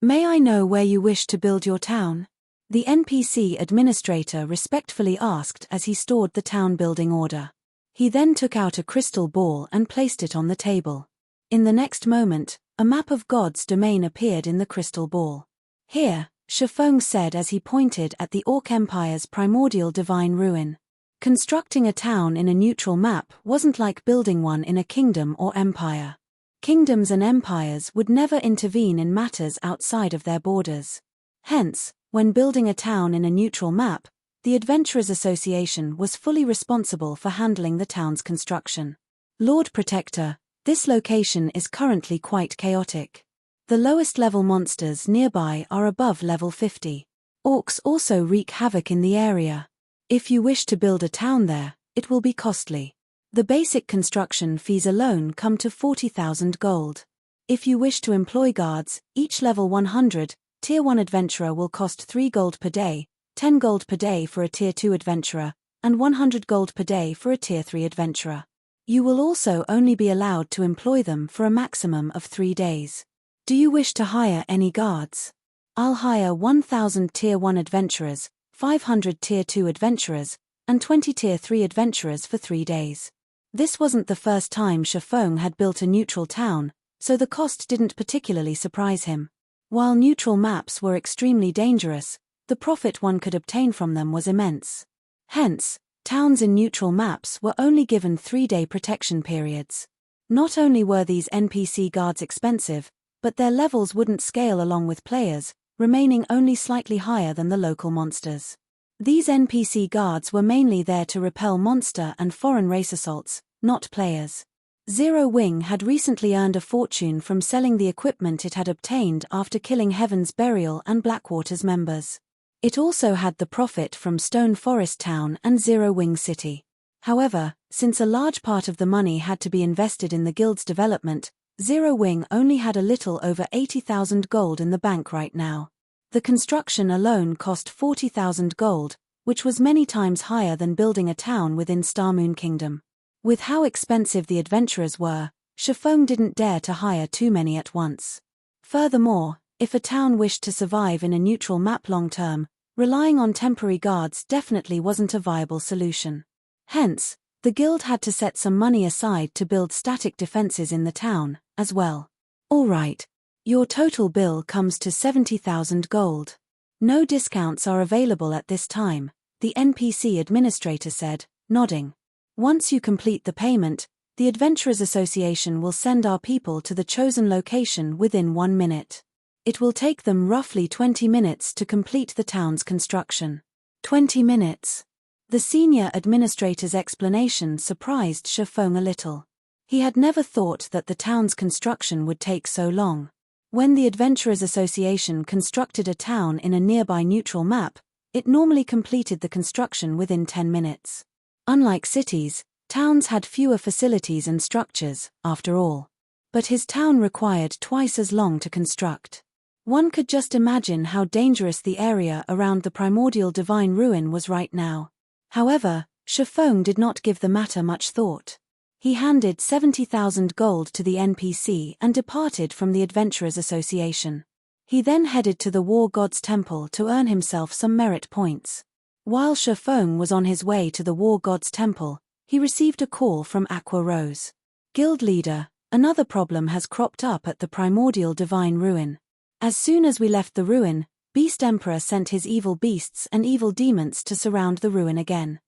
Speaker 1: May I know where you wish to build your town? The NPC administrator respectfully asked as he stored the town building order. He then took out a crystal ball and placed it on the table. In the next moment, a map of God's domain appeared in the crystal ball. Here, Shifeng said as he pointed at the Orc Empire's primordial divine ruin. Constructing a town in a neutral map wasn't like building one in a kingdom or empire. Kingdoms and empires would never intervene in matters outside of their borders. Hence, when building a town in a neutral map, the Adventurers Association was fully responsible for handling the town's construction. Lord Protector, this location is currently quite chaotic. The lowest level monsters nearby are above level 50. Orcs also wreak havoc in the area. If you wish to build a town there, it will be costly. The basic construction fees alone come to 40,000 gold. If you wish to employ guards, each level 100, Tier 1 adventurer will cost 3 gold per day, 10 gold per day for a Tier 2 adventurer, and 100 gold per day for a Tier 3 adventurer. You will also only be allowed to employ them for a maximum of 3 days. Do you wish to hire any guards? I'll hire 1,000 Tier 1 adventurers, 500 Tier 2 adventurers, and 20 Tier 3 adventurers for 3 days. This wasn't the first time Shifeng had built a neutral town, so the cost didn't particularly surprise him. While neutral maps were extremely dangerous, the profit one could obtain from them was immense. Hence, towns in neutral maps were only given 3-day protection periods. Not only were these NPC guards expensive, but their levels wouldn't scale along with players, remaining only slightly higher than the local monsters. These NPC guards were mainly there to repel monster and foreign race assaults, not players. Zero Wing had recently earned a fortune from selling the equipment it had obtained after killing Heaven's Burial and Blackwater's members. It also had the profit from Stone Forest Town and Zero Wing City. However, since a large part of the money had to be invested in the guild's development, Zero Wing only had a little over 80,000 gold in the bank right now. The construction alone cost 40,000 gold, which was many times higher than building a town within Starmoon Kingdom. With how expensive the adventurers were, Shifeng didn't dare to hire too many at once. Furthermore, if a town wished to survive in a neutral map long-term, relying on temporary guards definitely wasn't a viable solution. Hence, the guild had to set some money aside to build static defenses in the town, as well. Alright. Your total bill comes to 70,000 gold. No discounts are available at this time, the NPC administrator said, nodding. Once you complete the payment, the Adventurers Association will send our people to the chosen location within 1 minute. It will take them roughly 20 minutes to complete the town's construction. 20 minutes. The senior administrator's explanation surprised Shifeng a little. He had never thought that the town's construction would take so long. When the Adventurers Association constructed a town in a nearby neutral map, it normally completed the construction within 10 minutes. Unlike cities, towns had fewer facilities and structures, after all. But his town required twice as long to construct. One could just imagine how dangerous the area around the primordial divine ruin was right now. However, Shifeng did not give the matter much thought. He handed 70,000 gold to the NPC and departed from the Adventurers Association. He then headed to the War God's Temple to earn himself some merit points. While Shifeng was on his way to the War God's Temple, he received a call from Aqua Rose. Guild leader, another problem has cropped up at the primordial divine ruin. As soon as we left the ruin, Beast Emperor sent his evil beasts and evil demons to surround the ruin again.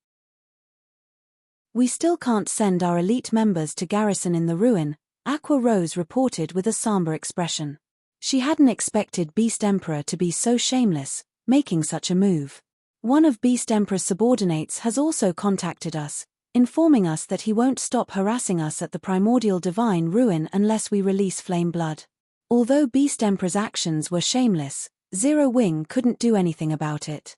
Speaker 1: We still can't send our elite members to garrison in the ruin, Aqua Rose reported with a somber expression. She hadn't expected Beast Emperor to be so shameless, making such a move. One of Beast Emperor's subordinates has also contacted us, informing us that he won't stop harassing us at the primordial divine ruin unless we release flame blood. Although Beast Emperor's actions were shameless, Zero Wing couldn't do anything about it.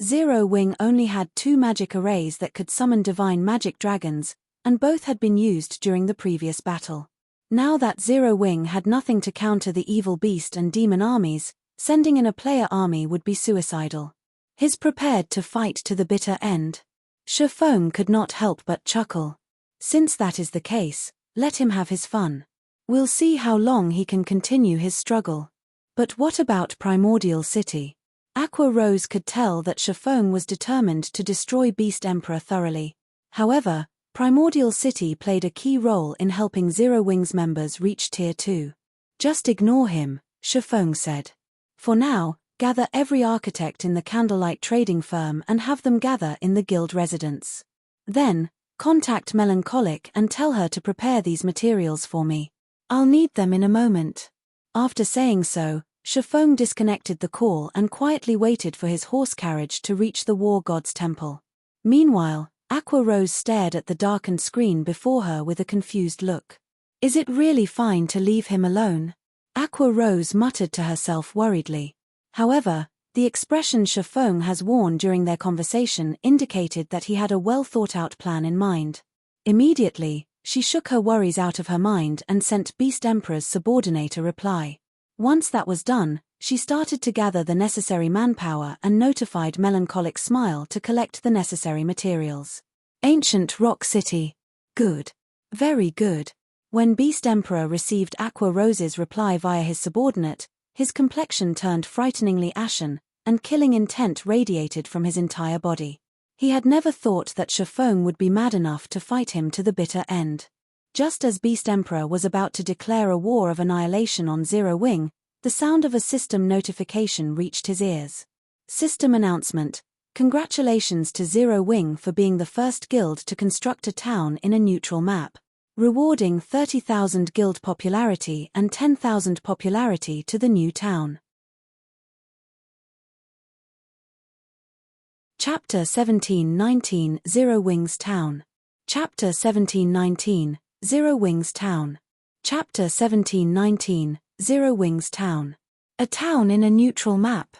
Speaker 1: Zero Wing only had 2 magic arrays that could summon divine magic dragons, and both had been used during the previous battle. Now that Zero Wing had nothing to counter the evil beast and demon armies, sending in a player army would be suicidal. He's prepared to fight to the bitter end. Shifeng could not help but chuckle. Since that is the case, let him have his fun. We'll see how long he can continue his struggle. But what about Primordial City? Aqua Rose could tell that Shifeng was determined to destroy Beast Emperor thoroughly. However, Primordial City played a key role in helping Zero Wing's members reach Tier 2. Just ignore him, Shifeng said. For now, gather every architect in the Candlelight trading firm and have them gather in the guild residence. Then, contact Melancholic and tell her to prepare these materials for me. I'll need them in a moment. After saying so, Shifeng disconnected the call and quietly waited for his horse carriage to reach the War God's temple. Meanwhile, Aqua Rose stared at the darkened screen before her with a confused look. Is it really fine to leave him alone? Aqua Rose muttered to herself worriedly. However, the expression Shifeng has worn during their conversation indicated that he had a well-thought-out plan in mind. Immediately, she shook her worries out of her mind and sent Beast Emperor's subordinate a reply. Once that was done, she started to gather the necessary manpower and notified Melancholic Smile to collect the necessary materials. Ancient Rock City. Good. Very good. When Beast Emperor received Aqua Rose's reply via his subordinate, his complexion turned frighteningly ashen, and killing intent radiated from his entire body. He had never thought that Shifeng would be mad enough to fight him to the bitter end. Just as Beast Emperor was about to declare a war of annihilation on Zero Wing, the sound of a system notification reached his ears. System announcement: congratulations to Zero Wing for being the first guild to construct a town in a neutral map. Rewarding 30,000 guild popularity and 10,000 popularity to the new town. Chapter 1719 Zero Wing's Town. Chapter 1719 Zero Wing's Town. Chapter 1719 Zero Wing's Town. A town in a neutral map.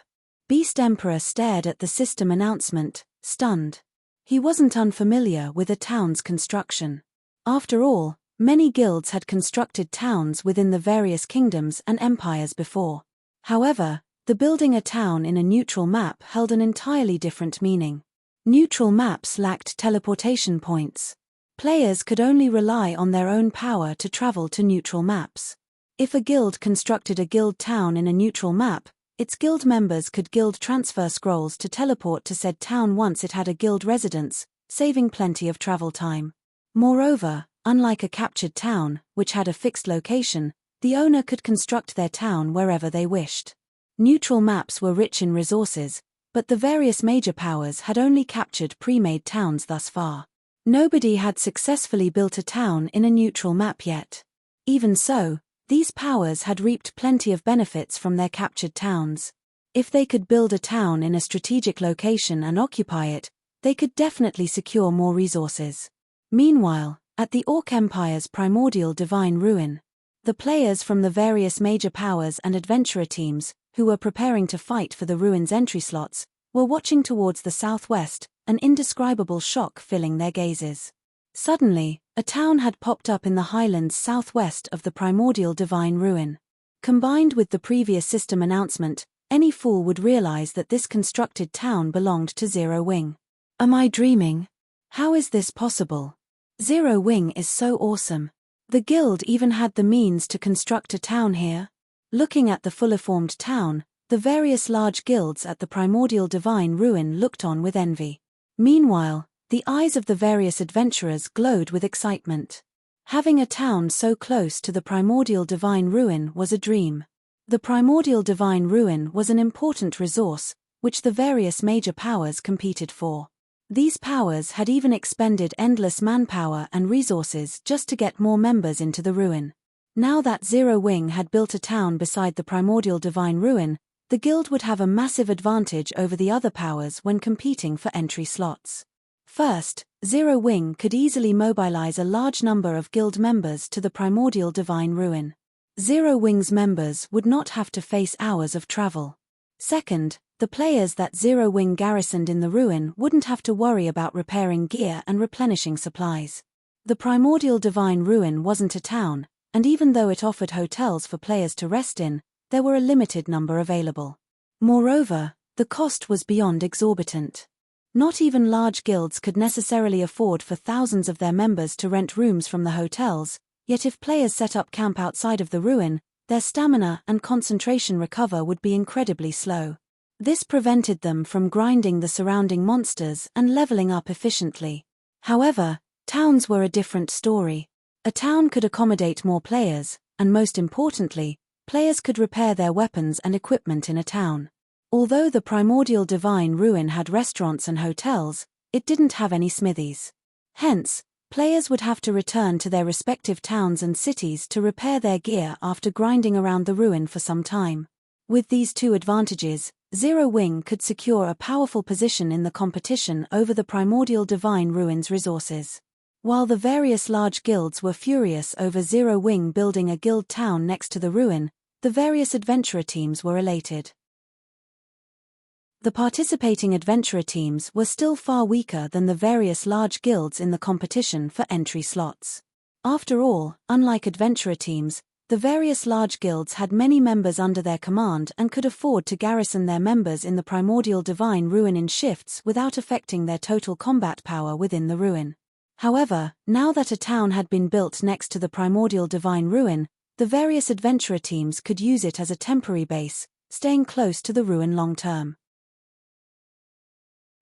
Speaker 1: Beast Emperor stared at the system announcement, stunned. He wasn't unfamiliar with a town's construction. After all, many guilds had constructed towns within the various kingdoms and empires before. However, the building a town in a neutral map held an entirely different meaning. Neutral maps lacked teleportation points. Players could only rely on their own power to travel to neutral maps. If a guild constructed a guild town in a neutral map, its guild members could guild transfer scrolls to teleport to said town once it had a guild residence, saving plenty of travel time. Moreover, unlike a captured town, which had a fixed location, the owner could construct their town wherever they wished. Neutral maps were rich in resources, but the various major powers had only captured pre-made towns thus far. Nobody had successfully built a town in a neutral map yet. Even so, these powers had reaped plenty of benefits from their captured towns. If they could build a town in a strategic location and occupy it, they could definitely secure more resources. Meanwhile, at the Orc Empire's primordial divine ruin, the players from the various major powers and adventurer teams, who were preparing to fight for the ruin's entry slots, were watching towards the southwest, an indescribable shock filling their gazes. Suddenly, a town had popped up in the highlands southwest of the primordial divine ruin. Combined with the previous system announcement, any fool would realize that this constructed town belonged to Zero Wing. Am I dreaming? How is this possible? Zero Wing is so awesome. The guild even had the means to construct a town here. Looking at the fully-formed town, the various large guilds at the primordial divine ruin looked on with envy. Meanwhile, the eyes of the various adventurers glowed with excitement. Having a town so close to the primordial divine ruin was a dream. The primordial divine ruin was an important resource, which the various major powers competed for. These powers had even expended endless manpower and resources just to get more members into the ruin. Now that Zero Wing had built a town beside the primordial divine ruin, the guild would have a massive advantage over the other powers when competing for entry slots. First, Zero Wing could easily mobilize a large number of guild members to the primordial divine ruin. Zero Wing's members would not have to face hours of travel. Second, the players that Zero Wing garrisoned in the ruin wouldn't have to worry about repairing gear and replenishing supplies. The primordial divine ruin wasn't a town, and even though it offered hotels for players to rest in, there were a limited number available. Moreover, the cost was beyond exorbitant. Not even large guilds could necessarily afford for thousands of their members to rent rooms from the hotels, yet if players set up camp outside of the ruin, their stamina and concentration recover would be incredibly slow. This prevented them from grinding the surrounding monsters and leveling up efficiently. However, towns were a different story. A town could accommodate more players, and most importantly, players could repair their weapons and equipment in a town. Although the primordial divine ruin had restaurants and hotels, it didn't have any smithies. Hence, players would have to return to their respective towns and cities to repair their gear after grinding around the ruin for some time. With these two advantages, Zero Wing could secure a powerful position in the competition over the primordial divine ruin's resources. While the various large guilds were furious over Zero Wing building a guild town next to the ruin, the various adventurer teams were elated. The participating adventurer teams were still far weaker than the various large guilds in the competition for entry slots. After all, unlike adventurer teams, the various large guilds had many members under their command and could afford to garrison their members in the primordial divine ruin in shifts without affecting their total combat power within the ruin. However, now that a town had been built next to the primordial divine ruin, the various adventurer teams could use it as a temporary base, staying close to the ruin long term.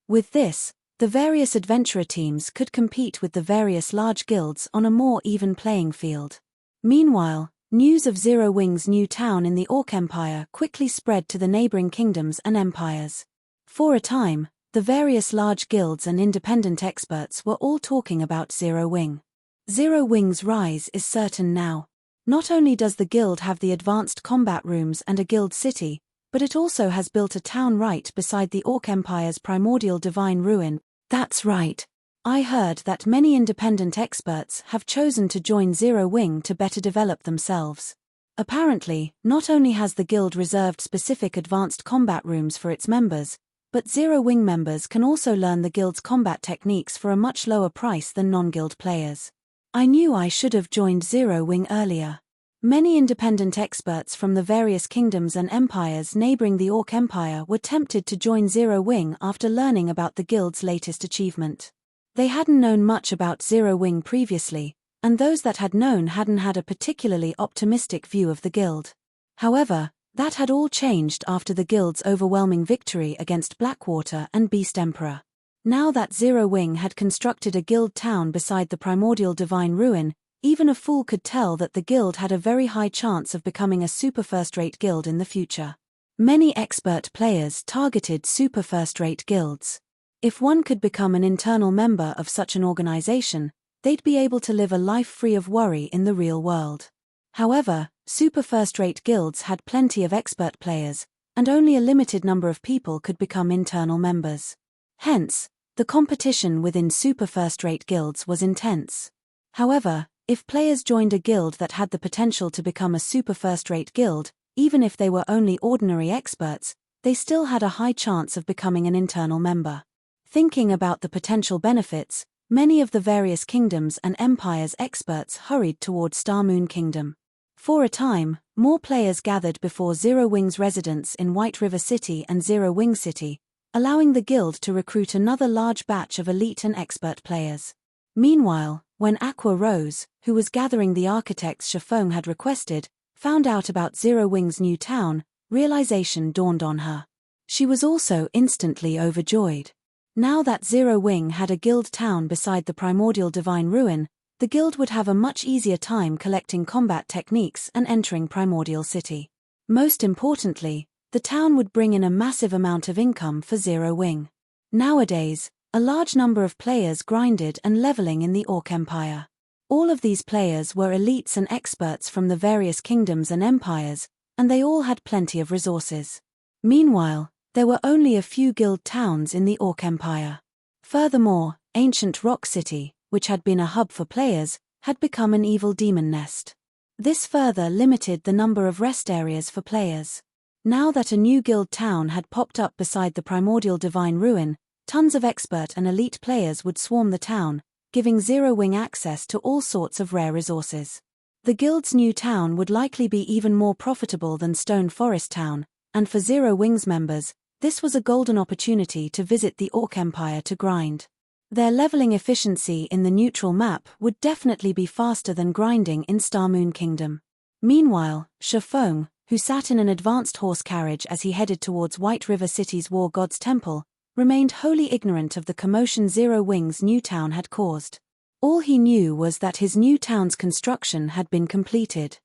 Speaker 1: With this, the various adventurer teams could compete with the various large guilds on a more even playing field. Meanwhile, news of Zero Wing's new town in the Orc Empire quickly spread to the neighboring kingdoms and empires. For a time, the various large guilds and independent experts were all talking about Zero Wing. Zero Wing's rise is certain now. Not only does the guild have the advanced combat rooms and a guild city, but it also has built a town right beside the Orc Empire's primordial divine ruin. That's right. I heard that many independent experts have chosen to join Zero Wing to better develop themselves. Apparently, not only has the guild reserved specific advanced combat rooms for its members, but Zero Wing members can also learn the guild's combat techniques for a much lower price than non-guild players. I knew I should have joined Zero Wing earlier. Many independent experts from the various kingdoms and empires neighboring the Orc Empire were tempted to join Zero Wing after learning about the guild's latest achievement. They hadn't known much about Zero Wing previously, and those that had known hadn't had a particularly optimistic view of the guild. However, that had all changed after the guild's overwhelming victory against Blackwater and Beast Emperor. Now that Zero Wing had constructed a guild town beside the primordial divine ruin, even a fool could tell that the guild had a very high chance of becoming a super first-rate guild in the future. Many expert players targeted super first-rate guilds. If one could become an internal member of such an organization, they'd be able to live a life free of worry in the real world. However, super first-rate guilds had plenty of expert players, and only a limited number of people could become internal members. Hence, the competition within super first-rate guilds was intense. However, if players joined a guild that had the potential to become a super first-rate guild, even if they were only ordinary experts, they still had a high chance of becoming an internal member. Thinking about the potential benefits, many of the various kingdoms and empires' experts hurried toward Star Moon Kingdom. For a time, more players gathered before Zero Wing's residence in White River City and Zero Wing City, allowing the guild to recruit another large batch of elite and expert players. Meanwhile, when Aqua Rose, who was gathering the architects Shafong had requested, found out about Zero Wing's new town, realization dawned on her. She was also instantly overjoyed. Now that Zero Wing had a guild town beside the primordial divine ruin, the guild would have a much easier time collecting combat techniques and entering Primordial City. Most importantly, the town would bring in a massive amount of income for Zero Wing. Nowadays, a large number of players grinded and leveling in the Orc Empire. All of these players were elites and experts from the various kingdoms and empires, and they all had plenty of resources. Meanwhile, there were only a few guild towns in the Orc Empire. Furthermore, ancient rock city, which had been a hub for players, had become an evil demon nest. This further limited the number of rest areas for players. Now that a new guild town had popped up beside the primordial divine ruin, tons of expert and elite players would swarm the town, giving Zero Wing access to all sorts of rare resources. The guild's new town would likely be even more profitable than Stone Forest Town, and for Zero Wing's members, this was a golden opportunity to visit the Orc Empire to grind. Their leveling efficiency in the neutral map would definitely be faster than grinding in Starmoon Kingdom. Meanwhile, Shafong, who sat in an advanced horse carriage as he headed towards White River City's War God's Temple, remained wholly ignorant of the commotion Zero Wing's new town had caused. All he knew was that his new town's construction had been completed.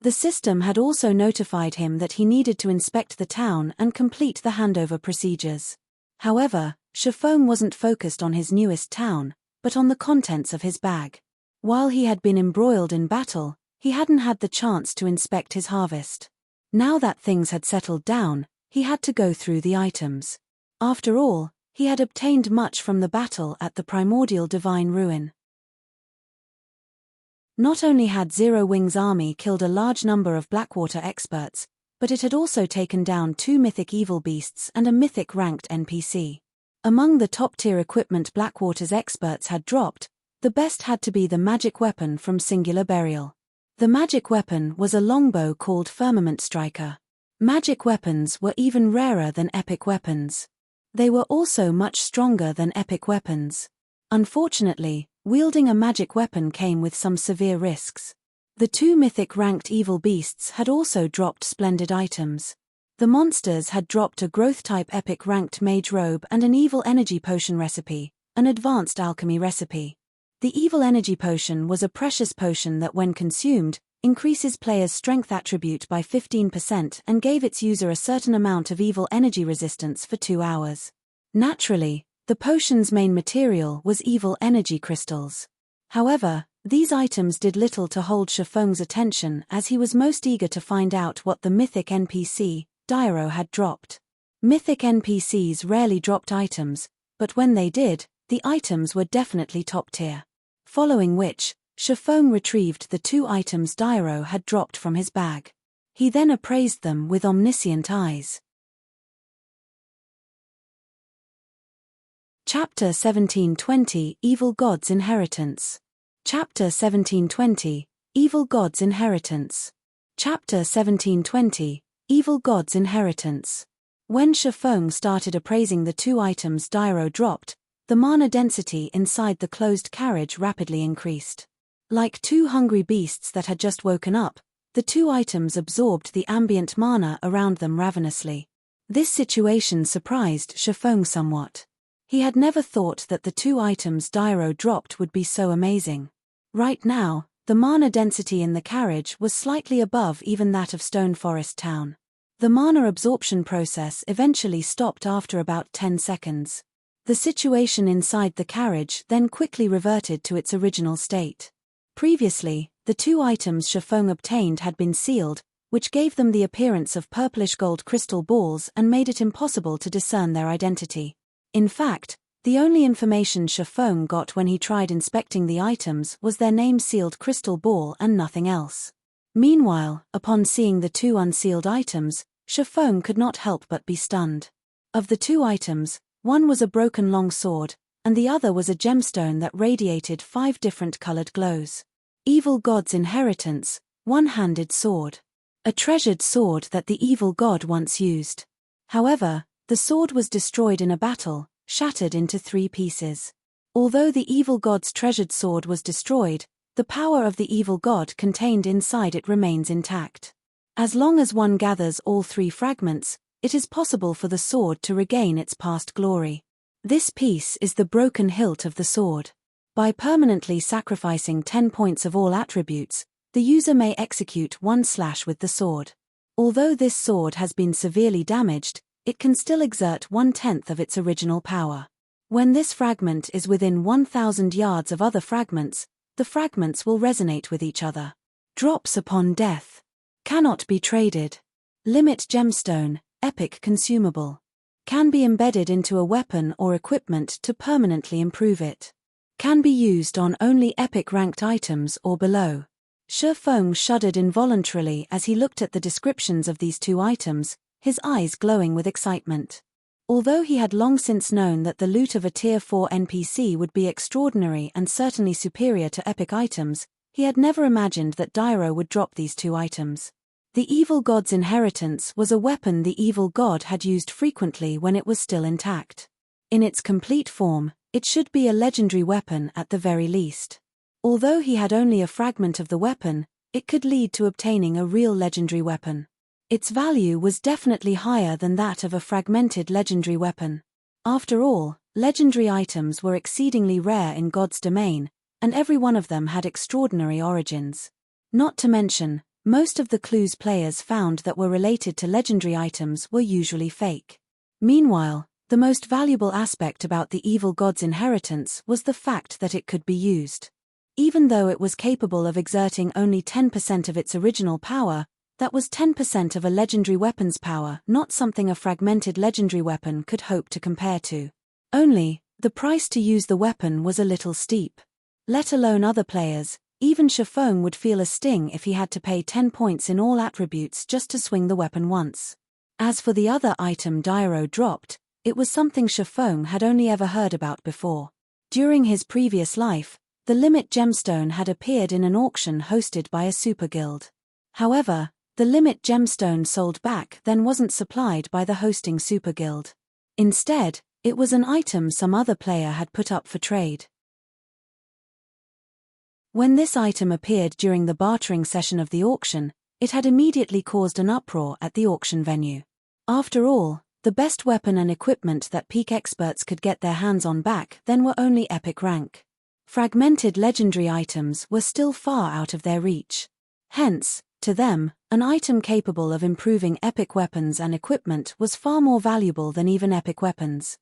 Speaker 1: The system had also notified him that he needed to inspect the town and complete the handover procedures. However, Shafong wasn't focused on his newest town, but on the contents of his bag. While he had been embroiled in battle, he hadn't had the chance to inspect his harvest. Now that things had settled down, he had to go through the items. After all, he had obtained much from the battle at the primordial divine ruin. Not only had Zero Wing's army killed a large number of Blackwater experts, but it had also taken down 2 mythic evil beasts and a mythic ranked NPC. Among the top-tier equipment Blackwater's experts had dropped, the best had to be the magic weapon from Singular Burial. The magic weapon was a longbow called Firmament Striker. Magic weapons were even rarer than epic weapons. They were also much stronger than epic weapons. Unfortunately, wielding a magic weapon came with some severe risks. The 2 mythic ranked evil beasts had also dropped splendid items. The monsters had dropped a growth-type epic ranked mage robe and an evil energy potion recipe, an advanced alchemy recipe. The evil energy potion was a precious potion that when consumed, increases players' strength attribute by 15% and gave its user a certain amount of evil energy resistance for 2 hours. Naturally, the potion's main material was evil energy crystals. However, these items did little to hold Shafong's attention as he was most eager to find out what the mythic NPC, Dyro, had dropped. Mythic NPCs rarely dropped items, but when they did, the items were definitely top tier. Following which, Shafong retrieved the 2 items Dyro had dropped from his bag. He then appraised them with omniscient eyes. Chapter 1720 Evil God's Inheritance. Chapter 1720 Evil God's Inheritance. Chapter 1720 Evil God's Inheritance. When Shafong started appraising the 2 items Dyro dropped, the mana density inside the closed carriage rapidly increased. Like 2 hungry beasts that had just woken up, the 2 items absorbed the ambient mana around them ravenously. This situation surprised Shafong somewhat. He had never thought that the 2 items Dyro dropped would be so amazing. Right now, the mana density in the carriage was slightly above even that of Stone Forest Town. The mana absorption process eventually stopped after about 10 seconds. The situation inside the carriage then quickly reverted to its original state. Previously, the 2 items Shafong obtained had been sealed, which gave them the appearance of purplish gold crystal balls and made it impossible to discern their identity. In fact, the only information Shafong got when he tried inspecting the items was their name-sealed crystal ball and nothing else. Meanwhile, upon seeing the 2 unsealed items, Shafong could not help but be stunned. Of the 2 items, one was a broken long sword, and the other was a gemstone that radiated 5 different colored glows. Evil God's Inheritance, one-handed sword. A treasured sword that the evil god once used. However, the sword was destroyed in a battle, shattered into 3 pieces. Although the evil god's treasured sword was destroyed, the power of the evil god contained inside it remains intact. As long as one gathers all 3 fragments, it is possible for the sword to regain its past glory. This piece is the broken hilt of the sword. By permanently sacrificing 10 points of all attributes, the user may execute 1 slash with the sword. Although this sword has been severely damaged, it can still exert 1/10 of its original power. When this fragment is within 1,000 yards of other fragments, the fragments will resonate with each other. Drops upon death. Cannot be traded. Limit gemstone, epic consumable. Can be embedded into a weapon or equipment to permanently improve it. Can be used on only epic ranked items or below. Shifeng shuddered involuntarily as he looked at the descriptions of these two items, his eyes glowing with excitement. Although he had long since known that the loot of a Tier 4 NPC would be extraordinary and certainly superior to epic items, he had never imagined that Dairo would drop these two items. The evil god's inheritance was a weapon the evil god had used frequently when it was still intact. In its complete form, it should be a legendary weapon at the very least. Although he had only a fragment of the weapon, it could lead to obtaining a real legendary weapon. Its value was definitely higher than that of a fragmented legendary weapon. After all, legendary items were exceedingly rare in God's domain, and every one of them had extraordinary origins. Not to mention, most of the clues players found that were related to legendary items were usually fake. Meanwhile, the most valuable aspect about the evil god's inheritance was the fact that it could be used. Even though it was capable of exerting only 10% of its original power, that was 10% of a legendary weapon's power, not something a fragmented legendary weapon could hope to compare to. Only, the price to use the weapon was a little steep. Let alone other players, even Shifeng would feel a sting if he had to pay 10 points in all attributes just to swing the weapon once. As for the other item Dairo dropped, it was something Shifeng had only ever heard about before. During his previous life, the Limit Gemstone had appeared in an auction hosted by a super guild. However, the Limit Gemstone sold back then wasn't supplied by the hosting super guild. Instead, it was an item some other player had put up for trade. When this item appeared during the bartering session of the auction, it had immediately caused an uproar at the auction venue. After all, the best weapon and equipment that peak experts could get their hands on back then were only epic rank. Fragmented legendary items were still far out of their reach. Hence, to them, an item capable of improving epic weapons and equipment was far more valuable than even epic weapons.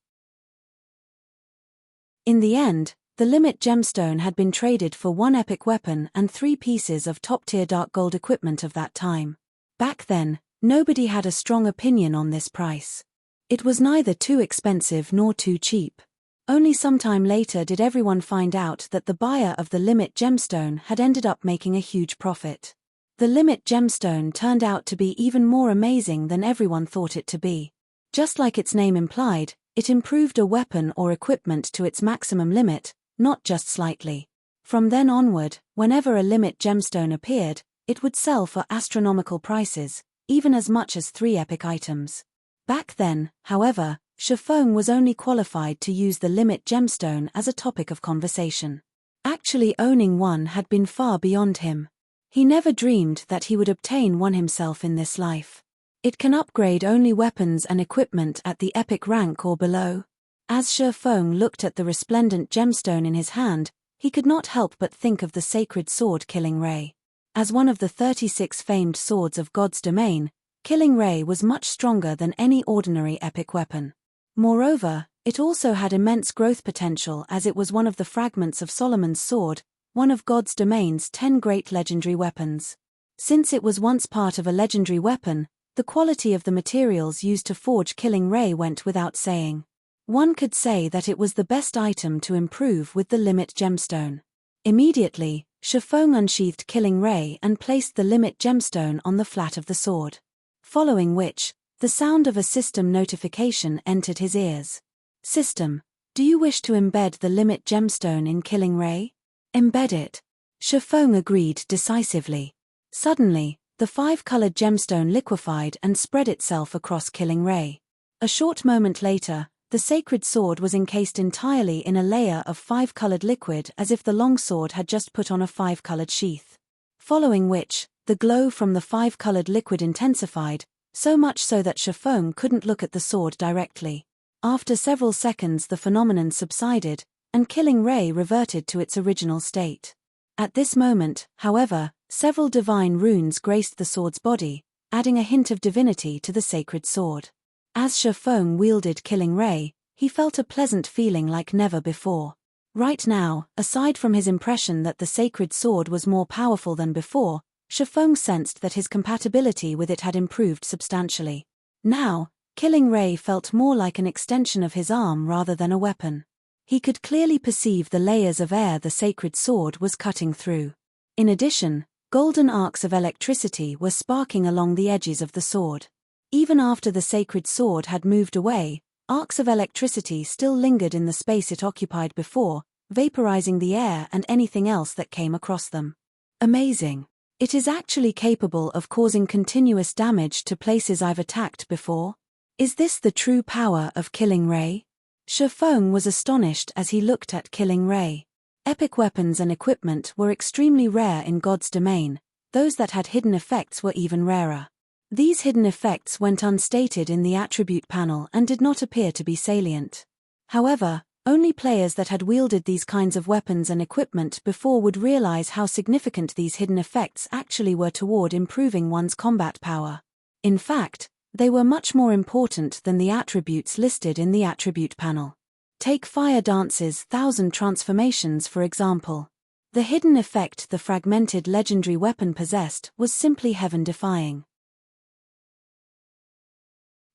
Speaker 1: In the end, the Limit Gemstone had been traded for 1 epic weapon and 3 pieces of top-tier dark gold equipment of that time. Back then, nobody had a strong opinion on this price. It was neither too expensive nor too cheap. Only sometime later did everyone find out that the buyer of the Limit Gemstone had ended up making a huge profit. The Limit Gemstone turned out to be even more amazing than everyone thought it to be. Just like its name implied, it improved a weapon or equipment to its maximum limit, not just slightly. From then onward, whenever a Limit Gemstone appeared, it would sell for astronomical prices, even as much as 3 epic items. Back then, however, Shifeng was only qualified to use the Limit Gemstone as a topic of conversation. Actually owning one had been far beyond him. He never dreamed that he would obtain one himself in this life. It can upgrade only weapons and equipment at the epic rank or below. As Shifeng looked at the resplendent gemstone in his hand, he could not help but think of the sacred sword Killing Ray. As one of the 36 famed swords of God's domain, Killing Ray was much stronger than any ordinary epic weapon. Moreover, it also had immense growth potential as it was one of the fragments of Solomon's sword, one of God's domain's 10 great legendary weapons. Since it was once part of a legendary weapon, the quality of the materials used to forge Killing Ray went without saying. One could say that it was the best item to improve with the Limit Gemstone. Immediately, Shifeng unsheathed Killing Ray and placed the Limit Gemstone on the flat of the sword. Following which, the sound of a system notification entered his ears. System, do you wish to embed the Limit Gemstone in Killing Ray? Embed it. Shifeng agreed decisively. Suddenly, the 5-colored gemstone liquefied and spread itself across Killing Ray. A short moment later, the sacred sword was encased entirely in a layer of 5-colored liquid as if the long sword had just put on a 5-colored sheath. Following which, the glow from the 5-colored liquid intensified, so much so that Shifeng couldn't look at the sword directly. After several seconds the phenomenon subsided, and Killing Ray reverted to its original state. At this moment, however, several divine runes graced the sword's body, adding a hint of divinity to the sacred sword. As Shifeng wielded Killing Ray, he felt a pleasant feeling like never before. Right now, aside from his impression that the sacred sword was more powerful than before, Shifeng sensed that his compatibility with it had improved substantially. Now, Killing Ray felt more like an extension of his arm rather than a weapon. He could clearly perceive the layers of air the sacred sword was cutting through. In addition, golden arcs of electricity were sparking along the edges of the sword. Even after the sacred sword had moved away, arcs of electricity still lingered in the space it occupied before, vaporizing the air and anything else that came across them. Amazing. It is actually capable of causing continuous damage to places I've attacked before? Is this the true power of Killing Ray? Shifeng was astonished as he looked at Killing Ray. Epic weapons and equipment were extremely rare in God's domain, those that had hidden effects were even rarer. These hidden effects went unstated in the attribute panel and did not appear to be salient. However, only players that had wielded these kinds of weapons and equipment before would realize how significant these hidden effects actually were toward improving one's combat power. In fact, they were much more important than the attributes listed in the attribute panel. Take Fire Dance's 1,000 transformations for example. The hidden effect the fragmented legendary weapon possessed was simply heaven-defying.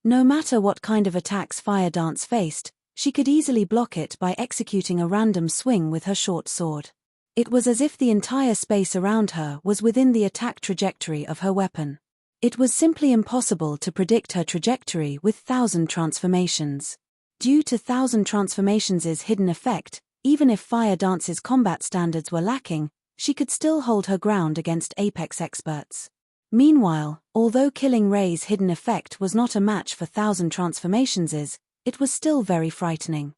Speaker 1: No matter what kind of attacks Fire Dance faced, she could easily block it by executing a random swing with her short sword. It was as if the entire space around her was within the attack trajectory of her weapon. It was simply impossible to predict her trajectory with 1,000 transformations. Due to 1,000 transformations' hidden effect, even if Fire Dance's combat standards were lacking, she could still hold her ground against Apex experts. Meanwhile, although Killing Ray's hidden effect was not a match for 1,000 transformations', it was still very frightening.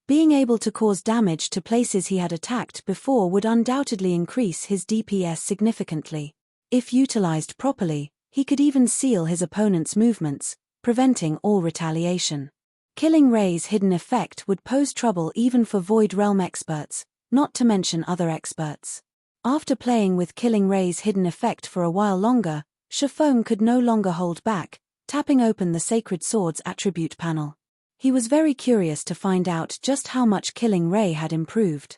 Speaker 1: Being able to cause damage to places he had attacked before would undoubtedly increase his DPS significantly. If utilized properly, he could even seal his opponent's movements, preventing all retaliation. Killing Ray's hidden effect would pose trouble even for Void Realm experts, not to mention other experts. After playing with Killing Ray's hidden effect for a while longer, Shifeng could no longer hold back, tapping open the Sacred Sword's attribute panel. He was very curious to find out just how much Killing Ray had improved.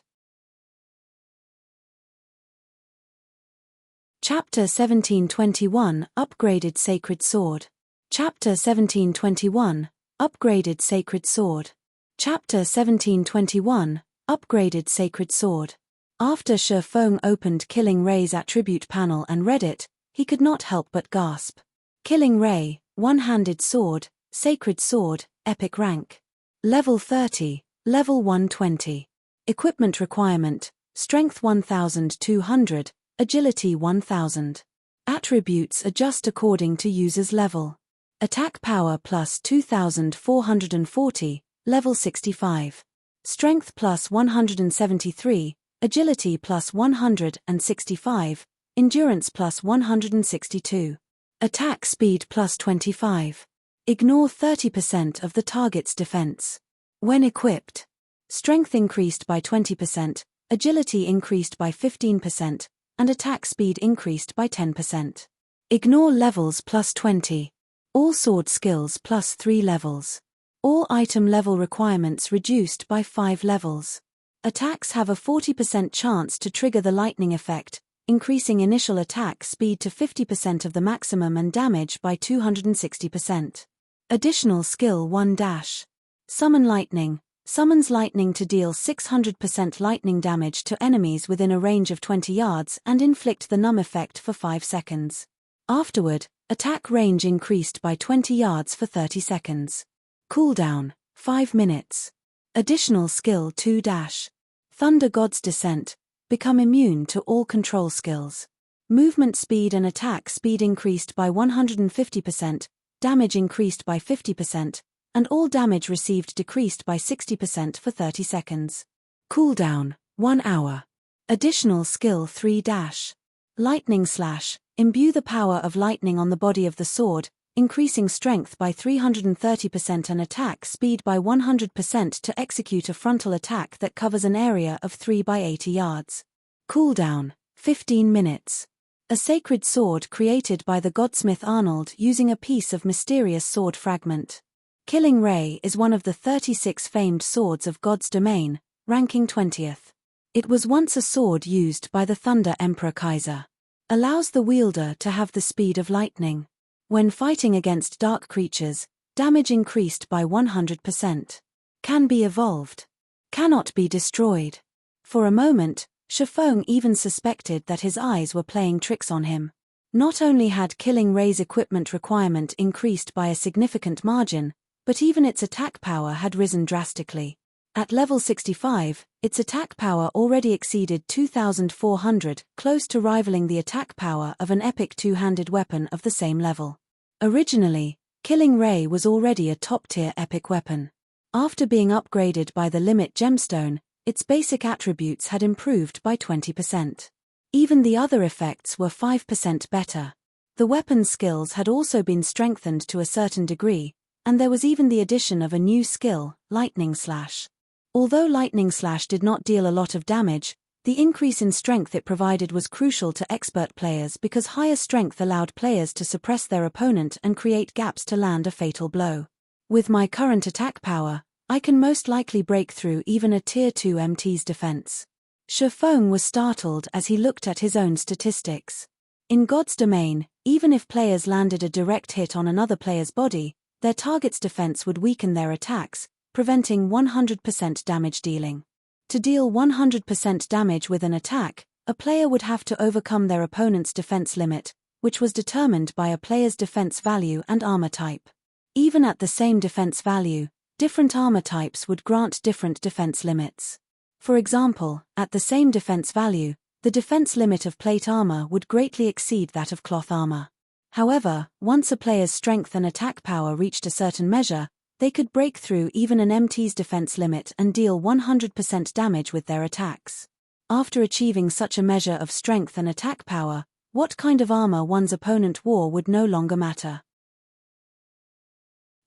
Speaker 1: Chapter 1721 Upgraded Sacred Sword. Chapter 1721 Upgraded Sacred Sword. Chapter 1721 Upgraded Sacred Sword. After Shifeng opened Killing Ray's attribute panel and read it, he could not help but gasp. Killing Ray, One-Handed Sword, Sacred Sword, Epic Rank. Level 30, Level 120. Equipment requirement, Strength 1200, Agility 1000. Attributes adjust according to user's level. Attack power plus 2440, level 65. Strength plus 173, Agility plus 165, Endurance plus 162. Attack speed plus 25. Ignore 30% of the target's defense. When equipped, strength increased by 20%, agility increased by 15%, and attack speed increased by 10%. Ignore levels plus 20. All sword skills plus 3 levels. All item level requirements reduced by 5 levels. Attacks have a 40% chance to trigger the lightning effect, increasing initial attack speed to 50% of the maximum and damage by 260%. Additional skill 1 dash. Summon Lightning. Summons lightning to deal 600% lightning damage to enemies within a range of 20 yards and inflict the numb effect for 5 seconds. Afterward, attack range increased by 20 yards for 30 seconds. Cooldown, 5 minutes. Additional skill 2 dash. Thunder God's Descent. Become immune to all control skills. Movement speed and attack speed increased by 150%, damage increased by 50%, and all damage received decreased by 60% for 30 seconds. Cooldown, 1 hour. Additional skill 3 dash. Lightning Slash. Imbue the power of lightning on the body of the sword, increasing strength by 330% and attack speed by 100% to execute a frontal attack that covers an area of 3 by 80 yards. Cooldown, 15 minutes. A sacred sword created by the Godsmith Arnold using a piece of mysterious sword fragment. Killing Ray is one of the 36 famed swords of God's domain, ranking 20th. It was once a sword used by the Thunder Emperor Kaiser. Allows the wielder to have the speed of lightning. When fighting against dark creatures, damage increased by 100%. Can be evolved. Cannot be destroyed. For a moment, Shifeng even suspected that his eyes were playing tricks on him. Not only had Killing Ray's equipment requirement increased by a significant margin, but even its attack power had risen drastically. At level 65, its attack power already exceeded 2,400, close to rivaling the attack power of an epic two-handed weapon of the same level. Originally, Killing Ray was already a top-tier epic weapon. After being upgraded by the Limit Gemstone, its basic attributes had improved by 20%. Even the other effects were 5% better. The weapon's skills had also been strengthened to a certain degree, and there was even the addition of a new skill, Lightning Slash. Although Lightning Slash did not deal a lot of damage, the increase in strength it provided was crucial to expert players because higher strength allowed players to suppress their opponent and create gaps to land a fatal blow. With my current attack power, I can most likely break through even a Tier 2 MT's defense. Shifeng was startled as he looked at his own statistics. In God's domain, even if players landed a direct hit on another player's body, their target's defense would weaken their attacks, preventing 100% damage dealing. To deal 100% damage with an attack, a player would have to overcome their opponent's defense limit, which was determined by a player's defense value and armor type. Even at the same defense value, different armor types would grant different defense limits. For example, at the same defense value, the defense limit of plate armor would greatly exceed that of cloth armor. However, once a player's strength and attack power reached a certain measure, they could break through even an MT's defense limit and deal 100% damage with their attacks. After achieving such a measure of strength and attack power, what kind of armor one's opponent wore would no longer matter.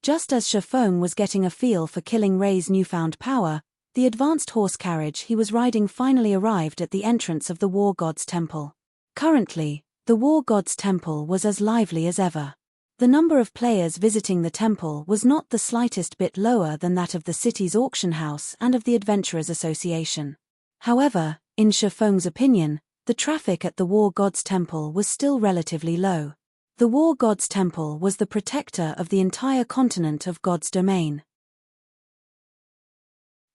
Speaker 1: Just as Shifeng was getting a feel for Killing Ray's newfound power, the advanced horse carriage he was riding finally arrived at the entrance of the War God's Temple. Currently, the War God's Temple was as lively as ever. The number of players visiting the temple was not the slightest bit lower than that of the city's auction house and of the Adventurers Association. However, in Shifeng's opinion, the traffic at the War God's Temple was still relatively low. The War God's Temple was the protector of the entire continent of God's domain.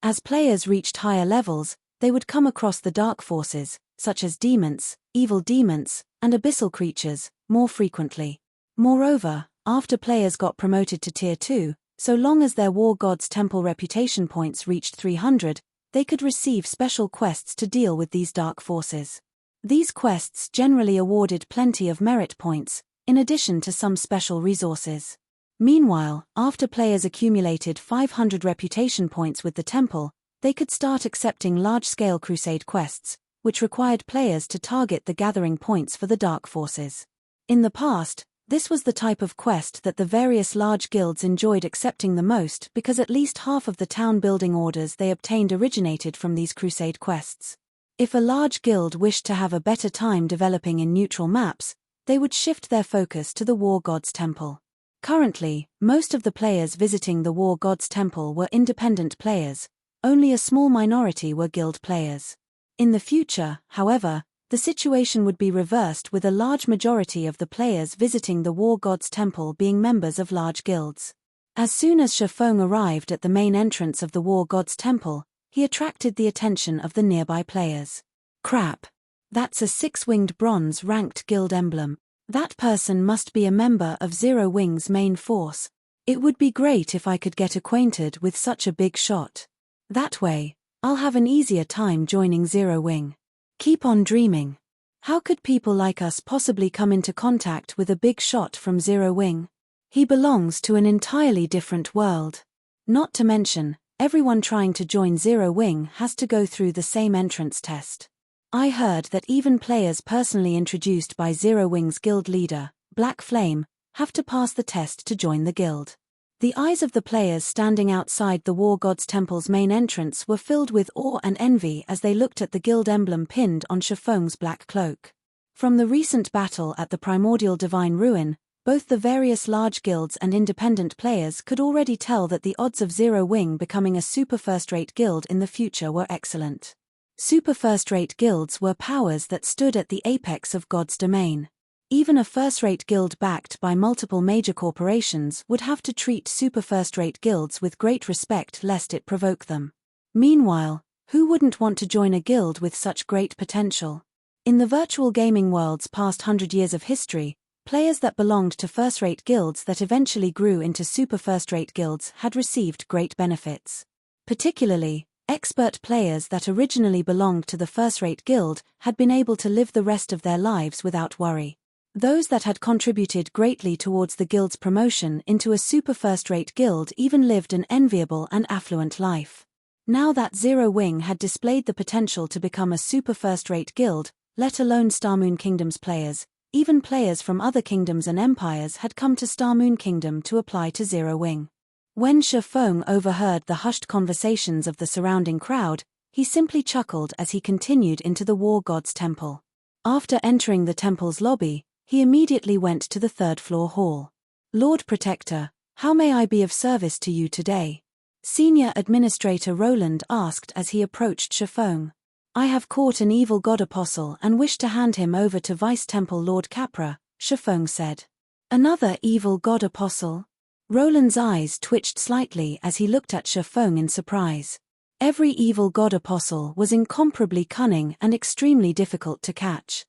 Speaker 1: As players reached higher levels, they would come across the dark forces, such as demons, evil demons, and abyssal creatures, more frequently. Moreover, after players got promoted to Tier 2, so long as their War God's Temple reputation points reached 300, they could receive special quests to deal with these dark forces. These quests generally awarded plenty of merit points, in addition to some special resources. Meanwhile, after players accumulated 500 reputation points with the temple, they could start accepting large-scale crusade quests, which required players to target the gathering points for the dark forces. In the past, this was the type of quest that the various large guilds enjoyed accepting the most because at least half of the town-building orders they obtained originated from these crusade quests. If a large guild wished to have a better time developing in neutral maps, they would shift their focus to the War God's Temple. Currently, most of the players visiting the War God's Temple were independent players, only a small minority were guild players. In the future, however, the situation would be reversed with a large majority of the players visiting the War God's Temple being members of large guilds. As soon as Shifeng arrived at the main entrance of the War God's Temple, he attracted the attention of the nearby players. Crap! That's a 6-winged bronze-ranked guild emblem. That person must be a member of Zero Wing's main force. It would be great if I could get acquainted with such a big shot. That way, I'll have an easier time joining Zero Wing. Keep on dreaming. How could people like us possibly come into contact with a big shot from Zero Wing? He belongs to an entirely different world. Not to mention, everyone trying to join Zero Wing has to go through the same entrance test. I heard that even players personally introduced by Zero Wing's guild leader, Black Flame, have to pass the test to join the guild. The eyes of the players standing outside the War God's Temple's main entrance were filled with awe and envy as they looked at the guild emblem pinned on Shifeng's black cloak. From the recent battle at the primordial divine ruin, both the various large guilds and independent players could already tell that the odds of Zero Wing becoming a super first-rate guild in the future were excellent. Super first-rate guilds were powers that stood at the apex of God's domain. Even a first-rate guild backed by multiple major corporations would have to treat super first-rate guilds with great respect lest it provoke them. Meanwhile, who wouldn't want to join a guild with such great potential? In the virtual gaming world's past 100 years of history, players that belonged to first-rate guilds that eventually grew into super first-rate guilds had received great benefits. Particularly, expert players that originally belonged to the first-rate guild had been able to live the rest of their lives without worry. Those that had contributed greatly towards the guild's promotion into a super first-rate guild even lived an enviable and affluent life. Now that Zero Wing had displayed the potential to become a super first-rate guild, let alone Starmoon Kingdom's players, even players from other kingdoms and empires had come to Starmoon Kingdom to apply to Zero Wing. When Shifeng overheard the hushed conversations of the surrounding crowd, he simply chuckled as he continued into the War God's temple. After entering the temple's lobby, he immediately went to the third-floor hall. "Lord Protector, how may I be of service to you today?" Senior Administrator Roland asked as he approached Shifeng. "I have caught an evil god apostle and wish to hand him over to Vice-Temple Lord Capra," Shifeng said. "Another evil god apostle?" Roland's eyes twitched slightly as he looked at Shifeng in surprise. Every evil god apostle was incomparably cunning and extremely difficult to catch.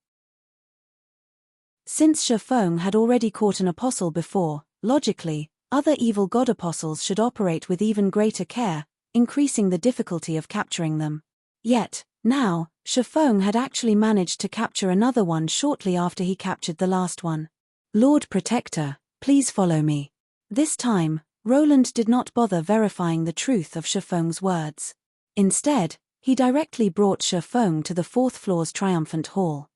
Speaker 1: Since Shifeng had already caught an apostle before, logically, other evil god apostles should operate with even greater care, increasing the difficulty of capturing them. Yet, now, Shifeng had actually managed to capture another one shortly after he captured the last one. "Lord Protector, please follow me." This time, Roland did not bother verifying the truth of Shifeng's words. Instead, he directly brought Shifeng to the fourth floor's triumphant hall.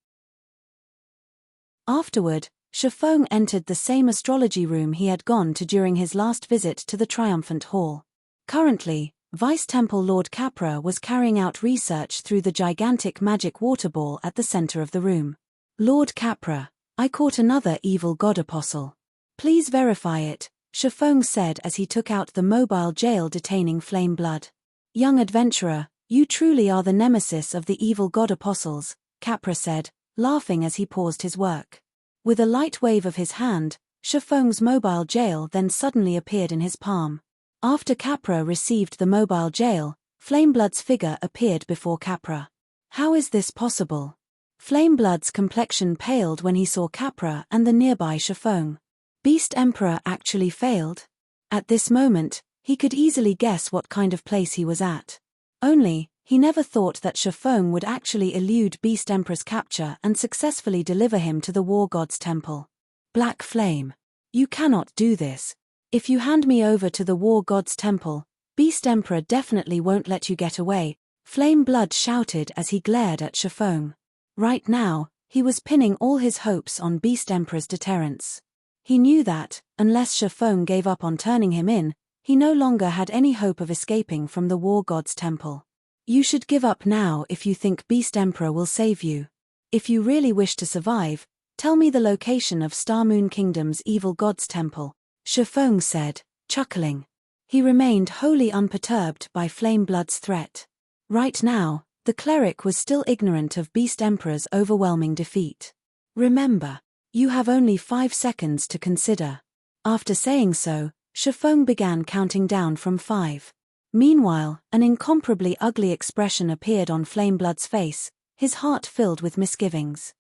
Speaker 1: Afterward, Shifeng entered the same astrology room he had gone to during his last visit to the triumphant hall. Currently, Vice-Temple Lord Capra was carrying out research through the gigantic magic water ball at the center of the room. "Lord Capra, I caught another evil god apostle. Please verify it," Shifeng said as he took out the mobile jail detaining flame blood. "Young adventurer, you truly are the nemesis of the evil god apostles," Capra said, laughing as he paused his work. With a light wave of his hand, Shifeng's mobile jail then suddenly appeared in his palm. After Capra received the mobile jail, Flameblood's figure appeared before Capra. How is this possible? Flameblood's complexion paled when he saw Capra and the nearby Shifeng. Beast Emperor actually failed? At this moment, he could easily guess what kind of place he was at. Only, he never thought that Shifeng would actually elude Beast Emperor's capture and successfully deliver him to the War God's temple. "Black Flame. You cannot do this. If you hand me over to the War God's temple, Beast Emperor definitely won't let you get away," Flame Blood shouted as he glared at Shifeng. Right now, he was pinning all his hopes on Beast Emperor's deterrence. He knew that, unless Shifeng gave up on turning him in, he no longer had any hope of escaping from the War God's temple. "You should give up now if you think Beast Emperor will save you. If you really wish to survive, tell me the location of Starmoon Kingdom's evil god's temple," Shifeng said, chuckling. He remained wholly unperturbed by Flameblood's threat. Right now, the cleric was still ignorant of Beast Emperor's overwhelming defeat. "Remember, you have only 5 seconds to consider." After saying so, Shifeng began counting down from 5. Meanwhile, an incomparably ugly expression appeared on Flameblood's face, his heart filled with misgivings.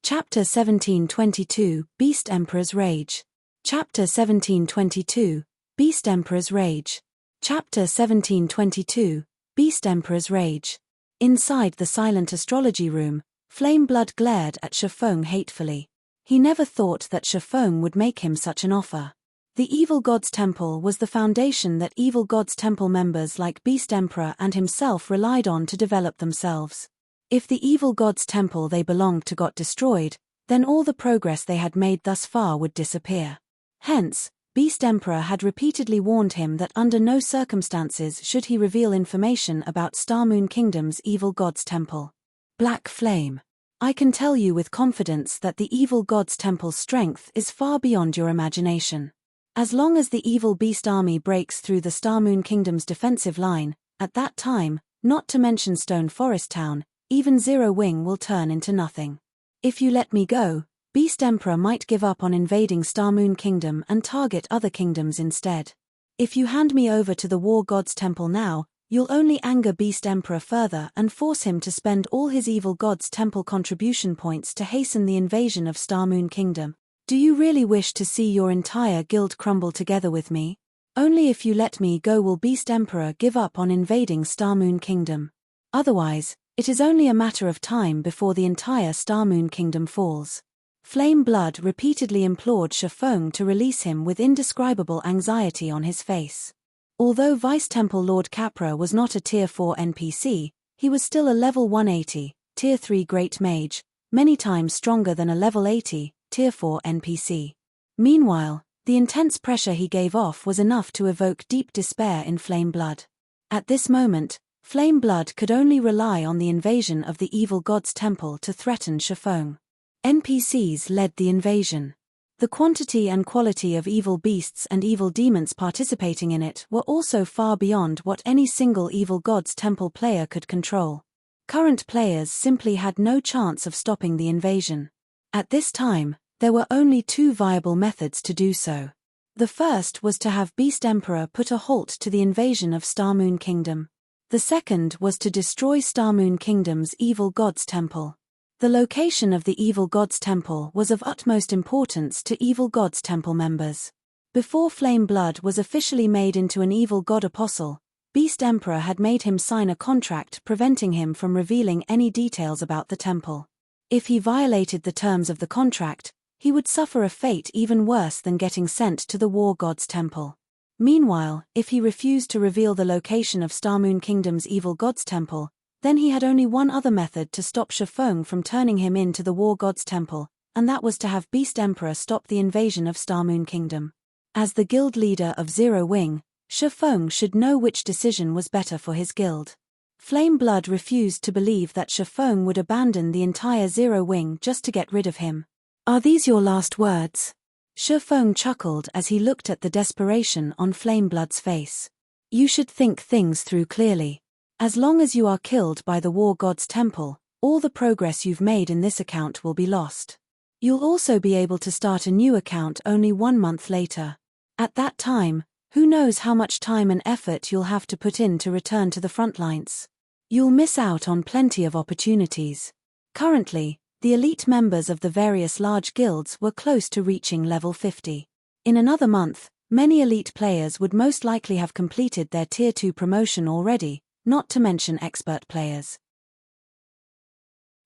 Speaker 1: Chapter 1722, Beast Emperor's Rage. Chapter 1722, Beast Emperor's Rage. Chapter 1722, Beast Emperor's Rage. Inside the silent astrology room, Flameblood glared at Shifeng hatefully. He never thought that Shifeng would make him such an offer. The Evil God's Temple was the foundation that Evil God's Temple members like Beast Emperor and himself relied on to develop themselves. If the Evil God's Temple they belonged to got destroyed, then all the progress they had made thus far would disappear. Hence, Beast Emperor had repeatedly warned him that under no circumstances should he reveal information about Starmoon Kingdom's Evil God's Temple. "Black Flame. I can tell you with confidence that the Evil God's Temple's strength is far beyond your imagination. As long as the evil beast army breaks through the Starmoon Kingdom's defensive line, at that time, not to mention Stone Forest Town, even Zero Wing will turn into nothing. If you let me go, Beast Emperor might give up on invading Star Moon Kingdom and target other kingdoms instead. If you hand me over to the War God's Temple now, you'll only anger Beast Emperor further and force him to spend all his Evil God's Temple contribution points to hasten the invasion of Star Moon Kingdom. Do you really wish to see your entire guild crumble together with me? Only if you let me go will Beast Emperor give up on invading Star Moon Kingdom. Otherwise, it is only a matter of time before the entire Star Moon Kingdom falls. Flame Blood repeatedly implored Shifeng to release him with indescribable anxiety on his face. Although Vice Temple Lord Capra was not a Tier 4 NPC, he was still a level 180, Tier 3 Great Mage, many times stronger than a level 80, Tier 4 NPC. Meanwhile, the intense pressure he gave off was enough to evoke deep despair in Flame Blood. At this moment, Flame Blood could only rely on the invasion of the Evil God's Temple to threaten Shifeng. NPCs led the invasion. The quantity and quality of evil beasts and evil demons participating in it were also far beyond what any single Evil God's Temple player could control. Current players simply had no chance of stopping the invasion. At this time, there were only two viable methods to do so. The first was to have Beast Emperor put a halt to the invasion of Star Moon Kingdom. The second was to destroy Star Moon Kingdom's Evil God's Temple. The location of the Evil God's Temple was of utmost importance to Evil God's Temple members. Before Flame Blood was officially made into an Evil God Apostle, Beast Emperor had made him sign a contract preventing him from revealing any details about the temple. If he violated the terms of the contract, he would suffer a fate even worse than getting sent to the War God's Temple. Meanwhile, if he refused to reveal the location of Star Moon Kingdom's Evil God's Temple, then he had only one other method to stop Shifeng from turning him in to the War God's Temple, and that was to have Beast Emperor stop the invasion of Star Moon Kingdom. As the guild leader of Zero Wing, Shifeng should know which decision was better for his guild. Flame Blood refused to believe that Shifeng would abandon the entire Zero Wing just to get rid of him. "Are these your last words?" Shifeng chuckled as he looked at the desperation on Flame Blood's face. "You should think things through clearly. As long as you are killed by the War God's Temple, all the progress you've made in this account will be lost. You'll also be able to start a new account only 1 month later. At that time, who knows how much time and effort you'll have to put in to return to the front lines. You'll miss out on plenty of opportunities." Currently, the elite members of the various large guilds were close to reaching level 50. In another month, many elite players would most likely have completed their Tier 2 promotion already, not to mention expert players.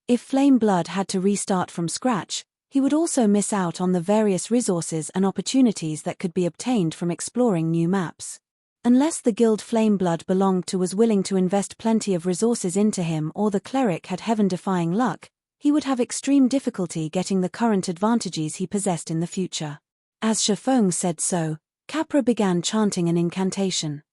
Speaker 1: If Flame Blood had to restart from scratch, he would also miss out on the various resources and opportunities that could be obtained from exploring new maps. Unless the guild Flame Blood belonged to was willing to invest plenty of resources into him or the cleric had heaven-defying luck, he would have extreme difficulty getting the current advantages he possessed in the future. As Shifeng said so, Capra began chanting an incantation.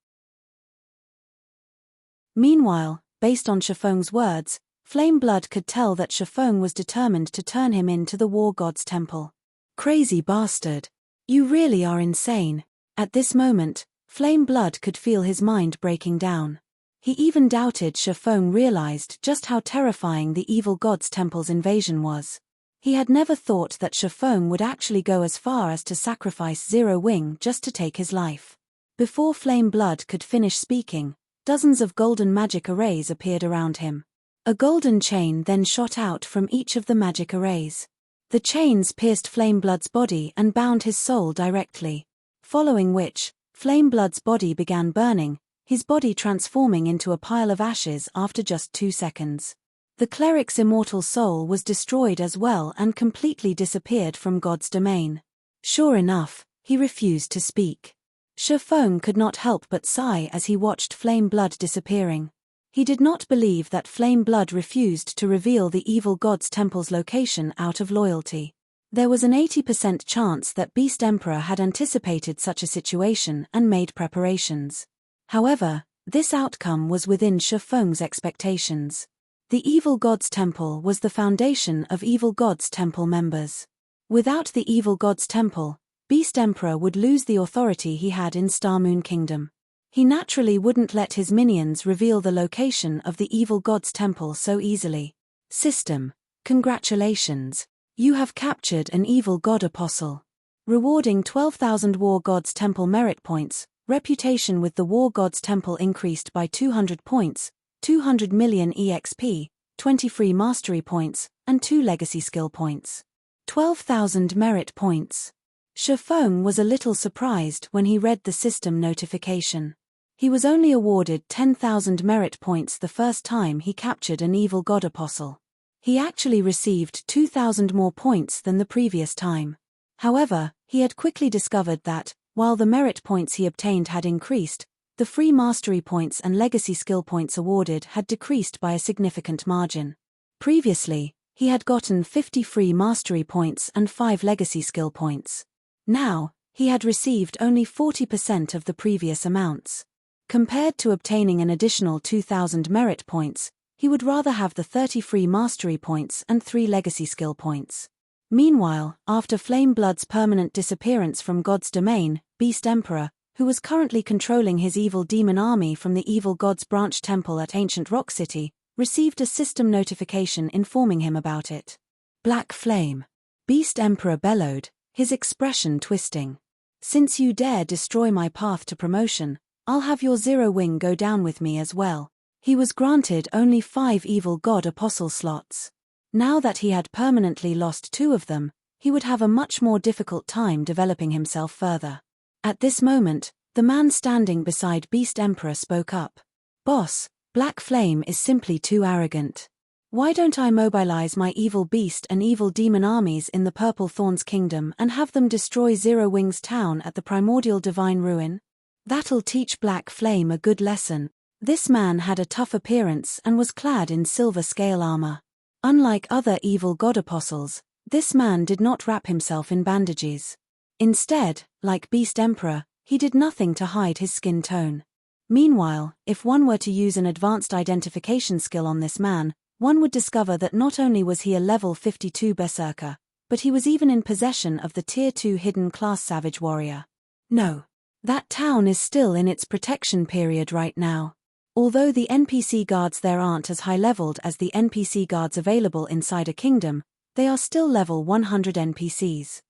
Speaker 1: Meanwhile, based on Shifeng's words, Flame Blood could tell that Shifeng was determined to turn him in to the War God's Temple. "Crazy bastard. You really are insane." At this moment, Flame Blood could feel his mind breaking down. He even doubted Shifeng realized just how terrifying the Evil God's Temple's invasion was. He had never thought that Shifeng would actually go as far as to sacrifice Zero Wing just to take his life. Before Flame Blood could finish speaking, dozens of golden magic arrays appeared around him. A golden chain then shot out from each of the magic arrays. The chains pierced Flame Blood's body and bound his soul directly. Following which, Flame Blood's body began burning, his body transforming into a pile of ashes after just 2 seconds. The cleric's immortal soul was destroyed as well and completely disappeared from God's domain. Sure enough, he refused to speak. Shifeng could not help but sigh as he watched Flame Blood disappearing. He did not believe that Flame Blood refused to reveal the Evil God's Temple's location out of loyalty. There was an 80% chance that Beast Emperor had anticipated such a situation and made preparations. However, this outcome was within Shifeng's expectations. The Evil God's Temple was the foundation of Evil God's Temple members. Without the Evil God's Temple, Beast Emperor would lose the authority he had in Star Moon Kingdom. He naturally wouldn't let his minions reveal the location of the evil god's temple so easily. System: congratulations. You have captured an evil god apostle. Rewarding 12,000 War God's Temple merit points, reputation with the War God's Temple increased by 200 points, 200 million EXP, 20 free mastery points, and 2 legacy skill points. 12,000 merit points. Shifeng was a little surprised when he read the system notification. He was only awarded 10,000 merit points the first time he captured an evil god apostle. He actually received 2,000 more points than the previous time. However, he had quickly discovered that, while the merit points he obtained had increased, the free mastery points and legacy skill points awarded had decreased by a significant margin. Previously, he had gotten 50 free mastery points and 5 legacy skill points. Now, he had received only 40% of the previous amounts. Compared to obtaining an additional 2,000 merit points, he would rather have the 30 free mastery points and 3 legacy skill points. Meanwhile, after Flameblood's permanent disappearance from God's domain, Beast Emperor, who was currently controlling his evil demon army from the evil god's branch temple at Ancient Rock City, received a system notification informing him about it. Black Flame. Beast Emperor bellowed, his expression twisting. Since you dare destroy my path to promotion, I'll have your Zero Wing go down with me as well. He was granted only 5 evil god apostle slots. Now that he had permanently lost 2 of them, he would have a much more difficult time developing himself further. At this moment, the man standing beside Beast Emperor spoke up. Boss, Black Flame is simply too arrogant. Why don't I mobilize my evil beast and evil demon armies in the Purple Thorns Kingdom and have them destroy Zero Wing's town at the primordial divine ruin? That'll teach Black Flame a good lesson. This man had a tough appearance and was clad in silver scale armor. Unlike other evil god apostles, this man did not wrap himself in bandages. Instead, like Beast Emperor, he did nothing to hide his skin tone. Meanwhile, if one were to use an advanced identification skill on this man, one would discover that not only was he a level 52 berserker, but he was even in possession of the Tier 2 hidden class Savage Warrior. No. That town is still in its protection period right now. Although the NPC guards there aren't as high-leveled as the NPC guards available inside a kingdom, they are still level 100 NPCs.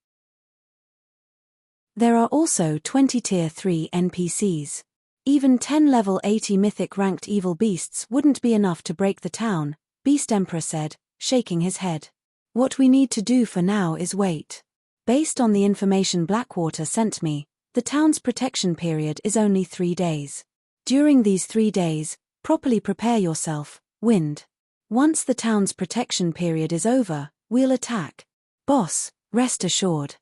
Speaker 1: There are also 20 Tier 3 NPCs. Even 10 level 80 mythic ranked evil beasts wouldn't be enough to break the town, Beast Emperor said, shaking his head. What we need to do for now is wait. Based on the information Blackwater sent me, the town's protection period is only 3 days. During these 3 days, properly prepare yourself, Wind. Once the town's protection period is over, we'll attack. Boss, rest assured.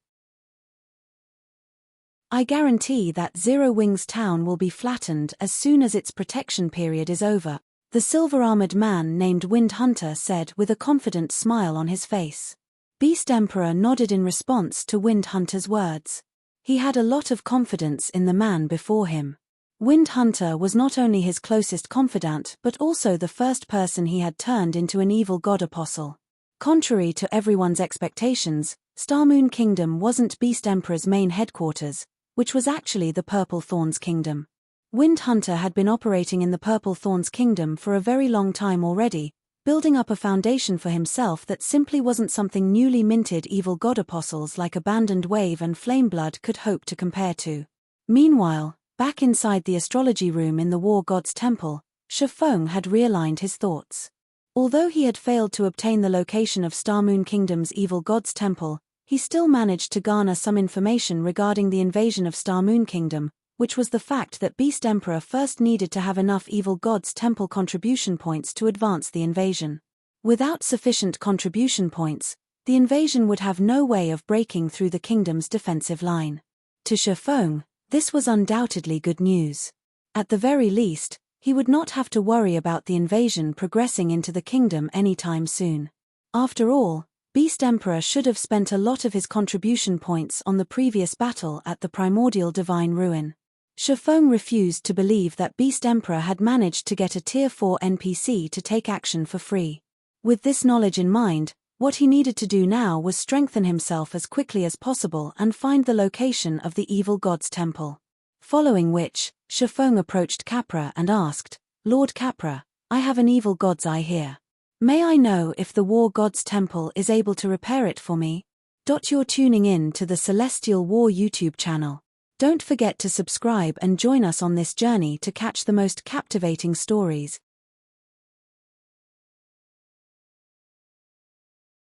Speaker 1: I guarantee that Zero Wing's town will be flattened as soon as its protection period is over, the silver-armored man named Wind Hunter said with a confident smile on his face. Beast Emperor nodded in response to Wind Hunter's words. He had a lot of confidence in the man before him. Wind Hunter was not only his closest confidant but also the first person he had turned into an evil god apostle. Contrary to everyone's expectations, Starmoon Kingdom wasn't Beast Emperor's main headquarters, which was actually the Purple Thorns Kingdom. Wind Hunter had been operating in the Purple Thorns Kingdom for a very long time already, building up a foundation for himself that simply wasn't something newly minted evil god apostles like Abandoned Wave and Flameblood could hope to compare to. Meanwhile, back inside the astrology room in the War God's Temple, Shifeng had realigned his thoughts. Although he had failed to obtain the location of Starmoon Kingdom's evil god's temple, he still managed to garner some information regarding the invasion of Starmoon Kingdom, which was the fact that Beast Emperor first needed to have enough evil god's temple contribution points to advance the invasion. Without sufficient contribution points, the invasion would have no way of breaking through the kingdom's defensive line. To Shifeng, this was undoubtedly good news. At the very least, he would not have to worry about the invasion progressing into the kingdom anytime soon. After all, Beast Emperor should have spent a lot of his contribution points on the previous battle at the primordial divine ruin. Shifeng refused to believe that Beast Emperor had managed to get a Tier 4 NPC to take action for free. With this knowledge in mind, what he needed to do now was strengthen himself as quickly as possible and find the location of the evil god's temple. Following which, Shifeng approached Capra and asked, Lord Capra, I have an evil god's eye here. May I know if the War God's Temple is able to repair it for me? You're tuning in to the Celestial War YouTube channel. Don't forget to subscribe and join us on this journey to catch the most captivating stories.